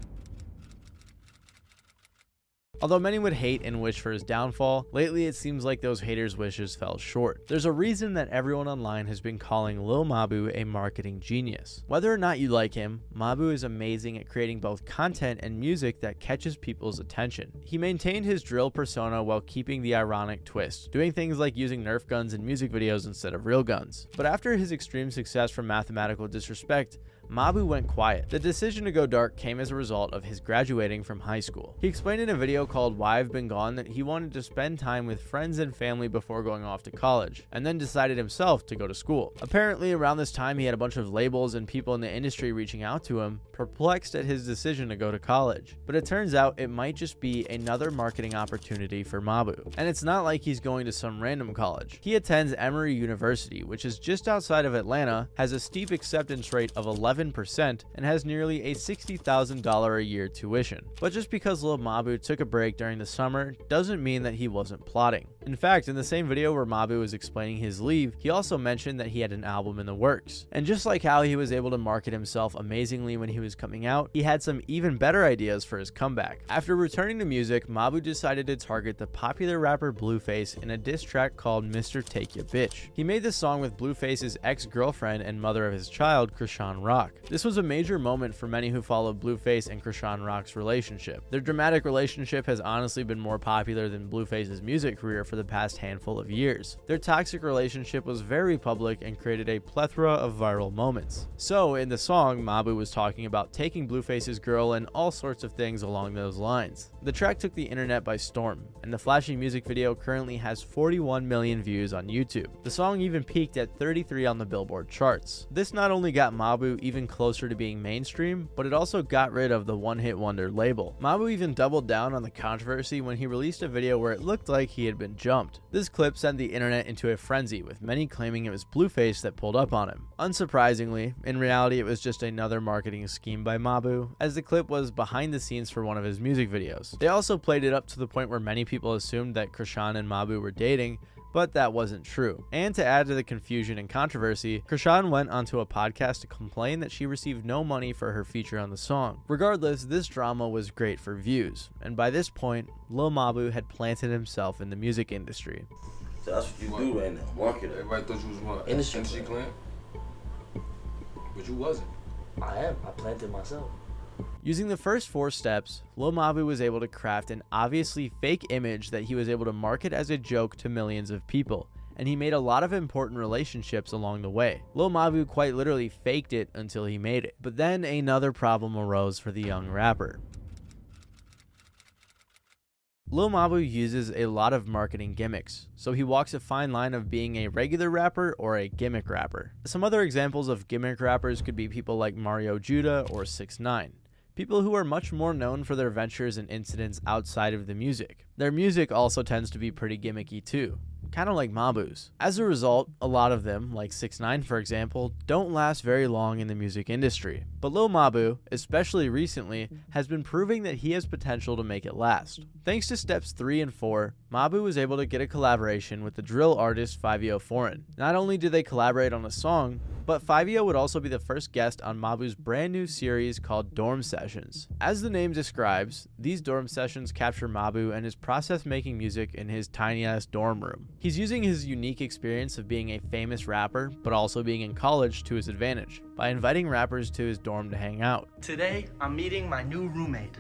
Although many would hate and wish for his downfall, lately it seems like those haters' wishes fell short. There's a reason that everyone online has been calling Lil Mabu a marketing genius. Whether or not you like him, Mabu is amazing at creating both content and music that catches people's attention. He maintained his drill persona while keeping the ironic twist, doing things like using Nerf guns in music videos instead of real guns. But after his extreme success from Mathematical Disrespect, Mabu went quiet. The decision to go dark came as a result of his graduating from high school. He explained in a video called Why I've Been Gone that he wanted to spend time with friends and family before going off to college, and then decided himself to go to school. Apparently, around this time, he had a bunch of labels and people in the industry reaching out to him, perplexed at his decision to go to college. But it turns out it might just be another marketing opportunity for Mabu. And it's not like he's going to some random college. He attends Emory University, which is just outside of Atlanta, has a steep acceptance rate of 11%, and has nearly a $60,000 a year tuition. But just because Lil Mabu took a break during the summer doesn't mean that he wasn't plotting. In fact, in the same video where Mabu was explaining his leave, he also mentioned that he had an album in the works. And just like how he was able to market himself amazingly when he was coming out, he had some even better ideas for his comeback. After returning to music, Mabu decided to target the popular rapper Blueface in a diss track called Mr. Take Ya Bitch. He made this song with Blueface's ex-girlfriend and mother of his child, Krishan Rock. This was a major moment for many who followed Blueface and Krishan Rock's relationship. Their dramatic relationship has honestly been more popular than Blueface's music career for the past handful of years. Their toxic relationship was very public and created a plethora of viral moments. So, in the song, Mabu was talking about taking Blueface's girl and all sorts of things along those lines. The track took the internet by storm, and the flashy music video currently has 41 million views on YouTube. The song even peaked at 33 on the Billboard charts. This not only got Mabu even closer to being mainstream, but it also got rid of the one-hit wonder label. Mabu even doubled down on the controversy when he released a video where it looked like he had been jumped. This clip sent the internet into a frenzy, with many claiming it was Blueface that pulled up on him. Unsurprisingly, in reality it was just another marketing scheme by Mabu, as the clip was behind the scenes for one of his music videos. They also played it up to the point where many people assumed that Krishan and Mabu were dating, but that wasn't true. And to add to the confusion and controversy, Krishan went onto a podcast to complain that she received no money for her feature on the song. Regardless, this drama was great for views, and by this point, Lil Mabu had planted himself in the music industry. So that's what you do right now, market. Everybody thought you was what? Industry plant? But you wasn't. I am. I planted myself. Using the first 4 steps, Lil Mabu was able to craft an obviously fake image that he was able to market as a joke to millions of people, and he made a lot of important relationships along the way. Lil Mabu quite literally faked it until he made it. But then another problem arose for the young rapper. Lil Mabu uses a lot of marketing gimmicks, so he walks a fine line of being a regular rapper or a gimmick rapper. Some other examples of gimmick rappers could be people like Mario Judah or 6ix9ine, people who are much more known for their ventures and incidents outside of the music. Their music also tends to be pretty gimmicky too, kind of like Mabu's. As a result, a lot of them, like 6ix9ine for example, don't last very long in the music industry. But Lil Mabu, especially recently, has been proving that he has potential to make it last. Thanks to steps 3 and 4, Mabu was able to get a collaboration with the drill artist 5yo Foreign. Not only did they collaborate on a song, but 5yo would also be the first guest on Mabu's brand new series called Dorm Sessions. As the name describes, these dorm sessions capture Mabu and his process making music in his tiny ass dorm room. He's using his unique experience of being a famous rapper, but also being in college to his advantage, by inviting rappers to his dorm to hang out. Today, I'm meeting my new roommate.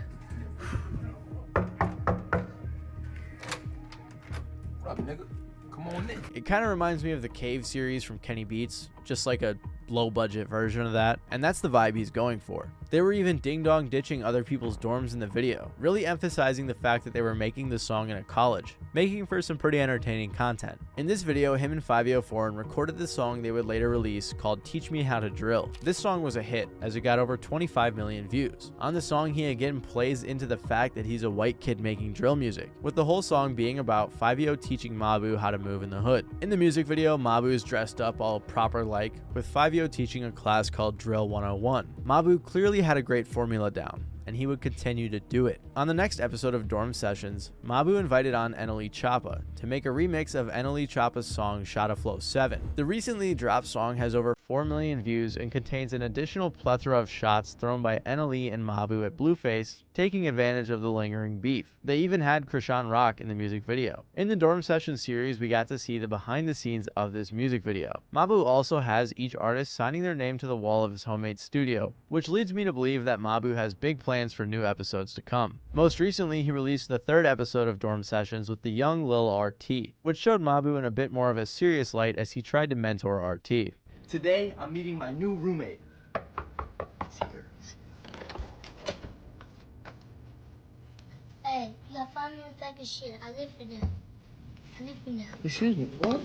What up, nigga? Come on in. It kind of reminds me of the Cave series from Kenny Beats, just like a low budget version of that, and that's the vibe he's going for. They were even ding-dong ditching other people's dorms in the video, really emphasizing the fact that they were making the song in a college, making for some pretty entertaining content. In this video, him and 5yo Foreign recorded the song they would later release called Teach Me How to Drill. This song was a hit, as it got over 25 million views. On the song, he again plays into the fact that he's a white kid making drill music, with the whole song being about 5yo teaching Mabu how to move in the hood. In the music video, Mabu is dressed up all proper-like, with 5yo teaching a class called Drill 101. Mabu clearly had a great formula down, and he would continue to do it. On the next episode of Dorm Sessions, Mabu invited on NLE Choppa to make a remix of NLE Choppa's song Shotta Flow 7. The recently dropped song has over 4 million views and contains an additional plethora of shots thrown by NLE and Mabu at Blueface, taking advantage of the lingering beef. They even had Krishan rock in the music video. In the Dorm Sessions series, we got to see the behind the scenes of this music video. Mabu also has each artist signing their name to the wall of his homemade studio, which leads me to believe that Mabu has big plans for new episodes to come. Most recently, he released the 3rd episode of Dorm Sessions with the young Lil RT, which showed Mabu in a bit more of a serious light as he tried to mentor RT. Today, I'm meeting my new roommate. Hey, you got 5 minutes to take a shit. I live in there. Excuse me, what?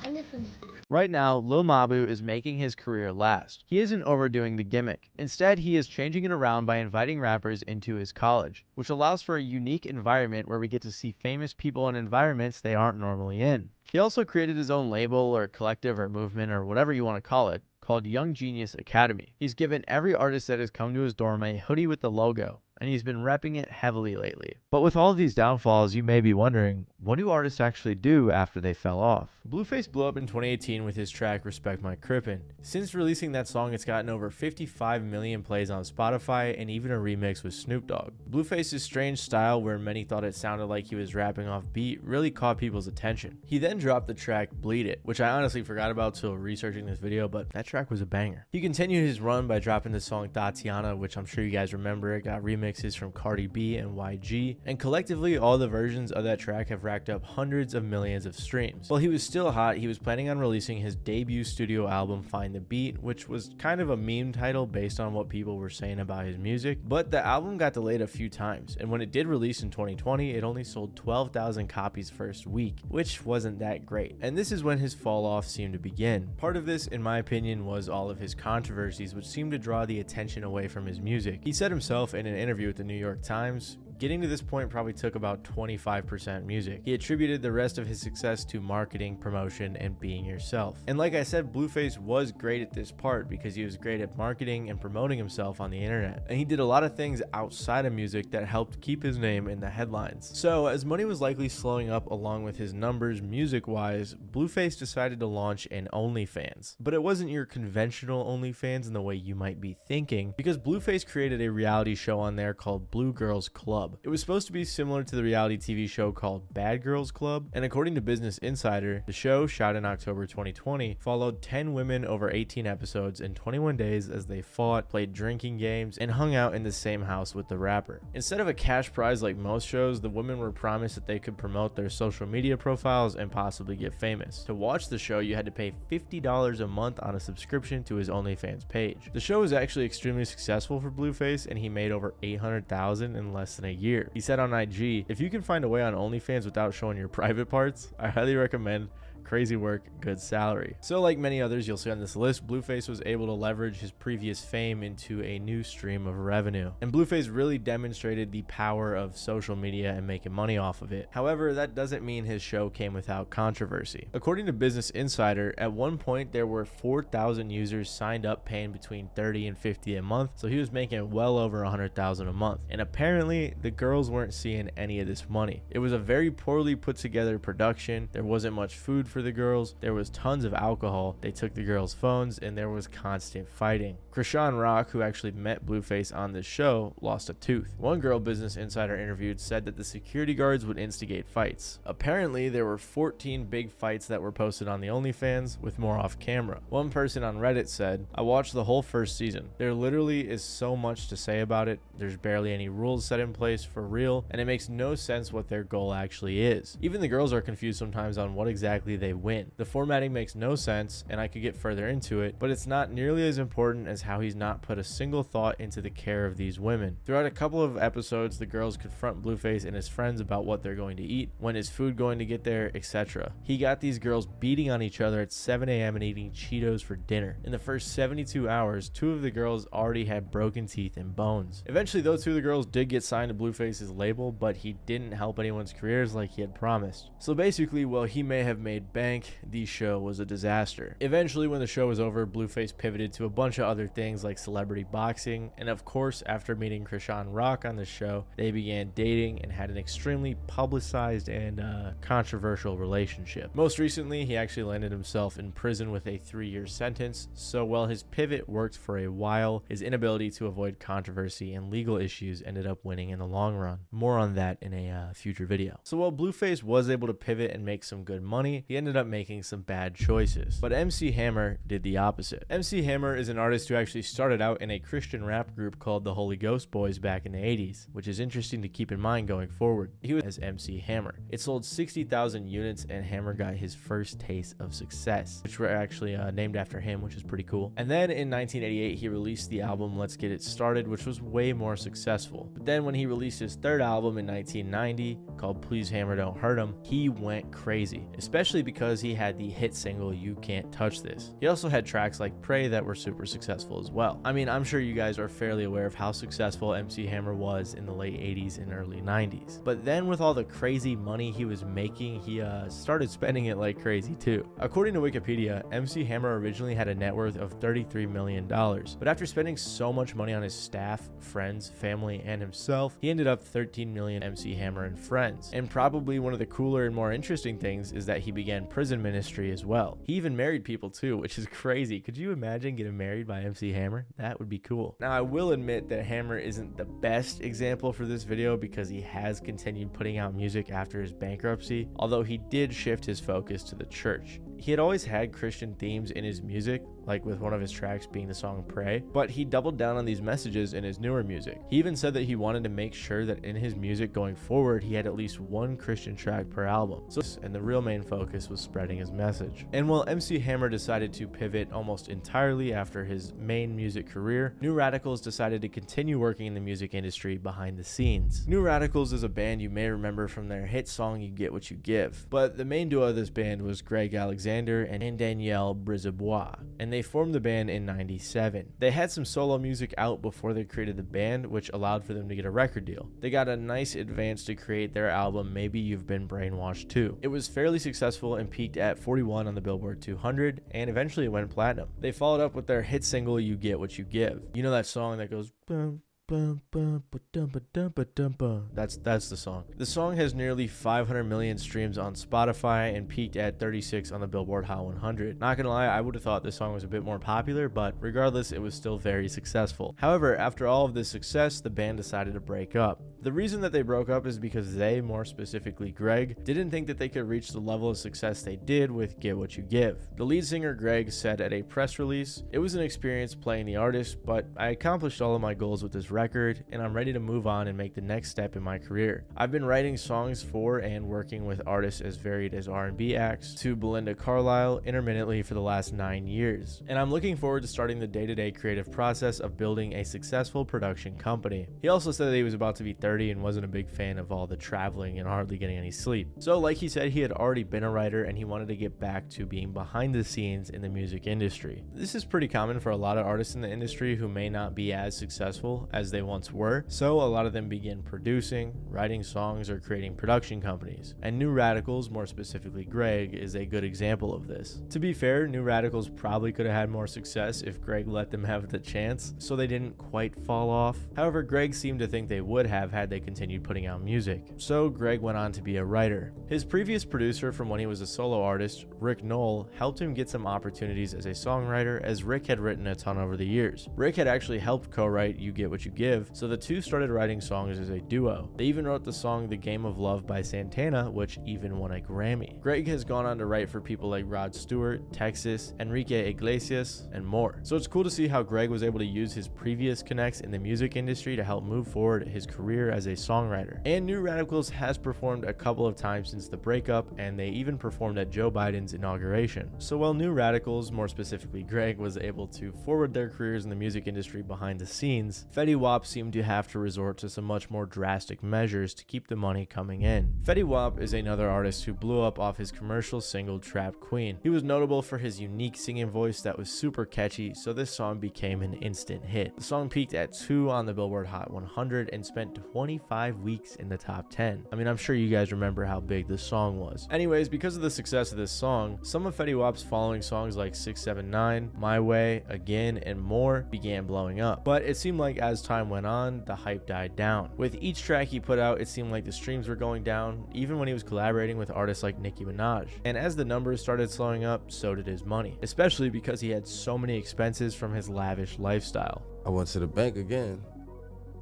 I live in there. Right now, Lil Mabu is making his career last. He isn't overdoing the gimmick. Instead, he is changing it around by inviting rappers into his college, which allows for a unique environment where we get to see famous people in environments they aren't normally in. He also created his own label or collective or movement or whatever you want to call it, called Young Genius Academy. He's given every artist that has come to his dorm a hoodie with the logo, and he's been repping it heavily lately. But with all of these downfalls, you may be wondering, what do artists actually do after they fell off? Blueface blew up in 2018 with his track Respect My Crippin'. Since releasing that song, it's gotten over 55 million plays on Spotify and even a remix with Snoop Dogg. Blueface's strange style, where many thought it sounded like he was rapping off beat, really caught people's attention. He then dropped the track Bleed It, which I honestly forgot about till researching this video, but that track was a banger. He continued his run by dropping the song Tatiana, which I'm sure you guys remember. It got remixes from Cardi B and YG, and collectively all the versions of that track have racked up hundreds of millions of streams. While he was still hot, he was planning on releasing his debut studio album Find the Beat, which was kind of a meme title based on what people were saying about his music, but the album got delayed a few times, and when it did release in 2020, it only sold 12,000 copies first week, which wasn't that great. And this is when his fall off seemed to begin. Part of this, in my opinion, was all of his controversies, which seemed to draw the attention away from his music. He said himself in an interview with the New York Times, Getting to this point probably took about 25% music. He attributed the rest of his success to marketing, promotion, and being yourself. And like I said, Blueface was great at this part because he was great at marketing and promoting himself on the internet. And he did a lot of things outside of music that helped keep his name in the headlines. So as money was likely slowing up along with his numbers music-wise, Blueface decided to launch an OnlyFans. But it wasn't your conventional OnlyFans in the way you might be thinking, because Blueface created a reality show on there called Blue Girls Club. It was supposed to be similar to the reality TV show called Bad Girls Club, and according to Business Insider, the show, shot in October 2020, followed 10 women over 18 episodes in 21 days as they fought, played drinking games, and hung out in the same house with the rapper. Instead of a cash prize like most shows, the women were promised that they could promote their social media profiles and possibly get famous. To watch the show, you had to pay $50 a month on a subscription to his OnlyFans page. The show was actually extremely successful for Blueface, and he made over $800,000 in less than a year. He said on IG, "If you can find a way on OnlyFans without showing your private parts, I highly recommend. Crazy work, good salary." So like many others you'll see on this list, Blueface was able to leverage his previous fame into a new stream of revenue. And Blueface really demonstrated the power of social media and making money off of it. However, that doesn't mean his show came without controversy. According to Business Insider, at one point there were 4,000 users signed up paying between $30 and $50 a month, so he was making well over $100,000 a month. And apparently the girls weren't seeing any of this money. It was a very poorly put together production. There wasn't much food for the girls, there was tons of alcohol, they took the girls' phones, and there was constant fighting. Krishan Rock, who actually met Blueface on this show, lost a tooth. One girl Business Insider interviewed said that the security guards would instigate fights. Apparently, there were 14 big fights that were posted on the OnlyFans, with more off camera. One person on Reddit said, "I watched the whole first season. There literally is so much to say about it. There's barely any rules set in place for real, and it makes no sense what their goal actually is. Even the girls are confused sometimes on what exactly they win. The formatting makes no sense, and I could get further into it, but it's not nearly as important as how he's not put a single thought into the care of these women." Throughout a couple of episodes, the girls confront Blueface and his friends about what they're going to eat, when is food going to get there, etc. He got these girls beating on each other at 7 a.m. and eating Cheetos for dinner. In the first 72 hours, 2 of the girls already had broken teeth and bones. Eventually, those 2 of the girls did get signed to Blueface's label, but he didn't help anyone's careers like he had promised. So basically, while he may have made bank, the show was a disaster. Eventually, when the show was over, Blueface pivoted to a bunch of other things like celebrity boxing, and of course, after meeting Krishan Rock on the show, they began dating and had an extremely publicized and controversial relationship. Most recently, he actually landed himself in prison with a 3-year sentence, so while his pivot worked for a while, his inability to avoid controversy and legal issues ended up winning in the long run. More on that in a future video. So while Blueface was able to pivot and make some good money, he ended up making some bad choices. But MC Hammer did the opposite. MC Hammer is an artist who actually started out in a Christian rap group called the Holy Ghost Boys back in the 80s, which is interesting to keep in mind going forward. He was as MC Hammer. It sold 60,000 units, and Hammer got his first taste of success, which were actually named after him, which is pretty cool. And then in 1988, he released the album Let's Get It Started, which was way more successful. But then when he released his third album in 1990, called Please Hammer Don't Hurt Him, he went crazy, especially because he had the hit single You Can't Touch This. He also had tracks like Pray that were super successful as well. I mean, I'm sure you guys are fairly aware of how successful MC Hammer was in the late 80s and early 90s. But then with all the crazy money he was making, he started spending it like crazy too. According to Wikipedia, MC Hammer originally had a net worth of $33 million, but after spending so much money on his staff, friends, family, and himself, he ended up 13 million MC Hammer and friends. And probably one of the cooler and more interesting things is that he began prison ministry as well. He even married people too, which is crazy. Could you imagine getting married by MC Hammer? That would be cool. Now, I will admit that Hammer isn't the best example for this video because he has continued putting out music after his bankruptcy, although he did shift his focus to the church. He had always had Christian themes in his music, like with one of his tracks being the song Pray, but he doubled down on these messages in his newer music. He even said that he wanted to make sure that in his music going forward, he had at least one Christian track per album. And the real main focus was spreading his message. And while MC Hammer decided to pivot almost entirely after his main music career, New Radicals decided to continue working in the music industry behind the scenes. New Radicals is a band you may remember from their hit song You Get What You Give, but the main duo of this band was Greg Alexander Alexander and Danielle Brisebois, and they formed the band in '97. They had some solo music out before they created the band, which allowed for them to get a record deal. They got a nice advance to create their album Maybe You've Been Brainwashed Too. It was fairly successful and peaked at 41 on the Billboard 200, and eventually it went platinum. They followed up with their hit single You Get What You Give. You know that song that goes bum, bum, bum, ba-dum, ba-dum, ba-dum, ba. That's the song. The song has nearly 500 million streams on Spotify and peaked at 36 on the Billboard Hot 100. Not gonna lie, I would have thought this song was a bit more popular, but regardless, it was still very successful. However, after all of this success, the band decided to break up. The reason that they broke up is because they, more specifically Greg, didn't think that they could reach the level of success they did with Get What You Give. The lead singer Greg said at a press release, "It was an experience playing the artist, but I accomplished all of my goals with this record, and I'm ready to move on and make the next step in my career. I've been writing songs for and working with artists as varied as R&B acts to Belinda Carlisle intermittently for the last 9 years, and I'm looking forward to starting the day-to-day creative process of building a successful production company." He also said that he was about to be 30 and wasn't a big fan of all the traveling and hardly getting any sleep. So like he said, he had already been a writer and he wanted to get back to being behind the scenes in the music industry. This is pretty common for a lot of artists in the industry who may not be as successful as they once were, so a lot of them begin producing, writing songs, or creating production companies. And New Radicals, more specifically Greg, is a good example of this. To be fair, New Radicals probably could have had more success if Greg let them have the chance, so they didn't quite fall off. However, Greg seemed to think they would have had they continued putting out music. So Greg went on to be a writer. His previous producer from when he was a solo artist, Rick Knoll, helped him get some opportunities as a songwriter, as Rick had written a ton over the years. Rick had actually helped co-write You Get What You Give, so the two started writing songs as a duo. They even wrote the song The Game of Love by Santana, which even won a Grammy. Greg has gone on to write for people like Rod Stewart, Texas, Enrique Iglesias, and more. So it's cool to see how Greg was able to use his previous connects in the music industry to help move forward his career as a songwriter. And New Radicals has performed a couple of times since the breakup, and they even performed at Joe Biden's inauguration. So while New Radicals, more specifically Greg, was able to forward their careers in the music industry behind the scenes, Fetty Wap seemed to have to resort to some much more drastic measures to keep the money coming in. Fetty Wap is another artist who blew up off his commercial single Trap Queen. He was notable for his unique singing voice that was super catchy, so this song became an instant hit. The song peaked at 2 on the Billboard Hot 100 and spent 25 weeks in the top 10. I mean, I'm sure you guys remember how big this song was. Anyways, because of the success of this song, some of Fetty Wap's following songs like 679, My Way, Again, and more began blowing up. But it seemed like as time went on, the hype died down. With each track he put out, it seemed like the streams were going down, even when he was collaborating with artists like Nicki Minaj. And as the numbers started slowing up, so did his money, especially because he had so many expenses from his lavish lifestyle. I went to the bank again,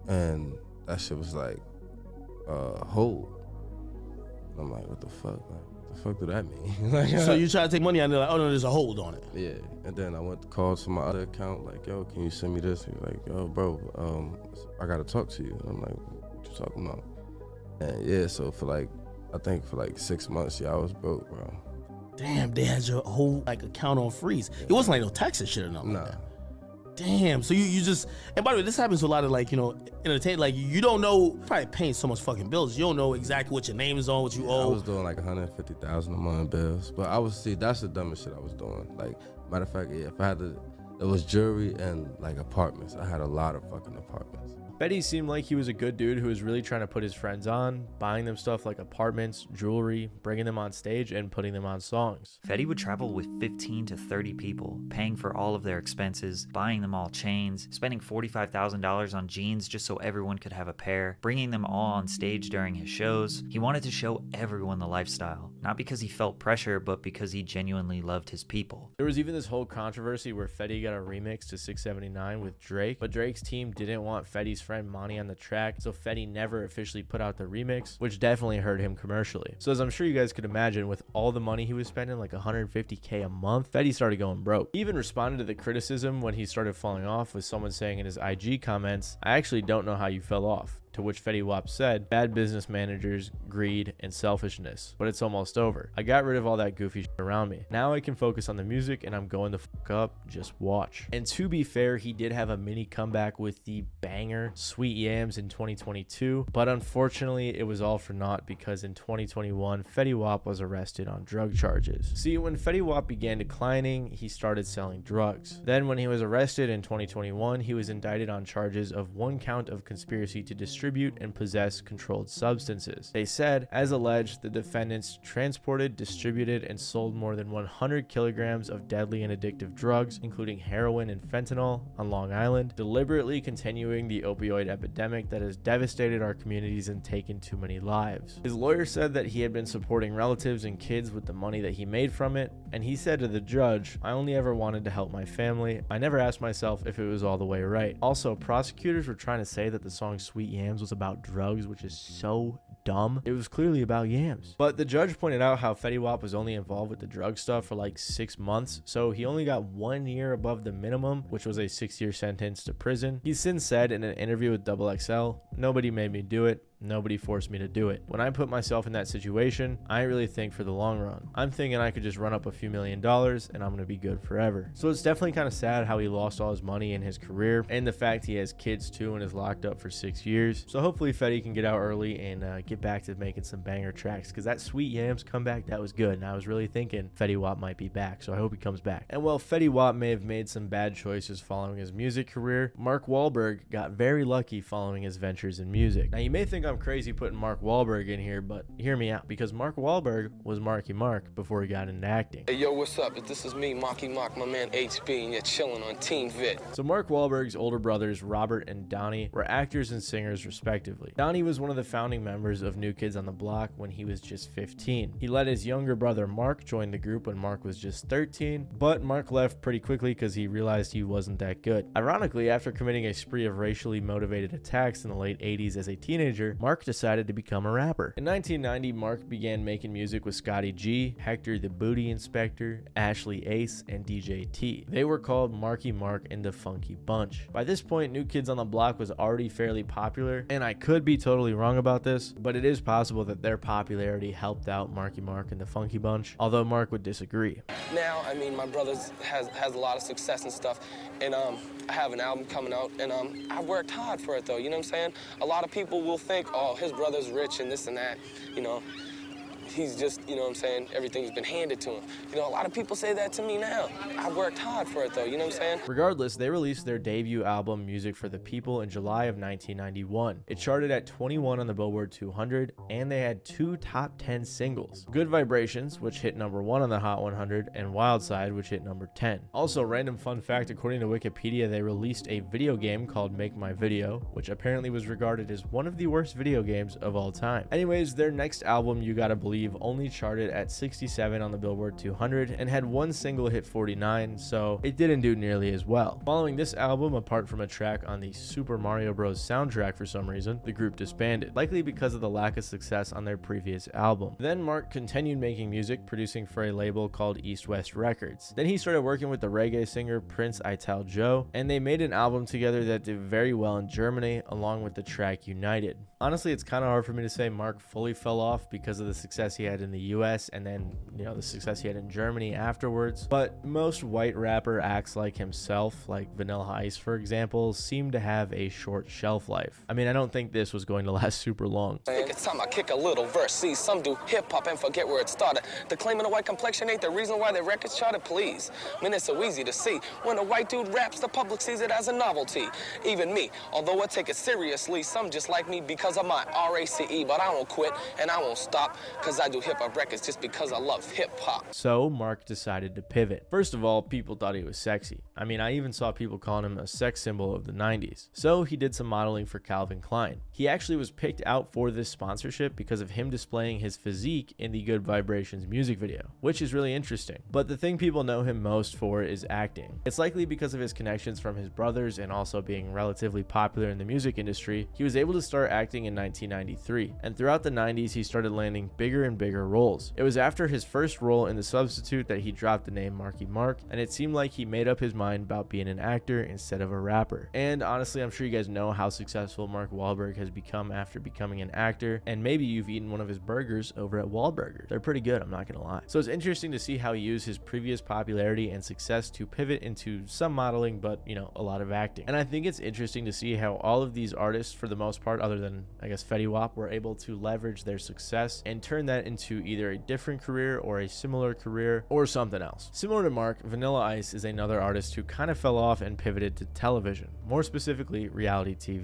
and that shit was like, hold. I'm like, what the fuck? Like, what the fuck do that mean? Like, so you try to take money out and they're like, oh no, there's a hold on it. Yeah, and then I went to call to my other account, like, yo, can you send me this? He's like, yo, bro, I gotta talk to you. And I'm like, what you talking about? And yeah, so for like, I think for like 6 months, yeah, I was broke, bro. Damn, they had your whole like account on freeze. It wasn't like no Texas shit or nothing like that. Damn, so you just, and by the way, this happens to a lot of like, you know, entertain, like you don't know, probably paying so much fucking bills, you don't know exactly what your name is on, what you owe. I was doing like 150,000 a month in bills, but I was, see, that's the dumbest shit I was doing. Like, matter of fact, yeah, if I had to, it was jewelry and like apartments. I had a lot of fucking apartments. Fetty seemed like he was a good dude who was really trying to put his friends on, buying them stuff like apartments, jewelry, bringing them on stage, and putting them on songs. Fetty would travel with 15 to 30 people, paying for all of their expenses, buying them all chains, spending $45,000 on jeans just so everyone could have a pair, bringing them all on stage during his shows. He wanted to show everyone the lifestyle, not because he felt pressure, but because he genuinely loved his people. There was even this whole controversy where Fetty got a remix to 679 with Drake, but Drake's team didn't want Fetty's friend Monty on the track, so Fetty never officially put out the remix, which definitely hurt him commercially. So as I'm sure you guys could imagine, with all the money he was spending, like $150K a month, Fetty started going broke. He even responded to the criticism when he started falling off with someone saying in his IG comments, "I actually don't know how you fell off. To which Fetty Wap said, bad business managers, greed, and selfishness. But it's almost over. I got rid of all that goofy shit around me. Now I can focus on the music and I'm going the fuck up. Just watch. And to be fair, he did have a mini comeback with the banger Sweet Yams in 2022. But unfortunately, it was all for naught because in 2021, Fetty Wap was arrested on drug charges. See, when Fetty Wap began declining, he started selling drugs. Then when he was arrested in 2021, he was indicted on charges of 1 count of conspiracy to distribute and possess controlled substances. They said, as alleged, the defendants transported, distributed, and sold more than 100 kilograms of deadly and addictive drugs, including heroin and fentanyl, on Long Island, deliberately continuing the opioid epidemic that has devastated our communities and taken too many lives. His lawyer said that he had been supporting relatives and kids with the money that he made from it, and he said to the judge, I only ever wanted to help my family. I never asked myself if it was all the way right. Also, prosecutors were trying to say that the song Sweet Yams was about drugs, which is so dumb. It was clearly about yams. But the judge pointed out how Fetty Wap was only involved with the drug stuff for like 6 months, so he only got 1 year above the minimum, which was a 6-year sentence to prison. He's since said in an interview with XXL, nobody made me do it. Nobody forced me to do it. When I put myself in that situation, I really think for the long run. I'm thinking I could just run up a few $1 million and I'm gonna be good forever. So it's definitely kind of sad how he lost all his money in his career and the fact he has kids too and is locked up for 6 years. So hopefully Fetty can get out early and get back to making some banger tracks, because that Sweet Yams comeback, that was good, and I was really thinking Fetty Wap might be back, so I hope he comes back. And while Fetty Wap may have made some bad choices following his music career, Mark Wahlberg got very lucky following his ventures in music. Now you may think I'm crazy putting Mark Wahlberg in here, but hear me out, because Mark Wahlberg was Marky Mark before he got into acting. Hey yo, what's up? This is me, Marky Mark, my man HB, and you're chilling on Team Vit. So Mark Wahlberg's older brothers, Robert and Donnie, were actors and singers respectively. Donnie was one of the founding members of New Kids on the Block when he was just 15. He let his younger brother Mark join the group when Mark was just 13, but Mark left pretty quickly because he realized he wasn't that good. Ironically, after committing a spree of racially motivated attacks in the late 80s as a teenager, Mark decided to become a rapper. In 1990, Mark began making music with Scotty G, Hector the Booty Inspector, Ashley Ace, and DJ T. They were called Marky Mark and the Funky Bunch. By this point, New Kids on the Block was already fairly popular, and I could be totally wrong about this, but it is possible that their popularity helped out Marky Mark and the Funky Bunch, although Mark would disagree. Now, I mean, my brother has a lot of success and stuff, and I have an album coming out, and I worked hard for it, though, you know what I'm saying? A lot of people will think, oh, his brother's rich and this and that, you know. He's just, you know what I'm saying, everything's been handed to him. You know, a lot of people say that to me now. I worked hard for it, though, you know what I'm saying? Regardless, they released their debut album, Music for the People, in July of 1991. It charted at 21 on the Billboard 200, and they had 2 top 10 singles. Good Vibrations, which hit number 1 on the Hot 100, and Wild Side, which hit number 10. Also, random fun fact, according to Wikipedia, they released a video game called Make My Video, which apparently was regarded as one of the worst video games of all time. Anyways, their next album, You Gotta Believe, only charted at 67 on the Billboard 200 and had 1 single hit 49, so it didn't do nearly as well. Following this album, apart from a track on the Super Mario Bros. Soundtrack for some reason, the group disbanded, likely because of the lack of success on their previous album. Then Mark continued making music, producing for a label called East West Records. Then he started working with the reggae singer Prince Ital Joe, and they made an album together that did very well in Germany, along with the track United. Honestly, it's kind of hard for me to say Mark fully fell off because of the success he had in the US and then, you know, the success he had in Germany afterwards. But most white rapper acts like himself, like Vanilla Ice for example, seem to have a short shelf life. I mean, I don't think this was going to last super long. I think it's time I kick a little verse. See, some do hip-hop and forget where it started. The claim of the white complexion ain't the reason why their records charted, please. I mean, it's so easy to see. When a white dude raps, the public sees it as a novelty. Even me, although I take it seriously, some just like me because of my RACE, but I won't quit and I won't stop, because I do hip-hop records just because I love hip-hop. So Mark decided to pivot. First of all, people thought he was sexy. I mean, I even saw people calling him a sex symbol of the 90s. So he did some modeling for Calvin Klein. He actually was picked out for this sponsorship because of him displaying his physique in the Good Vibrations music video, which is really interesting. But the thing people know him most for is acting. It's likely because of his connections from his brothers and also being relatively popular in the music industry. He was able to start acting in 1993, and throughout the 90s he started landing bigger and bigger roles. It was after his first role in The Substitute that he dropped the name Marky Mark, and it seemed like he made up his mind about being an actor instead of a rapper. And honestly, I'm sure you guys know how successful Mark Wahlberg has become after becoming an actor, and maybe you've eaten one of his burgers over at Wahlburgers. They're pretty good, I'm not gonna lie. So it's interesting to see how he used his previous popularity and success to pivot into some modeling, but you know, a lot of acting. And I think it's interesting to see how all of these artists, for the most part, other than I guess Fetty Wap, were able to leverage their success and turn that into either a different career or a similar career or something else. Similar to Mark, Vanilla Ice is another artist who kind of fell off and pivoted to television, more specifically reality TV.